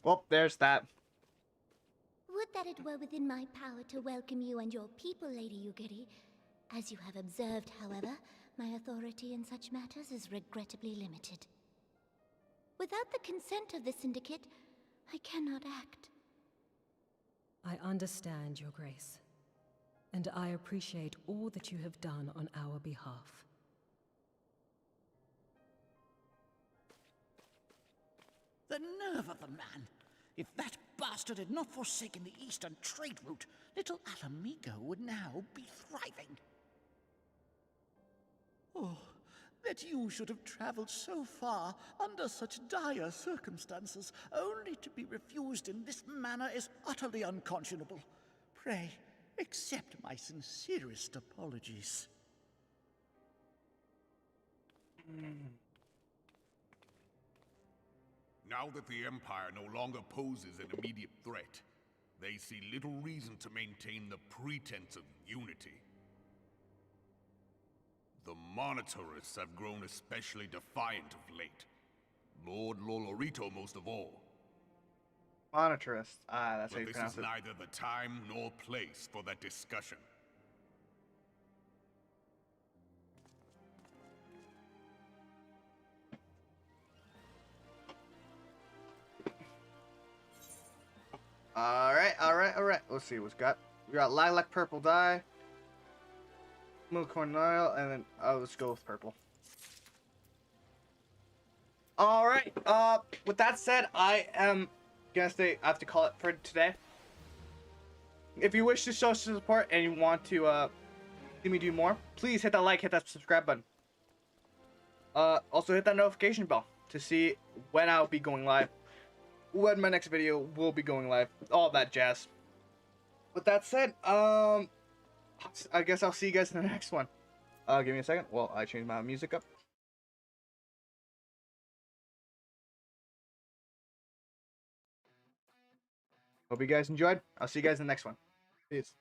Well, there's that. Would that it were within my power to welcome you and your people, Lady Yugiri. As you have observed, however, my authority in such matters is regrettably limited. Without the consent of the Syndicate, I cannot act. I understand, Your Grace, and I appreciate all that you have done on our behalf. The nerve of the man! If that bastard had not forsaken the eastern trade route, little Alamigo would now be thriving. Oh, that you should have traveled so far under such dire circumstances, only to be refused in this manner is utterly unconscionable. Pray, accept my sincerest apologies. Now that the Empire no longer poses an immediate threat, they see little reason to maintain the pretense of unity. The Monitorists have grown especially defiant of late. Lord Lolorito most of all. Monitorist. Ah, that's how But you this is pronounce it. neither the time nor place for that discussion. Alright. Let's see what's got. We got lilac purple dye, milcorn oil, and then let's go with purple. Alright, with that said, I am gonna say I have to call it for today. If you wish to show some support and you want to see me do more, please hit that like, hit that subscribe button. Also hit that notification bell to see when I'll be going live, when my next video will be going live, all that jazz. With that said, I guess I'll see you guys in the next one. Give me a second while I change my music up. Hope you guys enjoyed. I'll see you guys in the next one. Peace.